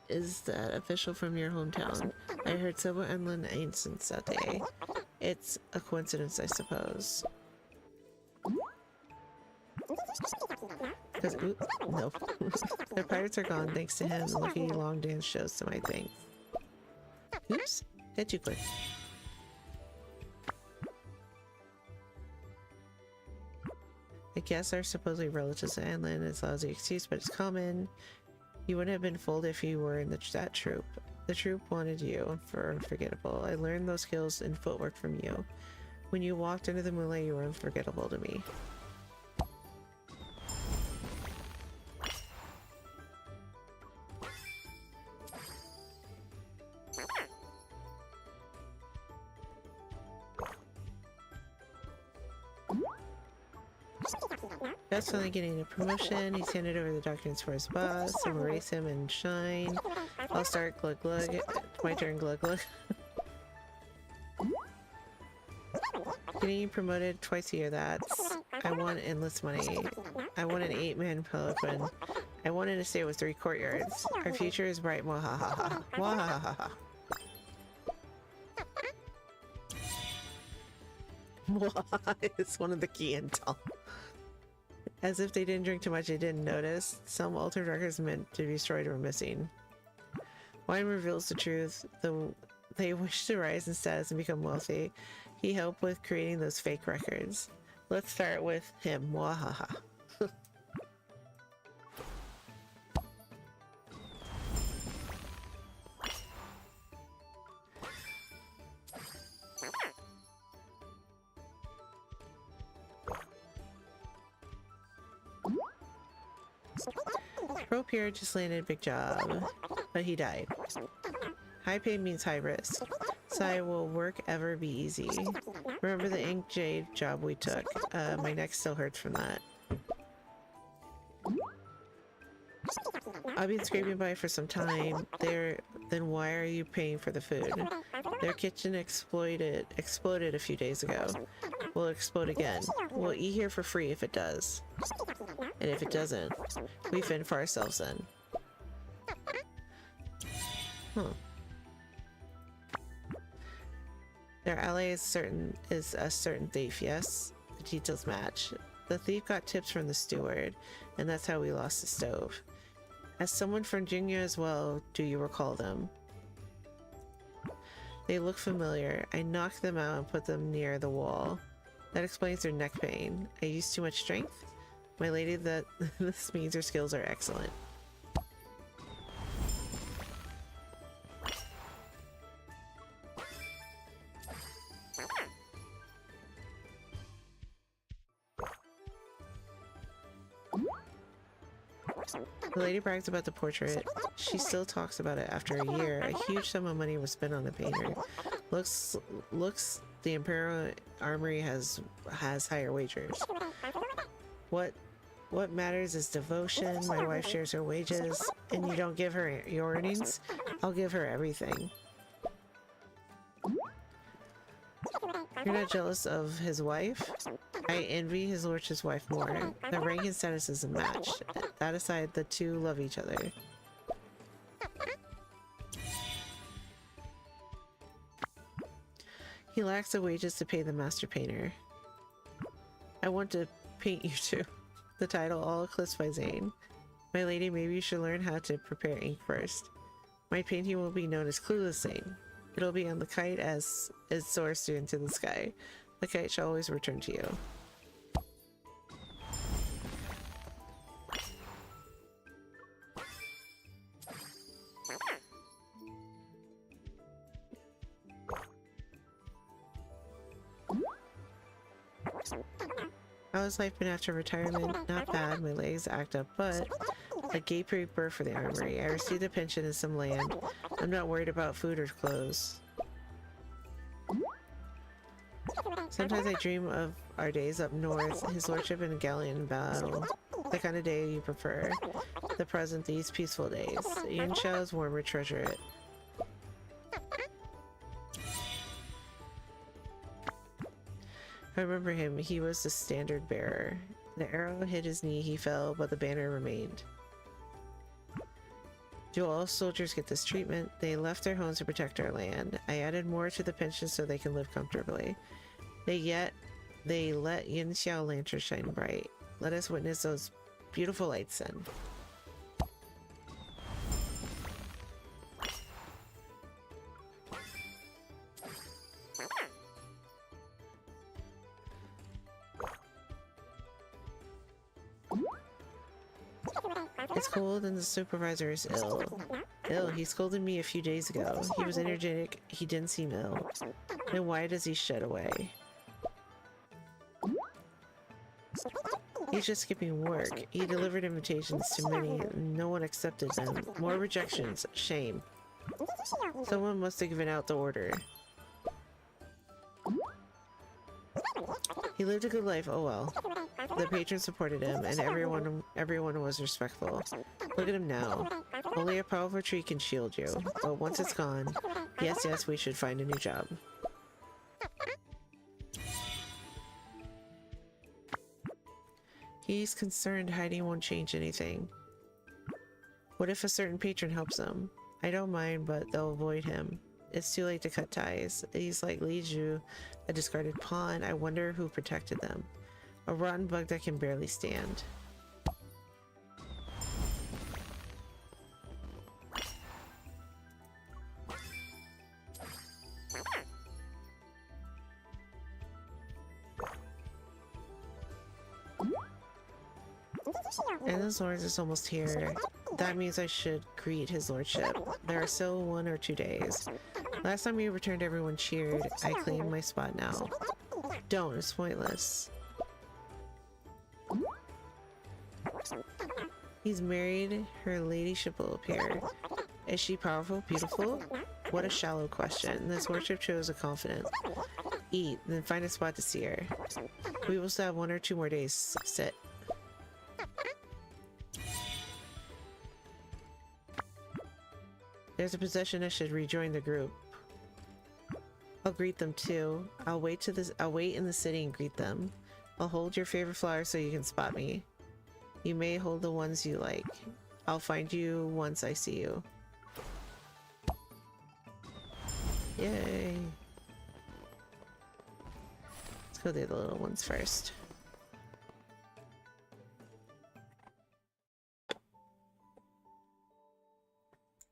Is that official from your hometown? I heard several Enlin incidents that day. It's a coincidence, I suppose. No. The pirates are gone thanks to him. The lucky long dance shows to my thanks. Oops. Hit too quick. I guess our supposedly relatives to Enlin is a lousy excuse, but it's common. You wouldn't have been fooled if you were in that troop. The troop wanted you for unforgettable. I learned those skills and footwork from you. When you walked into the moonlight, you were unforgettable to me. That's finally getting a promotion. He's handed over the documents for his boss. So erase him and shine. I'll start glug glug. My turn glug glug. Getting promoted twice a year, that's... I want endless money. I want an 8-man pelican. I wanted to stay with 3 courtyards. Our future is bright. Mwahaha. Mwahaha. Mwah is one of the key intel. As if they didn't drink too much, they didn't notice. Some altered records meant to be destroyed were missing. Wine reveals the truth. They wish to rise in status and become wealthy. He helped with creating those fake records. Let's start with him. Mwahaha. Rope here just landed, big job, but he died. High pay means high risk. So will work ever be easy? Remember the ink jade job we took? My neck still hurts from that. I've been scraping by for some time. Then why are you paying for the food? Their kitchen exploded a few days ago. Will it explode again? We'll eat here for free if it does. And if it doesn't, we fend for ourselves then. Huh. Their ally is a certain thief, yes? The details match. The thief got tips from the steward, and that's how we lost the stove. As someone from Jingya as well, do you recall them? They look familiar. I knocked them out and put them near the wall. That explains their neck pain. I used too much strength? My lady, this means her skills are excellent. The lady brags about the portrait. She still talks about it after a year. A huge sum of money was spent on the painter. Looks the Imperial Armory has higher wagers. What matters is devotion. My wife shares her wages, and you don't give her your earnings? I'll give her everything. You're not jealous of his wife? I envy his lordship's wife more. The rank and status isn't matched. That aside, the two love each other. He lacks the wages to pay the master painter. I want to paint you too. The title, All Eclipsed by Zane. My lady, maybe you should learn how to prepare ink first. My painting will be known as Clueless Zane. It'll be on the kite as it soars into the sky. The kite shall always return to you. How has life been after retirement? Not bad. My legs act up, but a gaping birth for the armory. I received a pension and some land. I'm not worried about food or clothes. Sometimes I dream of our days up north, his lordship in a galleon in battle. The kind of day you prefer. The present, these peaceful days. Yunxiao is warmer, treasure it. I remember him. He was the standard bearer. The arrow hit his knee, he fell, but the banner remained. Do all soldiers get this treatment? They left their homes to protect our land. I added more to the pension so they can live comfortably. They let Yunxiao lantern shine bright. Let us witness those beautiful lights then. It's cold and the supervisor is ill. He scolded me a few days ago. He was energetic, he didn't seem ill. Then why does he shed away? He's just skipping work. He delivered invitations to many, no one accepted them. More rejections. Shame. Someone must have given out the order. He lived a good life, oh well. The patrons supported him, and everyone was respectful. Look at him now. Only a powerful tree can shield you. But once it's gone, yes, we should find a new job. He's concerned hiding won't change anything. What if a certain patron helps him? I don't mind, but they'll avoid him. It's too late to cut ties. He's like Li Zhu, a discarded pawn. I wonder who protected them. A rotten bug that can barely stand. And his lord is almost here. That means I should greet his lordship. There are still 1 or 2 days. Last time you returned, everyone cheered. I claim my spot now. Don't, it's pointless. He's married, her ladyship will appear. Is she powerful, beautiful? What a shallow question. This lordship chose a confidant. Eat, then find a spot to see her. We will still have 1 or 2 more days. Sit. There's a possession I should rejoin the group. I'll greet them too. I'll wait in the city and greet them. I'll hold your favorite flowers so you can spot me. You may hold the ones you like. I'll find you once I see you. Yay. Let's go do the little ones first.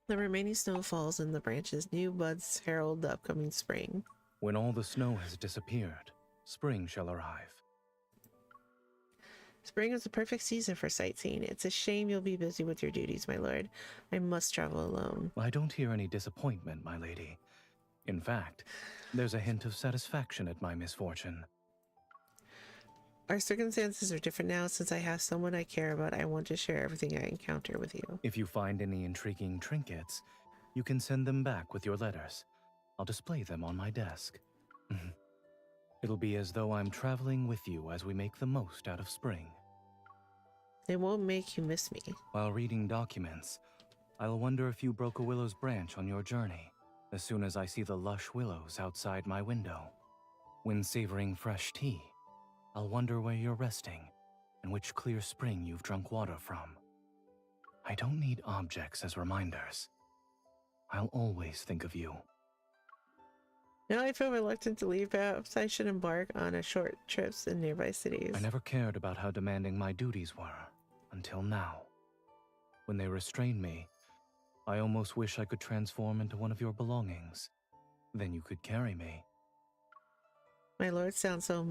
The remaining snow falls in the branches. New buds herald the upcoming spring. When all the snow has disappeared, spring shall arrive. Spring is the perfect season for sightseeing. It's a shame you'll be busy with your duties, my lord. I must travel alone. I don't hear any disappointment, my lady. In fact, there's a hint of satisfaction at my misfortune. Our circumstances are different now. Since I have someone I care about, I want to share everything I encounter with you. If you find any intriguing trinkets, you can send them back with your letters. I'll display them on my desk. It'll be as though I'm traveling with you as we make the most out of spring. It won't make you miss me. While reading documents, I'll wonder if you broke a willow's branch on your journey, as soon as I see the lush willows outside my window. When savoring fresh tea, I'll wonder where you're resting and which clear spring you've drunk water from. I don't need objects as reminders. I'll always think of you. Now I feel reluctant to leave. Perhaps I should embark on a short trips in nearby cities. I never cared about how demanding my duties were, until now. When they restrained me, I almost wish I could transform into one of your belongings. Then you could carry me. My lord sounds so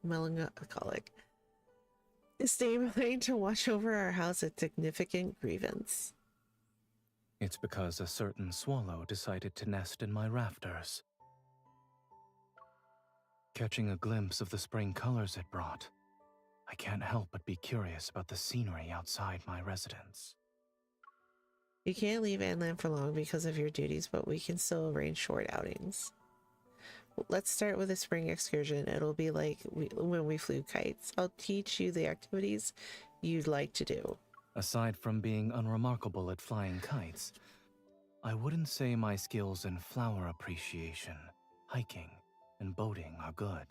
melancholic. Is staying to watch over our house a significant grievance? It's because a certain swallow decided to nest in my rafters. Catching a glimpse of the spring colors it brought, I can't help but be curious about the scenery outside my residence. You can't leave Anland for long because of your duties, but we can still arrange short outings. Let's start with a spring excursion. It'll be like when we flew kites. I'll teach you the activities you'd like to do. Aside from being unremarkable at flying kites, I wouldn't say my skills in flower appreciation, hiking, and boating are good.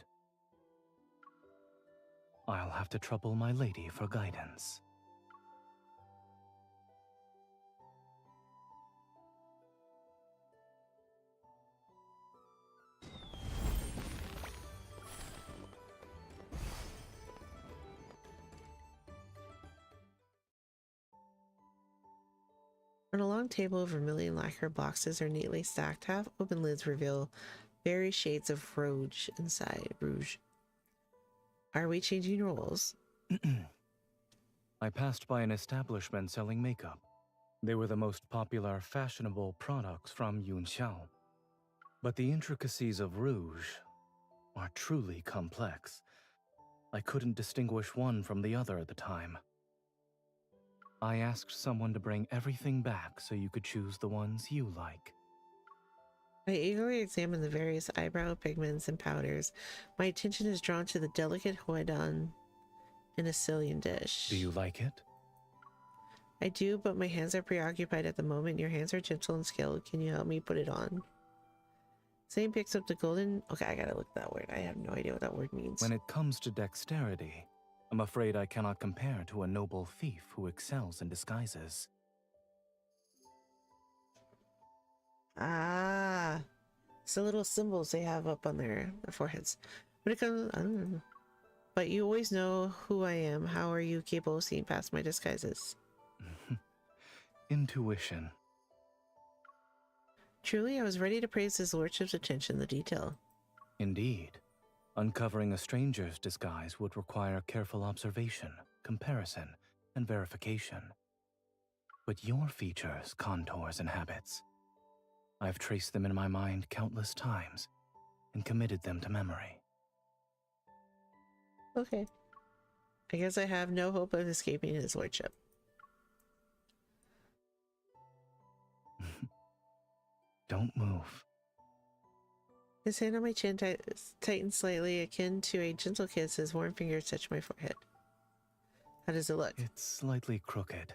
I'll have to trouble my lady for guidance. On a long table of vermilion lacquer boxes are neatly stacked. Half-open lids reveal various shades of rouge inside. Rouge. Are we changing roles? I passed by an establishment selling makeup. They were the most popular fashionable products from Yunxiao. But the intricacies of rouge are truly complex. I couldn't distinguish one from the other at the time. I asked someone to bring everything back so you could choose the ones you like. I eagerly examine the various eyebrow pigments and powders. My attention is drawn to the delicate huaidan in a Sicilian dish. Do you like it? I do, but my hands are preoccupied at the moment. Your hands are gentle and skilled. Can you help me put it on? Zane picks up the golden... Okay, I gotta look that word. I have no idea what that word means. When it comes to dexterity, I'm afraid I cannot compare to a noble thief who excels in disguises. Ah, it's the little symbols they have up on their foreheads. When it comes, I don't know. But you always know who I am. How are you capable of seeing past my disguises? Intuition. Truly, I was ready to praise his lordship's attention to detail. Indeed. Uncovering a stranger's disguise would require careful observation, comparison, and verification. But your features, contours, and habits, I've traced them in my mind countless times and committed them to memory. Okay. I guess I have no hope of escaping his lordship. Don't move. His hand on my chin tightens slightly, akin to a gentle kiss. His warm fingers touch my forehead. How does it look? It's slightly crooked.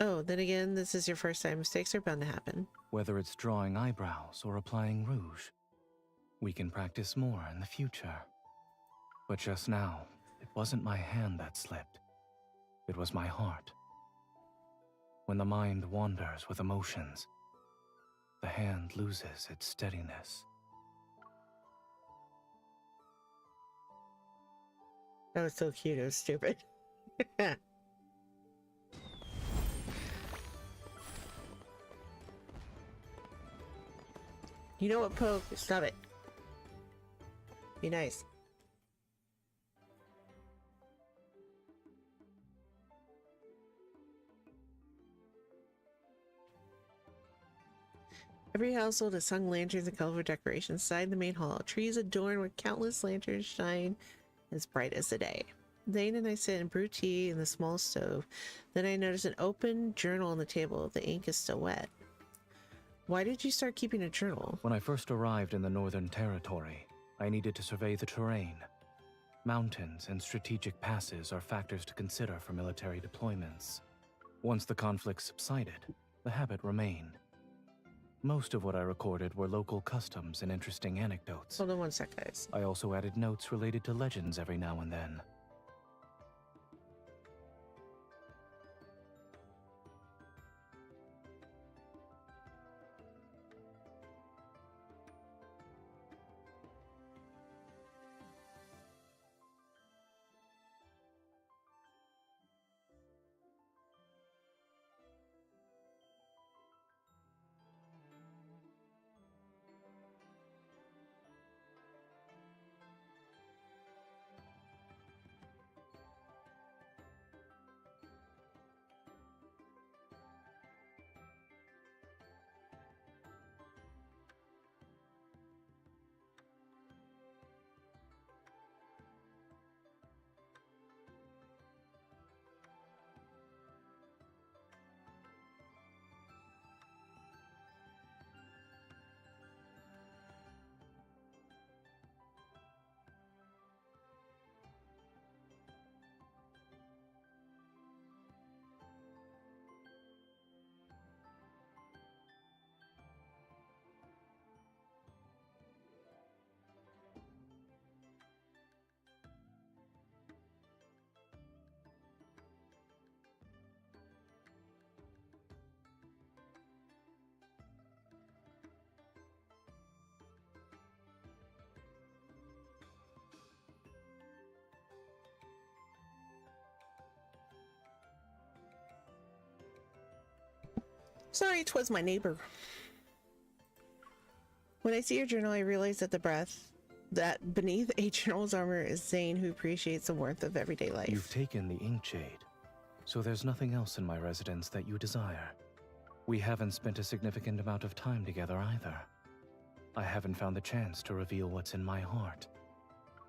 Oh, then again, this is your first time. Mistakes are bound to happen. Whether it's drawing eyebrows or applying rouge, we can practice more in the future. But just now, it wasn't my hand that slipped. It was my heart. When the mind wanders with emotions, the hand loses its steadiness. That was so cute. It was stupid. You know what, Poke? Stop it. Be nice. Every household has hung lanterns and colorful decorations inside the main hall. Trees adorned with countless lanterns shine as bright as the day. Zane and I sit and brew tea in the small stove. Then I notice an open journal on the table. The ink is still wet. Why did you start keeping a journal? When I first arrived in the Northern Territory, I needed to survey the terrain. Mountains and strategic passes are factors to consider for military deployments. Once the conflict subsided, the habit remained. Most of what I recorded were local customs and interesting anecdotes. Hold on one sec, guys. I also added notes related to legends every now and then. Sorry, 'twas my neighbor. When I see your journal, I realize that beneath a general's armor is Zane, who appreciates the warmth of everyday life. You've taken the ink shade, so there's nothing else in my residence that you desire. We haven't spent a significant amount of time together either. I haven't found the chance to reveal what's in my heart.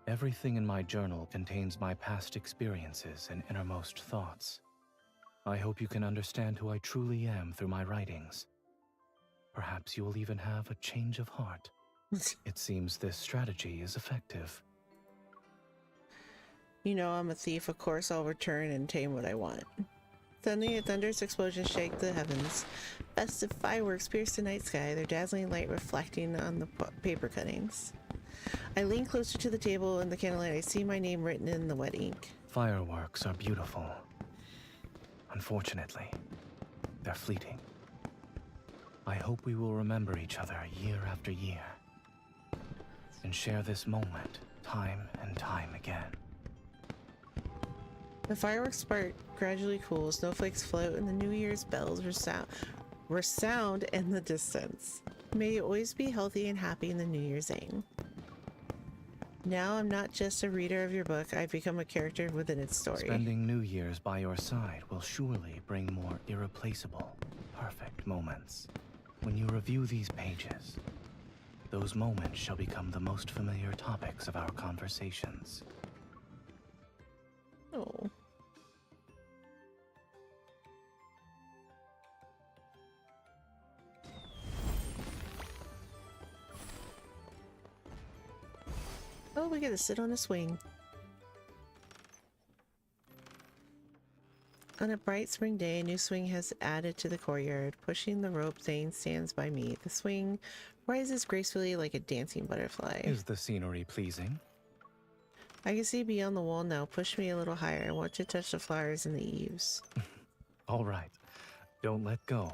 Everything in my journal contains my past experiences and innermost thoughts. I hope you can understand who I truly am through my writings. Perhaps you will even have a change of heart. It seems this strategy is effective. You know I'm a thief, of course I'll return and tame what I want. Suddenly a thunderous explosion shakes the heavens. Festive fireworks pierce the night sky, their dazzling light reflecting on the paper cuttings. I lean closer to the table in the candlelight. I see my name written in the wet ink. Fireworks are beautiful. Unfortunately, they're fleeting. I hope we will remember each other year after year and share this moment time and time again. The fireworks spark gradually cools, snowflakes float, and the New Year's bells resound in the distance. May you always be healthy and happy in the New Year's, Zane. Now I'm not just a reader of your book, I've become a character within its story. Spending New Year's by your side will surely bring more irreplaceable, perfect moments. When you review these pages, those moments shall become the most familiar topics of our conversations. Oh. Oh, we get to sit on a swing. On a bright spring day, a new swing has added to the courtyard. Pushing the rope, Zane stands by me. The swing rises gracefully like a dancing butterfly. Is the scenery pleasing? I can see beyond the wall now. Push me a little higher. I want to touch the flowers in the eaves. All right. Don't let go.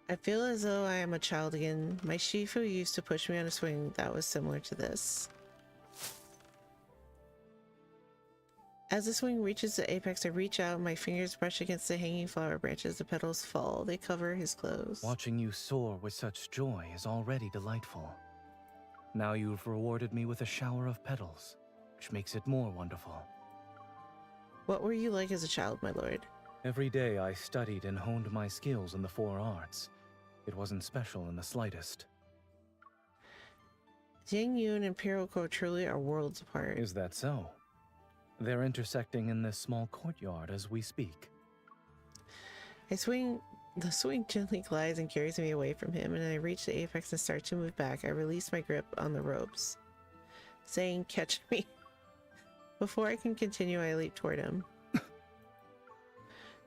I feel as though I am a child again. My Shifu used to push me on a swing that was similar to this. As the swing reaches the apex, I reach out, my fingers brush against the hanging flower branches. The petals fall. They cover his clothes. Watching you soar with such joy is already delightful. Now you've rewarded me with a shower of petals, which makes it more wonderful. What were you like as a child, my lord? Every day I studied and honed my skills in the 4 arts. It wasn't special in the slightest. Jiangyu and Imperial Court truly are worlds apart. Is that so? They're intersecting in this small courtyard as we speak. The swing gently glides and carries me away from him, and I reach the apex and start to move back. I release my grip on the ropes, saying, "Catch me." Before I can continue, I leap toward him.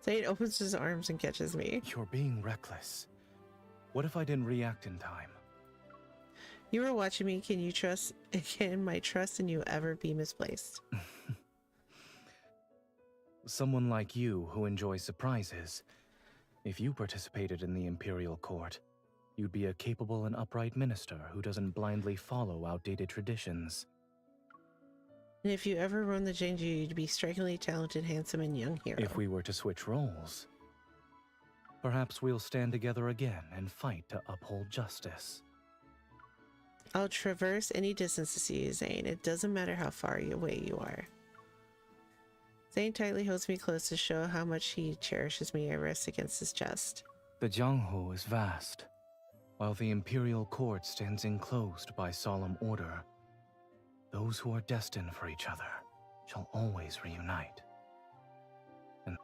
Zane opens his arms and catches me. You're being reckless. What if I didn't react in time? You were watching me. Can my trust in you ever be misplaced? Someone like you who enjoys surprises. If you participated in the Imperial Court, you'd be a capable and upright minister who doesn't blindly follow outdated traditions. And if you ever run the Jiangju, you'd be strikingly talented, handsome, and young hero. If we were to switch roles, perhaps we'll stand together again and fight to uphold justice. I'll traverse any distance to see you, Zane. It doesn't matter how far away you are. Zane tightly holds me close to show how much he cherishes me. I rest against his chest. The Jianghu is vast, while the Imperial Court stands enclosed by solemn order. Those who are destined for each other shall always reunite. And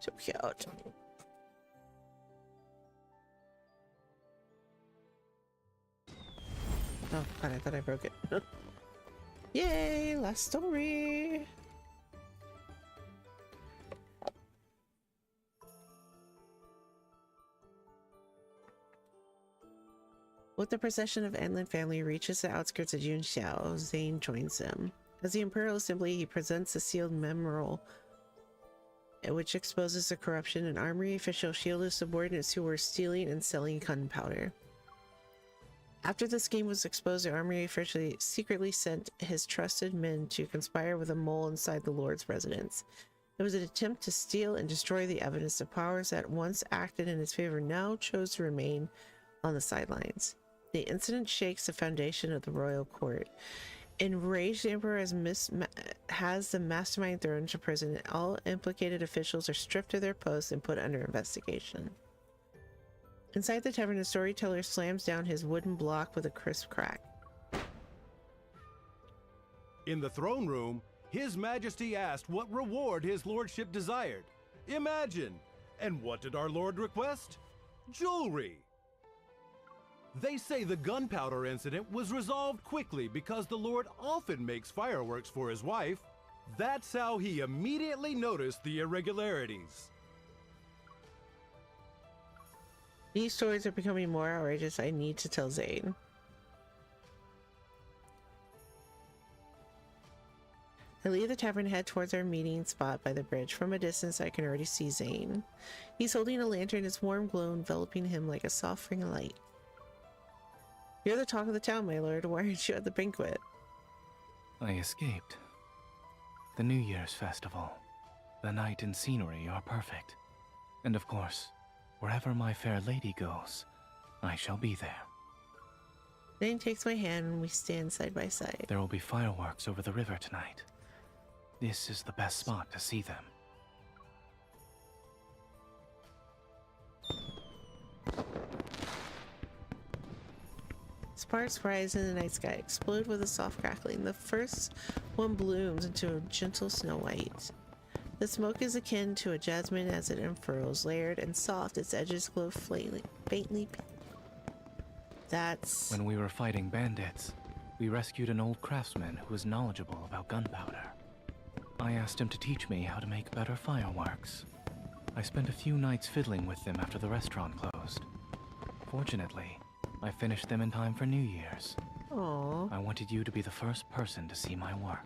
so cute. Oh, God, I thought I broke it. Yay, last story. With the procession of Anlin family reaches the outskirts of Junxiao, Zane joins them. As the Imperial Assembly, he presents a sealed memorial which exposes the corruption and armory official shielded subordinates who were stealing and selling gunpowder. After the scheme was exposed, the armory official secretly sent his trusted men to conspire with a mole inside the Lord's residence. It was an attempt to steal and destroy the evidence. The powers that once acted in his favor now chose to remain on the sidelines. The incident shakes the foundation of the royal court. Enraged, the emperor has the mastermind thrown into prison. All implicated officials are stripped of their posts and put under investigation. Inside the tavern, the storyteller slams down his wooden block with a crisp crack. In the throne room, His Majesty asked what reward his lordship desired. Imagine! And what did our lord request? Jewelry! They say the gunpowder incident was resolved quickly because the lord often makes fireworks for his wife. That's how he immediately noticed the irregularities. These stories are becoming more outrageous. I need to tell Zane. I leave the tavern and head towards our meeting spot by the bridge. From a distance, I can already see Zane. He's holding a lantern, its warm glow enveloping him like a soft ring of light. You're the talk of the town, my lord. Why aren't you at the banquet? I escaped. The New Year's festival, the night and scenery are perfect. And of course, wherever my fair lady goes, I shall be there. Zane takes my hand and we stand side by side. There will be fireworks over the river tonight. This is the best spot to see them. Sparks rise in the night sky, explode with a soft crackling. The first one blooms into a gentle snow white. The smoke is akin to a jasmine as it unfurls, layered and soft, its edges glow faintly pink. That's... When we were fighting bandits, we rescued an old craftsman who was knowledgeable about gunpowder. I asked him to teach me how to make better fireworks. I spent a few nights fiddling with them after the restaurant closed. Fortunately, I finished them in time for New Year's. Aww. I wanted you to be the first person to see my work.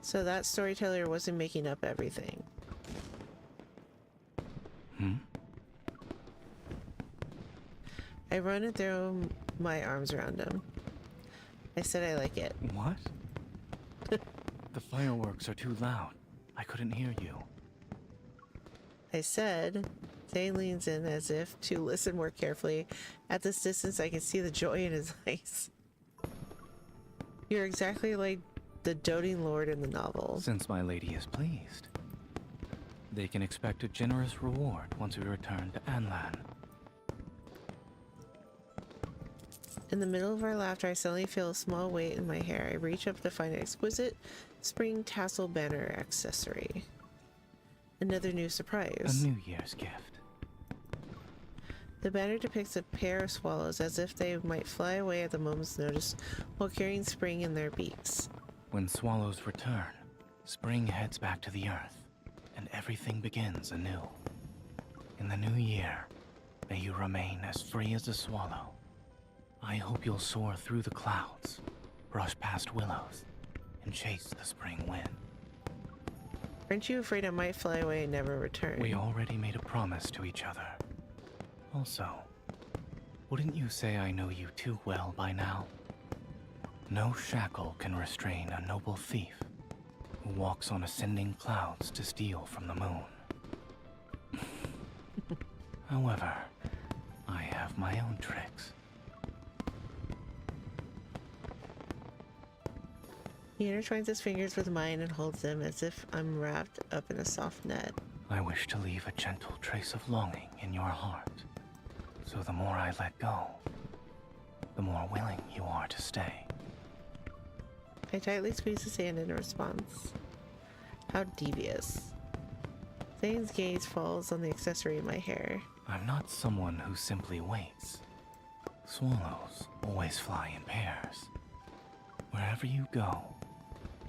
So that storyteller wasn't making up everything. I run and throw my arms around him. I said I like it. What? The fireworks are too loud. I couldn't hear you. I said. Zane leans in as if to listen more carefully. At this distance, I can see the joy in his eyes. You're exactly like the doting lord in the novel. Since my lady is pleased, they can expect a generous reward once we return to Anlan. In the middle of our laughter, I suddenly feel a small weight in my hair. I reach up to find an exquisite spring tassel banner accessory. Another new surprise. A New Year's gift. The banner depicts a pair of swallows as if they might fly away at the moment's notice while carrying spring in their beaks. When swallows return, spring heads back to the earth, and everything begins anew. In the new year, may you remain as free as a swallow. I hope you'll soar through the clouds, brush past willows, and chase the spring wind. Aren't you afraid I might fly away and never return? We already made a promise to each other. Also, wouldn't you say I know you too well by now? No shackle can restrain a noble thief who walks on ascending clouds to steal from the moon. However, I have my own tricks. He intertwines his fingers with mine and holds them as if I'm wrapped up in a soft net. I wish to leave a gentle trace of longing in your heart. So the more I let go, the more willing you are to stay. I tightly squeeze his hand in response. How devious. Zane's gaze falls on the accessory in my hair. I'm not someone who simply waits. Swallows always fly in pairs. Wherever you go,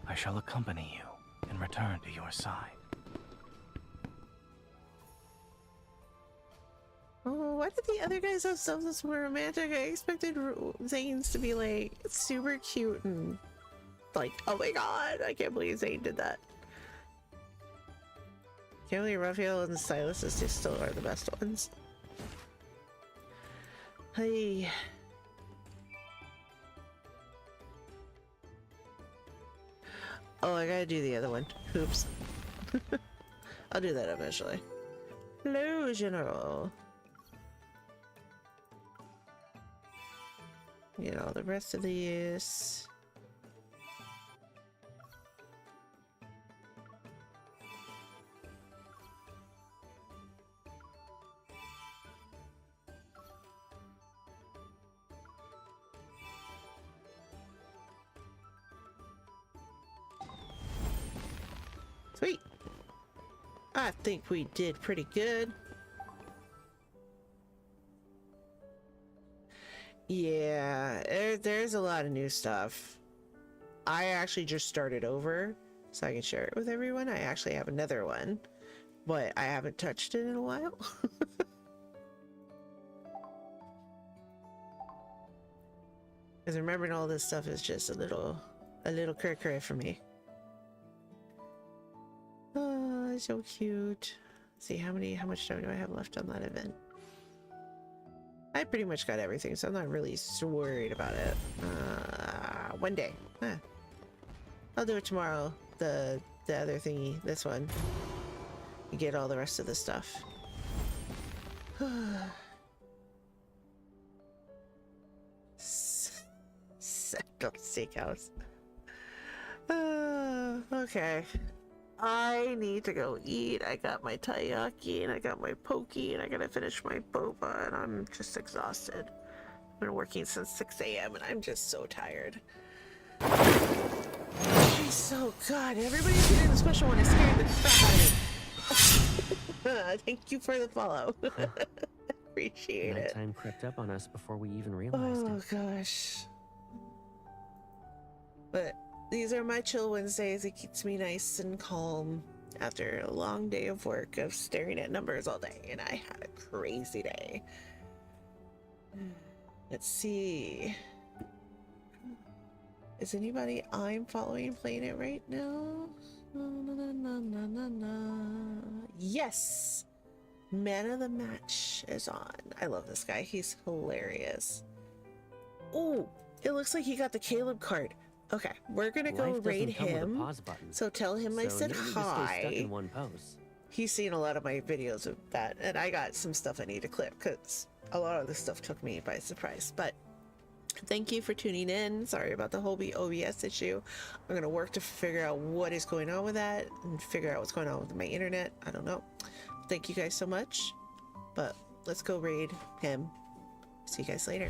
I shall accompany you and return to your side. Oh, why did the other guys have stuff that's more romantic? I expected Zane's to be like super cute and like, oh my god, I can't believe Zane did that. Can't believe Raphael and Silas is still are the best ones. Hey. Oh, I gotta do the other one. Oops. I'll do that eventually. Hello, General. You know, the rest of these. Sweet. I think we did pretty good. Yeah, there's a lot of new stuff. I actually just started over so I can share it with everyone. I actually have another one, but I haven't touched it in a while. Because remembering all this stuff is just a little cray for me. Oh, so cute. Let's see how much time do I have left on that event? I pretty much got everything, so I'm not really so worried about it. One day. I'll do it tomorrow. The other thingy, this one. You get all the rest of the stuff. Settle Steakhouse. Okay. I need to go eat. I got my taiyaki and I got my poke and I gotta finish my boba and I'm just exhausted. I've been working since 6 a.m. and I'm just so tired. So God, everybody's getting a special one. I scared the crap out of me. Thank you for the follow. Appreciate it. Nighttime crept up on us before we even realized it. Oh gosh. But these are my chill Wednesdays. It keeps me nice and calm after a long day of work of staring at numbers all day, and I had a crazy day. Let's see. Is anybody I'm following playing it right now? Yes! Man of the Match is on. I love this guy. He's hilarious. Oh, it looks like he got the Caleb card. Okay, we're gonna go Life raid doesn't come with a him. pause button, So tell him I so said you don't need to stay hi. stuck in one pose. He's seen a lot of my videos of that, and I got some stuff I need to clip because a lot of this stuff took me by surprise. But thank you for tuning in. Sorry about the whole OBS issue. I'm gonna work to figure out what is going on with that and figure out what's going on with my internet. I don't know. Thank you guys so much. But let's go raid him. See you guys later.